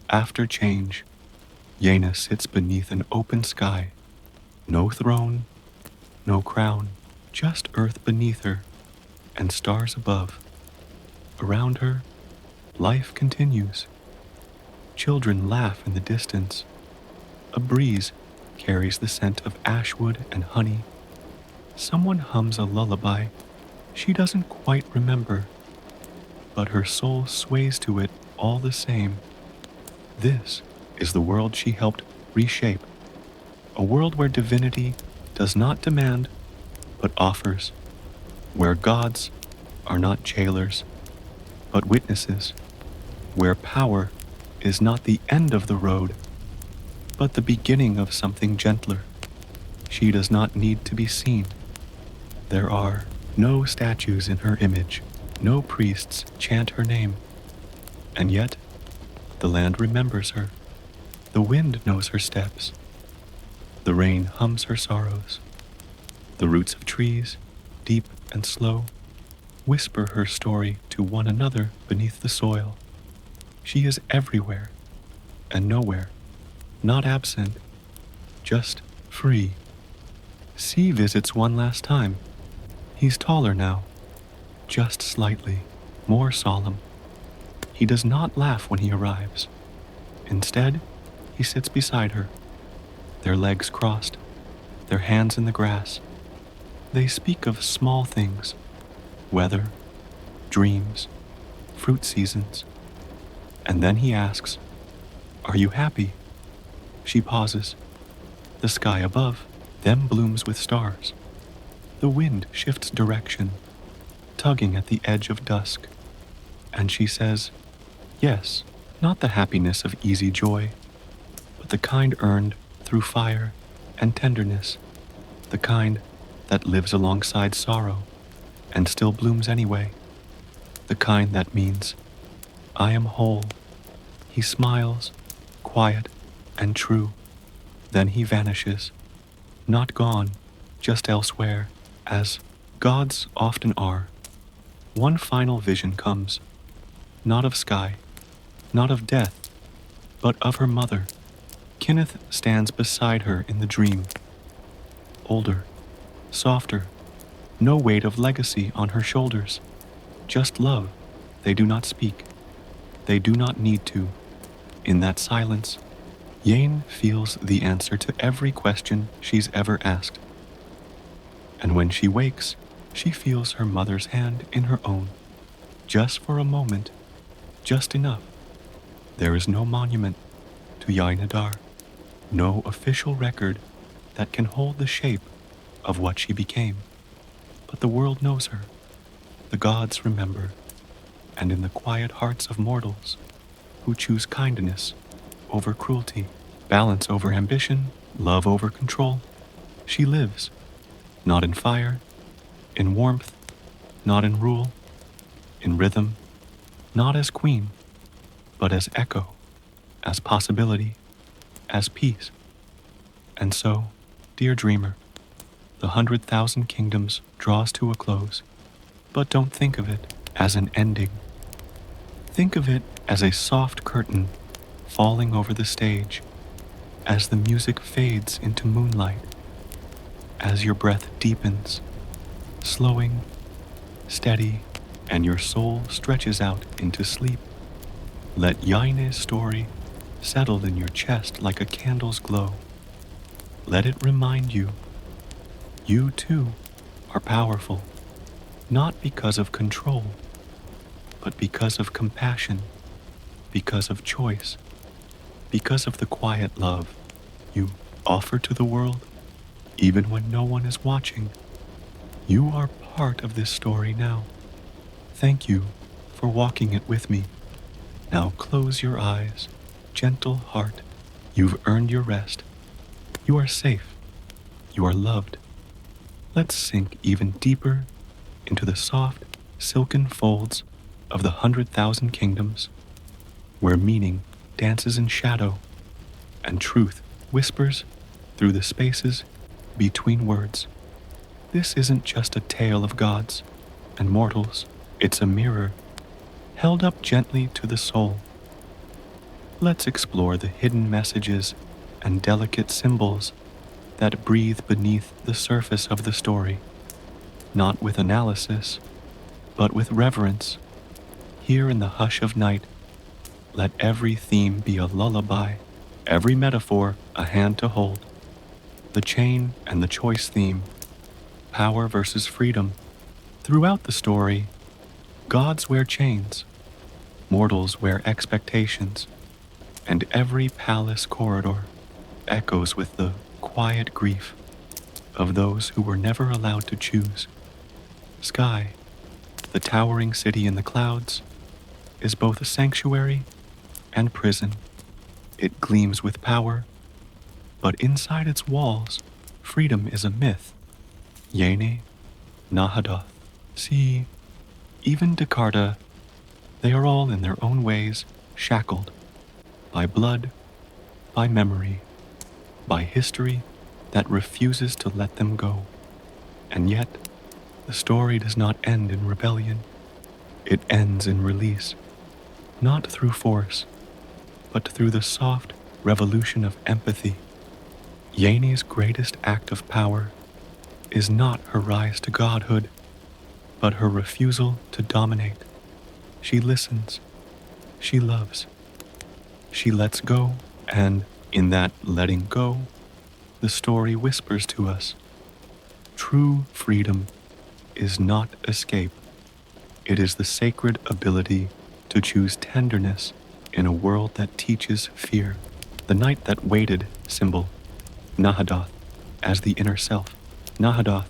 after change, Yena sits beneath an open sky. No throne, no crown, just earth beneath her and stars above. Around her, life continues. Children laugh in the distance. A breeze carries the scent of ashwood and honey. Someone hums a lullaby she doesn't quite remember, but her soul sways to it all the same. This is the world she helped reshape, a world where divinity does not demand, but offers, where gods are not jailers, but witnesses, where power is not the end of the road, but the beginning of something gentler. She does not need to be seen. There are no statues in her image, no priests chant her name, and yet the land remembers her. The wind knows her steps. The rain hums her sorrows. The roots of trees, deep and slow, whisper her story to one another beneath the soil. She is everywhere and nowhere, not absent, just free. C visits one last time. He's taller now, just slightly, more solemn. He does not laugh when he arrives. Instead, he sits beside her, their legs crossed, their hands in the grass. They speak of small things, weather, dreams, fruit seasons. And then he asks, "Are you happy?" She pauses. The sky above them blooms with stars. The wind shifts direction, tugging at the edge of dusk. And she says, yes, not the happiness of easy joy, but the kind earned through fire and tenderness, the kind that lives alongside sorrow and still blooms anyway, the kind that means, I am whole. He smiles, quiet and true. Then he vanishes, not gone, just elsewhere, as gods often are. One final vision comes, not of sky, not of death, but of her mother. Kenneth stands beside her in the dream, older, softer, no weight of legacy on her shoulders, just love. They do not speak. They do not need to. In that silence, Yane feels the answer to every question she's ever asked. And when she wakes, she feels her mother's hand in her own, just for a moment, just enough. There is no monument to Yainadar, no official record that can hold the shape of what she became. But the world knows her, the gods remember, and in the quiet hearts of mortals who choose kindness over cruelty, balance over ambition, love over control, she lives, not in fire, in warmth, not in rule, in rhythm, not as queen, but as echo, as possibility, as peace. And so, dear dreamer, the 100,000 kingdoms draws to a close, but don't think of it as an ending. Think of it as a soft curtain falling over the stage, as the music fades into moonlight, as your breath deepens, slowing, steady, and your soul stretches out into sleep. Let Yaine's story settle in your chest like a candle's glow. Let it remind you, you too are powerful, not because of control, but because of compassion, because of choice, because of the quiet love you offer to the world, even when no one is watching. You are part of this story now. Thank you for walking it with me. Now close your eyes, gentle heart. You've earned your rest. You are safe. You are loved. Let's sink even deeper into the soft, silken folds of the 100,000 kingdoms, where meaning dances in shadow and truth whispers through the spaces between words. This isn't just a tale of gods and mortals. It's a mirror held up gently to the soul. Let's explore the hidden messages and delicate symbols that breathe beneath the surface of the story, not with analysis, but with reverence. Here in the hush of night, let every theme be a lullaby, every metaphor a hand to hold. The chain and the choice theme, power versus freedom. Throughout the story, gods wear chains, mortals wear expectations, and every palace corridor echoes with the quiet grief of those who were never allowed to choose. Sky, the towering city in the clouds, is both a sanctuary and prison. It gleams with power, but inside its walls, freedom is a myth. Yene, Nahadoth, see, even Descartes, they are all in their own ways shackled by blood, by memory, by history that refuses to let them go. And yet, the story does not end in rebellion. It ends in release, not through force, but through the soft revolution of empathy. Yene's greatest act of power is not her rise to godhood, but her refusal to dominate. She listens, she loves, she lets go, and in that letting go, the story whispers to us, true freedom is not escape. It is the sacred ability to choose tenderness in a world that teaches fear. The night that waited symbol, Nahadoth, as the inner self. Nahadoth,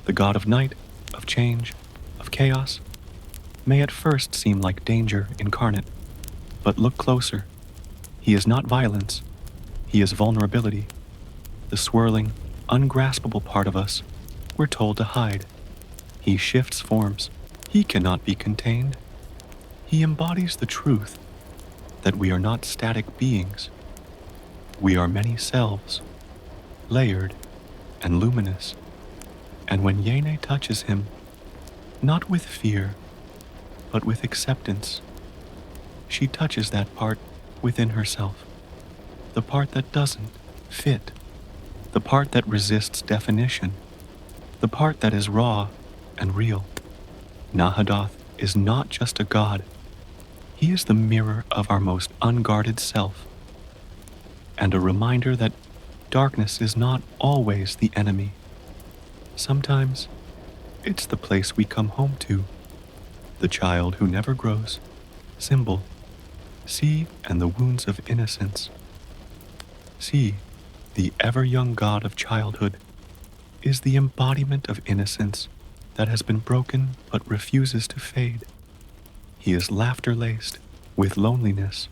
the god of night, of change, of chaos, may at first seem like danger incarnate, but look closer. He is not violence. He is vulnerability. The swirling, ungraspable part of us we're told to hide. He shifts forms. He cannot be contained. He embodies the truth that we are not static beings. We are many selves, layered and luminous. And when Yene touches him, not with fear, but with acceptance, she touches that part within herself, the part that doesn't fit, the part that resists definition, the part that is raw and real. Nahadoth is not just a god. He is the mirror of our most unguarded self, and a reminder that darkness is not always the enemy. Sometimes it's the place we come home to, the child who never grows. Symbol, see, and the wounds of innocence. See, the ever-young god of childhood is the embodiment of innocence that has been broken but refuses to fade. He is laughter-laced with loneliness,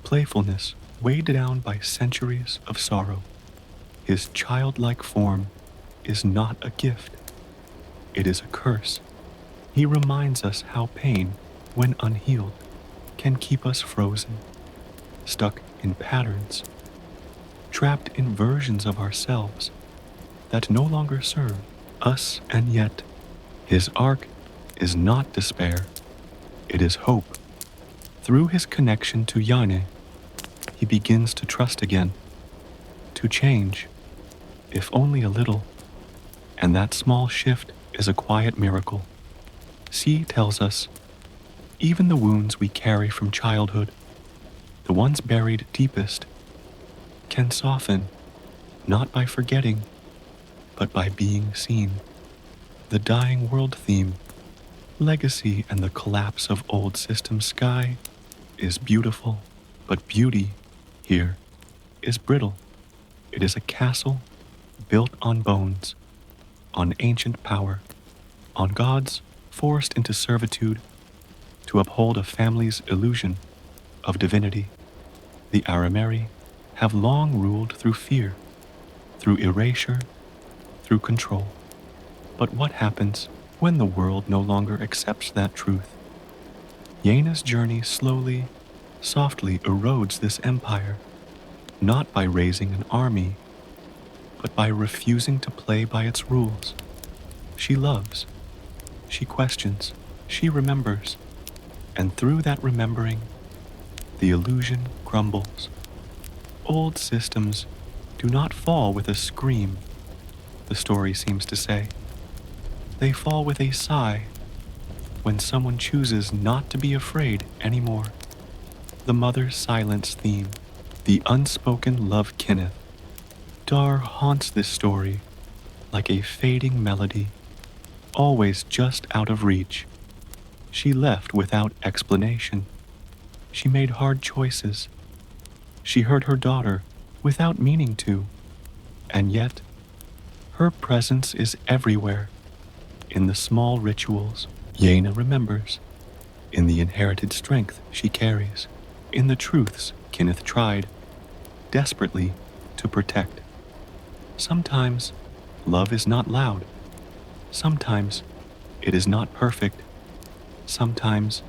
playfulness weighed down by centuries of sorrow. His childlike form is not a gift. It is a curse. He reminds us how pain, when unhealed, can keep us frozen, stuck in patterns, trapped in versions of ourselves that no longer serve us. And yet, his arc is not despair, it is hope. Through his connection to Yane, he begins to trust again, to change, if only a little, and that small shift is a quiet miracle. C tells us, even the wounds we carry from childhood, the ones buried deepest, can soften, not by forgetting, but by being seen. The dying world theme, legacy and the collapse of old system sky, is beautiful, but beauty here is brittle. It is a castle built on bones, on ancient power, on gods forced into servitude to uphold a family's illusion of divinity. The Arameri have long ruled through fear, through erasure, through control. But what happens when the world no longer accepts that truth? Yena's journey slowly, softly erodes this empire, not by raising an army, but by refusing to play by its rules. She loves, she questions, she remembers, and through that remembering, the illusion crumbles. Old systems do not fall with a scream, the story seems to say. They fall with a sigh when someone chooses not to be afraid anymore. The mother's silence theme, the unspoken love Kenneth. Dar haunts this story like a fading melody, always just out of reach. She left without explanation. She made hard choices. She hurt her daughter without meaning to, and yet her presence is everywhere, in the small rituals Yena remembers, in the inherited strength she carries, in the truths Kenneth tried, desperately, to protect. Sometimes love is not loud. Sometimes it is not perfect. Sometimes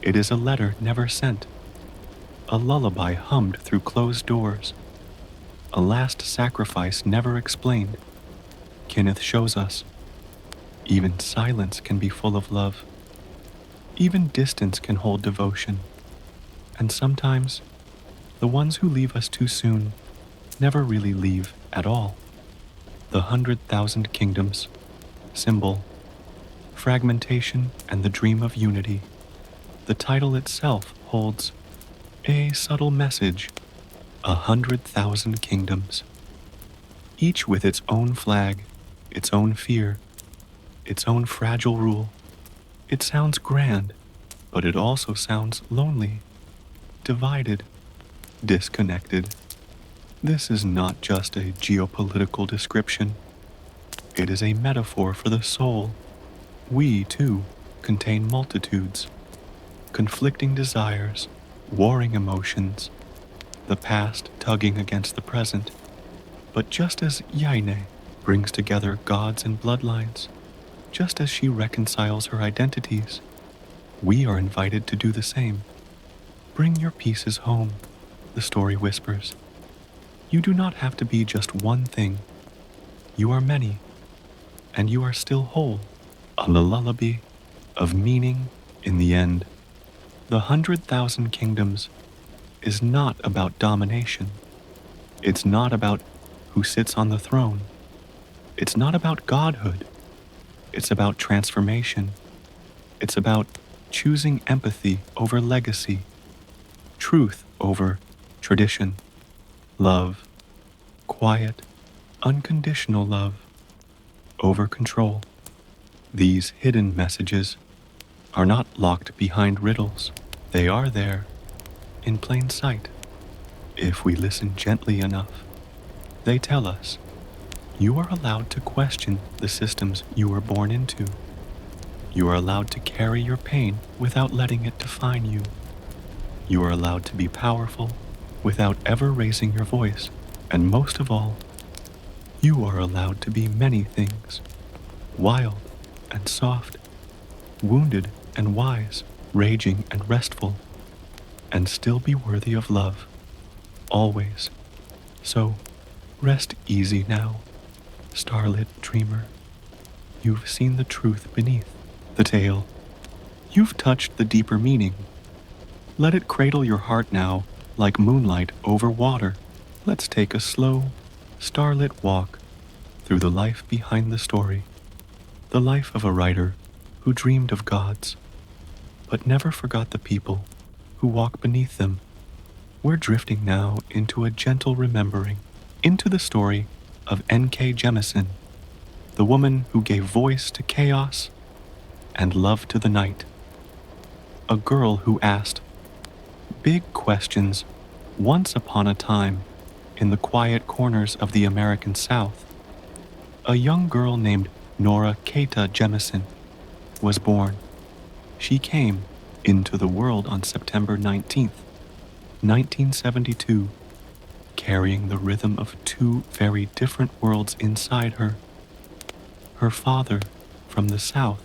it is a letter never sent, a lullaby hummed through closed doors, a last sacrifice never explained. Kenneth shows us even silence can be full of love. Even distance can hold devotion. And sometimes the ones who leave us too soon never really leave at all. The 100,000 Kingdoms, symbol, fragmentation, and the dream of unity. The title itself holds a subtle message, 100,000 kingdoms, each with its own flag, its own fear, its own fragile rule. It sounds grand, but it also sounds lonely, divided, disconnected. This is not just a geopolitical description. It is a metaphor for the soul. We, too, contain multitudes, conflicting desires, warring emotions, the past tugging against the present. But just as Yaine brings together gods and bloodlines, just as she reconciles her identities, we are invited to do the same. Bring your pieces home, the story whispers. You do not have to be just one thing. You are many, and you are still whole. A lullaby of meaning in the end. The 100,000 Kingdoms is not about domination. It's not about who sits on the throne. It's not about godhood. It's about transformation. It's about choosing empathy over legacy, truth over tradition, love, quiet, unconditional love over control. These hidden messages are not locked behind riddles. They are there, in plain sight, if we listen gently enough. They tell us, you are allowed to question the systems you were born into. You are allowed to carry your pain without letting it define you. You are allowed to be powerful without ever raising your voice. And most of all, you are allowed to be many things, wild and soft, wounded and wise, raging and restful, and still be worthy of love, always. So, rest easy now, starlit dreamer. You've seen the truth beneath the tale. You've touched the deeper meaning. Let it cradle your heart now, like moonlight over water. Let's take a slow, starlit walk through the life behind the story, the life of a writer who dreamed of gods, but never forgot the people who walk beneath them. We're drifting now into a gentle remembering, into the story of N.K. Jemisin, the woman who gave voice to chaos and love to the night. A girl who asked big questions once upon a time in the quiet corners of the American South. A young girl named Nora Keita Jemisin was born. She came into the world on September 19th, 1972, carrying the rhythm of two very different worlds inside her. Her father, from the South,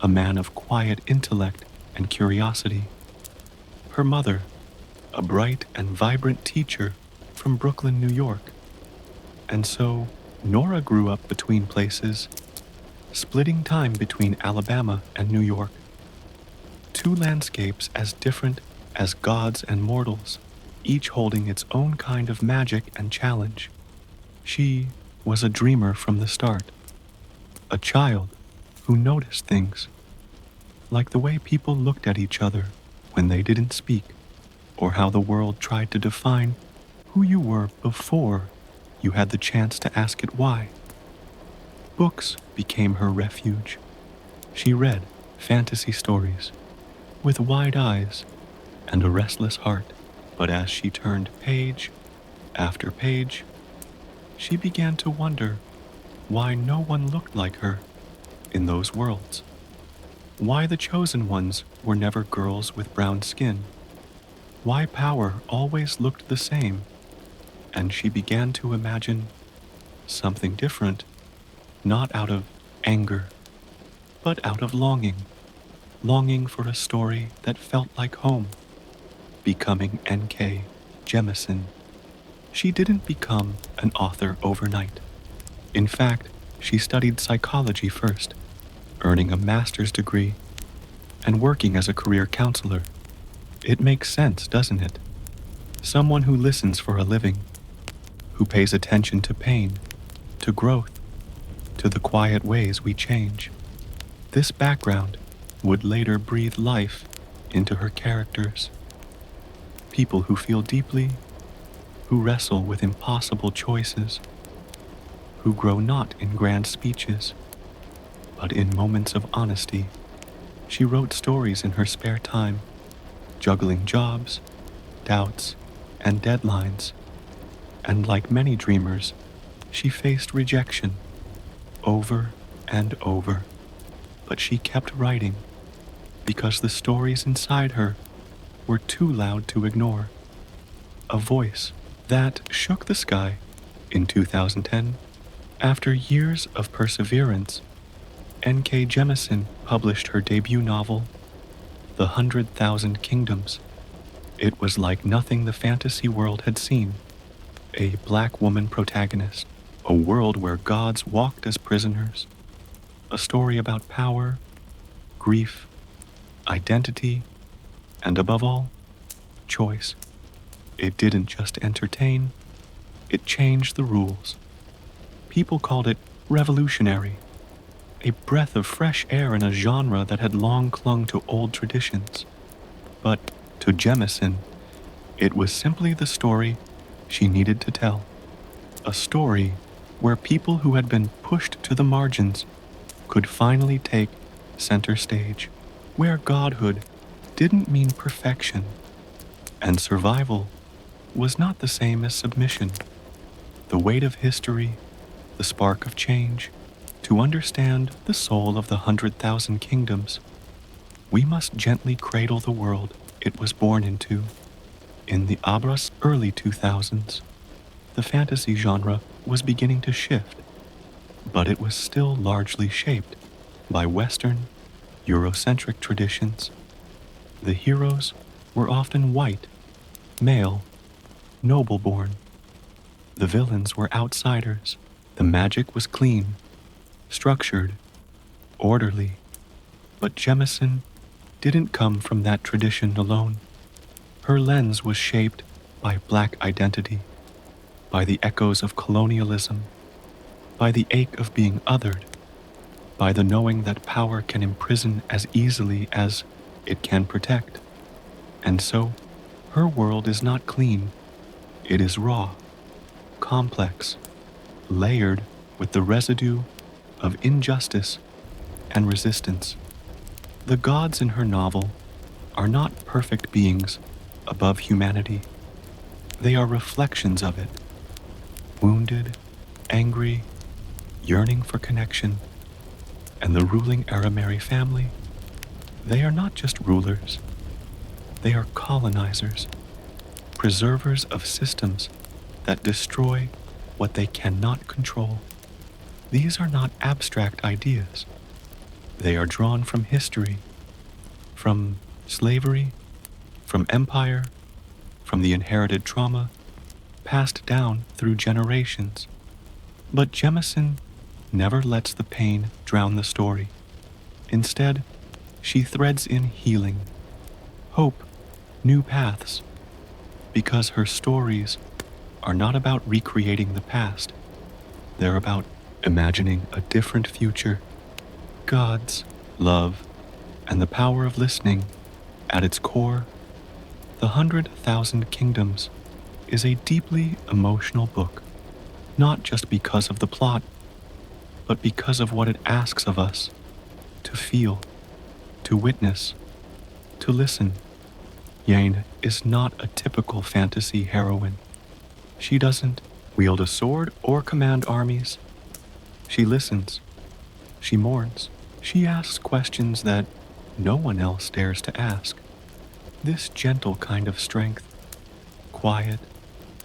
a man of quiet intellect and curiosity. Her mother, a bright and vibrant teacher from Brooklyn, New York. And so, Nora grew up between places, splitting time between Alabama and New York. Two landscapes as different as gods and mortals, each holding its own kind of magic and challenge. She was a dreamer from the start, a child who noticed things, like the way people looked at each other when they didn't speak, or how the world tried to define who you were before you had the chance to ask it why. Books became her refuge. She read fantasy stories with wide eyes and a restless heart, but as she turned page after page, she began to wonder why no one looked like her in those worlds. Why the chosen ones were never girls with brown skin. Why power always looked the same. And she began to imagine something different, not out of anger, but out of longing. Longing for a story that felt like home. Becoming N.K. Jemisin. She didn't become an author overnight. In fact, she studied psychology first, earning a master's degree and working as a career counselor. It makes sense, doesn't it? Someone who listens for a living, who pays attention to pain, to growth, to the quiet ways we change. This background would later breathe life into her characters. People who feel deeply, who wrestle with impossible choices, who grow not in grand speeches, but in moments of honesty. She wrote stories in her spare time, juggling jobs, doubts, and deadlines. And like many dreamers, she faced rejection over and over. But she kept writing because the stories inside her were too loud to ignore. A voice that shook the sky in 2010. After years of perseverance, N.K. Jemisin published her debut novel, The 100,000 Kingdoms. It was like nothing the fantasy world had seen. A black woman protagonist, a world where gods walked as prisoners, a story about power, grief, identity, and above all, choice. It didn't just entertain, it changed the rules. People called it revolutionary, a breath of fresh air in a genre that had long clung to old traditions. But to Jemisin, it was simply the story she needed to tell. A story where people who had been pushed to the margins could finally take center stage, where godhood didn't mean perfection, and survival was not the same as submission. The weight of history, the spark of change. To understand the soul of the 100,000 kingdoms, we must gently cradle the world it was born into. In the Abras early 2000s, the fantasy genre was beginning to shift, but it was still largely shaped by Western, Eurocentric traditions. The heroes were often white, male, noble-born. The villains were outsiders. The magic was clean, structured, orderly. But Jemisin didn't come from that tradition alone. Her lens was shaped by Black identity, by the echoes of colonialism, by the ache of being othered, by the knowing that power can imprison as easily as it can protect. And so, her world is not clean. It is raw, complex, layered with the residue of injustice and resistance. The gods in her novel are not perfect beings above humanity. They are reflections of it. Wounded, angry, yearning for connection. And the ruling Arameri family, they are not just rulers. They are colonizers, preservers of systems that destroy what they cannot control. These are not abstract ideas. They are drawn from history, from slavery, from empire, from the inherited trauma passed down through generations. But Jemisin never lets the pain drown the story. Instead, she threads in healing, hope, new paths. because her stories are not about recreating the past. They're about imagining a different future. God's love and the power of listening at its core. The 100,000 Kingdoms is a deeply emotional book, not just because of the plot, but because of what it asks of us: to feel, to witness, to listen. Yane is not a typical fantasy heroine. She doesn't wield a sword or command armies. She listens. She mourns. She asks questions that no one else dares to ask. This gentle kind of strength, quiet,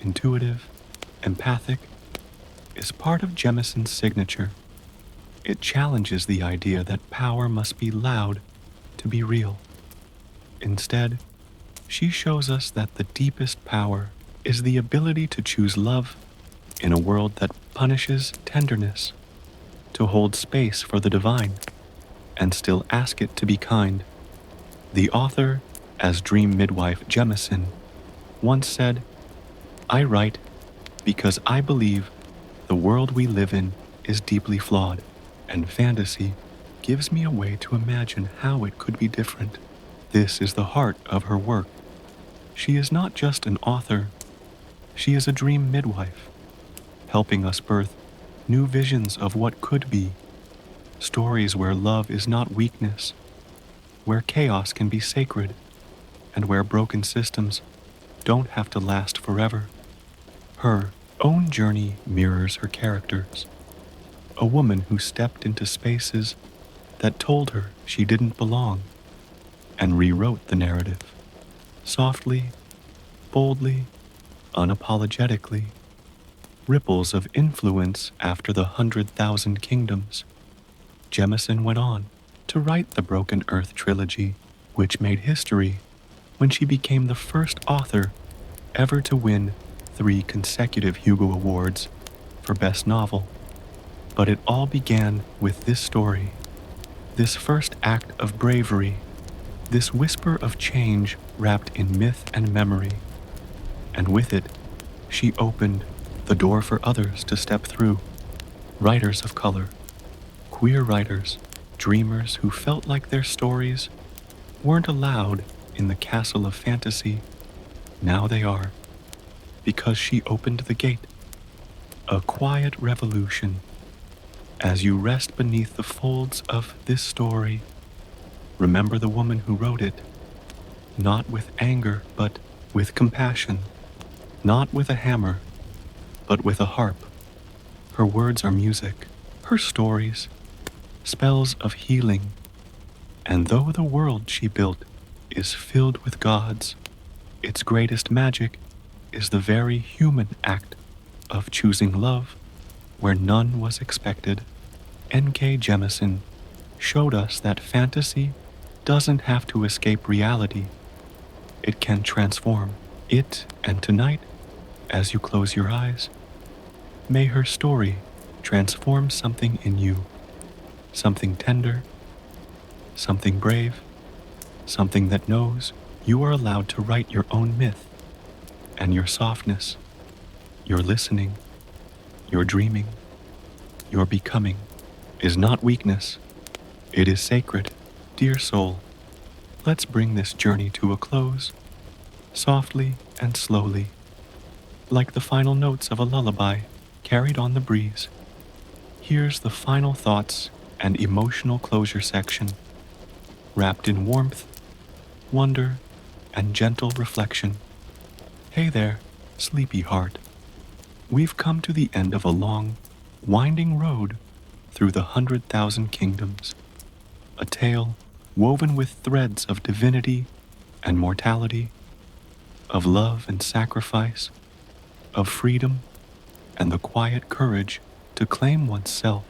intuitive, empathic, is part of Jemisin's signature. It challenges the idea that power must be loud to be real. Instead, she shows us that the deepest power is the ability to choose love in a world that punishes tenderness, to hold space for the divine, and still ask it to be kind. The author, as dream midwife Jemisin, once said, "I write because I believe the world we live in is deeply flawed, and fantasy gives me a way to imagine how it could be different." This is the heart of her work. She is not just an author, she is a dream midwife, helping us birth new visions of what could be, stories where love is not weakness, where chaos can be sacred, and where broken systems don't have to last forever. Her own journey mirrors her characters, a woman who stepped into spaces that told her she didn't belong, and rewrote the narrative, softly, boldly, unapologetically. Ripples of influence after the 100,000 Kingdoms. Jemisin went on to write the Broken Earth trilogy, which made history when she became the first author ever to win 3 consecutive Hugo Awards for Best Novel. But it all began with this story, this first act of bravery, this whisper of change wrapped in myth and memory. And with it, she opened the door for others to step through. Writers of color, queer writers, dreamers who felt like their stories weren't allowed in the castle of fantasy. Now they are, because she opened the gate. A quiet revolution. As you rest beneath the folds of this story, remember the woman who wrote it, not with anger, but with compassion, not with a hammer, but with a harp. Her words are music, her stories, spells of healing. And though the world she built is filled with gods, its greatest magic is the very human act of choosing love where none was expected. N.K. Jemisin showed us that fantasy doesn't have to escape reality. It can transform it, and tonight, as you close your eyes, may her story transform something in you, something tender, something brave, something that knows you are allowed to write your own myth, and your softness, your listening, your dreaming, your becoming is not weakness, it is sacred. Dear soul, let's bring this journey to a close, softly and slowly, like the final notes of a lullaby carried on the breeze. Here's the final thoughts and emotional closure section, wrapped in warmth, wonder, and gentle reflection. Hey there, sleepy heart. We've come to the end of a long, winding road through the 100,000 Kingdoms, a tale woven with threads of divinity and mortality, of love and sacrifice, of freedom and the quiet courage to claim oneself.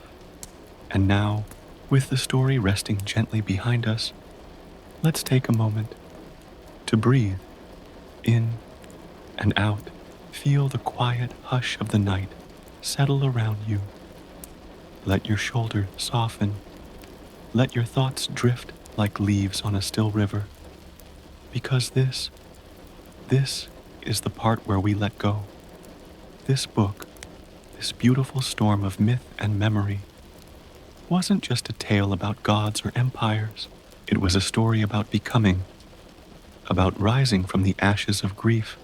And now, with the story resting gently behind us, let's take a moment to breathe in and out. Feel the quiet hush of the night settle around you. Let your shoulders soften. Let your thoughts drift like leaves on a still river. Because this is the part where we let go. This book, this beautiful storm of myth and memory, wasn't just a tale about gods or empires. It was a story about becoming, about rising from the ashes of grief,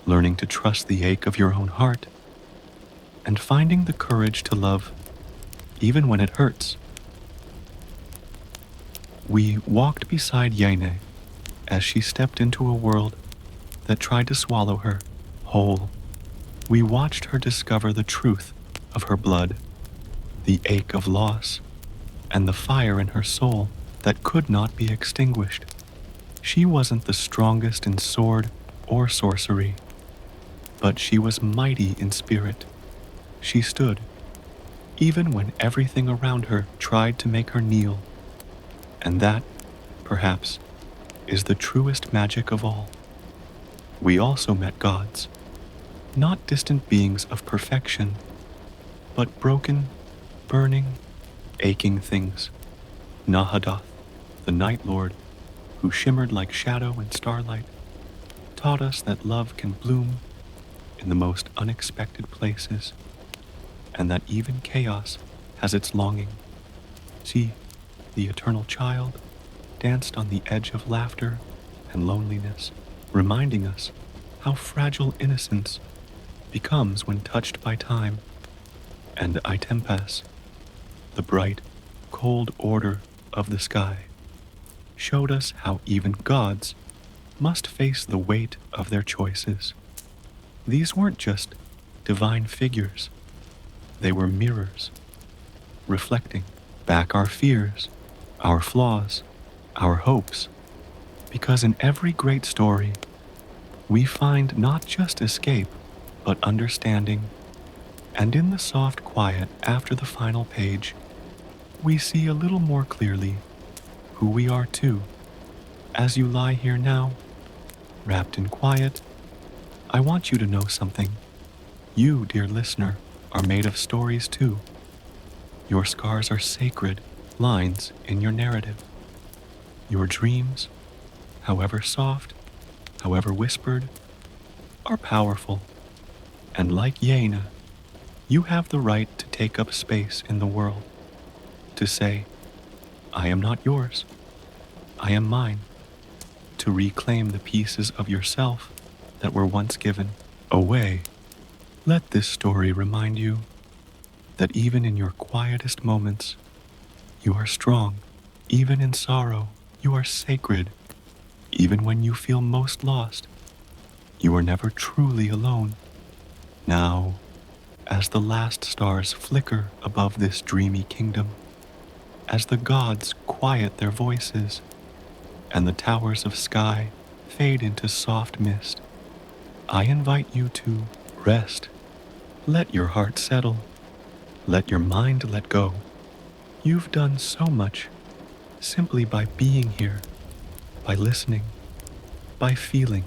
learning to trust the ache of your own heart, and finding the courage to love even when it hurts. We walked beside Yene as she stepped into a world that tried to swallow her whole. We watched her discover the truth of her blood, the ache of loss, and the fire in her soul that could not be extinguished. She wasn't the strongest in sword or sorcery, but she was mighty in spirit. She stood, even when everything around her tried to make her kneel. And that, perhaps, is the truest magic of all. We also met gods, not distant beings of perfection, but broken, burning, aching things. Nahadoth, the Night Lord, who shimmered like shadow in starlight, taught us that love can bloom in the most unexpected places, and that even chaos has its longing. She, the eternal child, danced on the edge of laughter and loneliness, reminding us how fragile innocence becomes when touched by time. And Itempas, the bright, cold order of the sky, showed us how even gods must face the weight of their choices. These weren't just divine figures, they were mirrors, reflecting back our fears, our flaws, our hopes, because in every great story, we find not just escape, but understanding. And in the soft quiet after the final page, we see a little more clearly who we are too. As you lie here now, wrapped in quiet, I want you to know something. You, dear listener, are made of stories too. Your scars are sacred lines in your narrative. Your dreams, however soft, however whispered, are powerful. And like Yena, you have the right to take up space in the world, to say, I am not yours, I am mine, to reclaim the pieces of yourself that were once given away. Let this story remind you that even in your quietest moments, you are strong. Even in sorrow, you are sacred. Even when you feel most lost, you are never truly alone. Now, as the last stars flicker above this dreamy kingdom, as the gods quiet their voices, and the towers of sky fade into soft mist, I invite you to rest. Let your heart settle. Let your mind let go. You've done so much simply by being here, by listening, by feeling.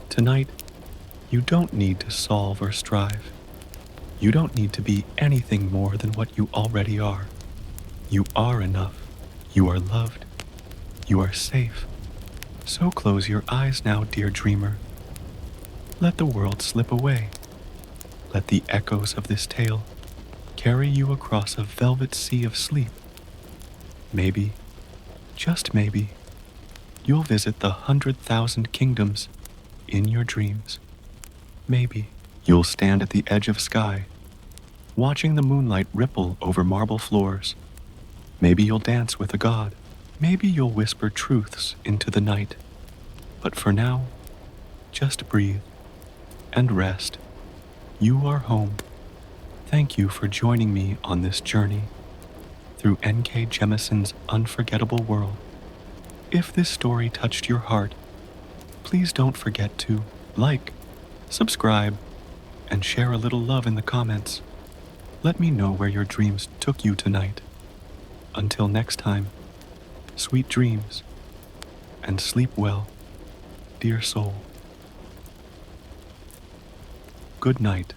Tonight, you don't need to solve or strive. You don't need to be anything more than what you already are. You are enough. You are loved. You are safe. So close your eyes now, dear dreamer. Let the world slip away. Let the echoes of this tale carry you across a velvet sea of sleep. Maybe, just maybe, you'll visit the 100,000 kingdoms in your dreams. Maybe you'll stand at the edge of sky, watching the moonlight ripple over marble floors. Maybe you'll dance with a god. Maybe you'll whisper truths into the night. But for now, just breathe and rest. You are home. Thank you for joining me on this journey through N.K. Jemisin's unforgettable world. If this story touched your heart, please don't forget to like, subscribe, and share a little love in the comments. Let me know where your dreams took you tonight. Until next time, sweet dreams, and sleep well, dear soul. Good night.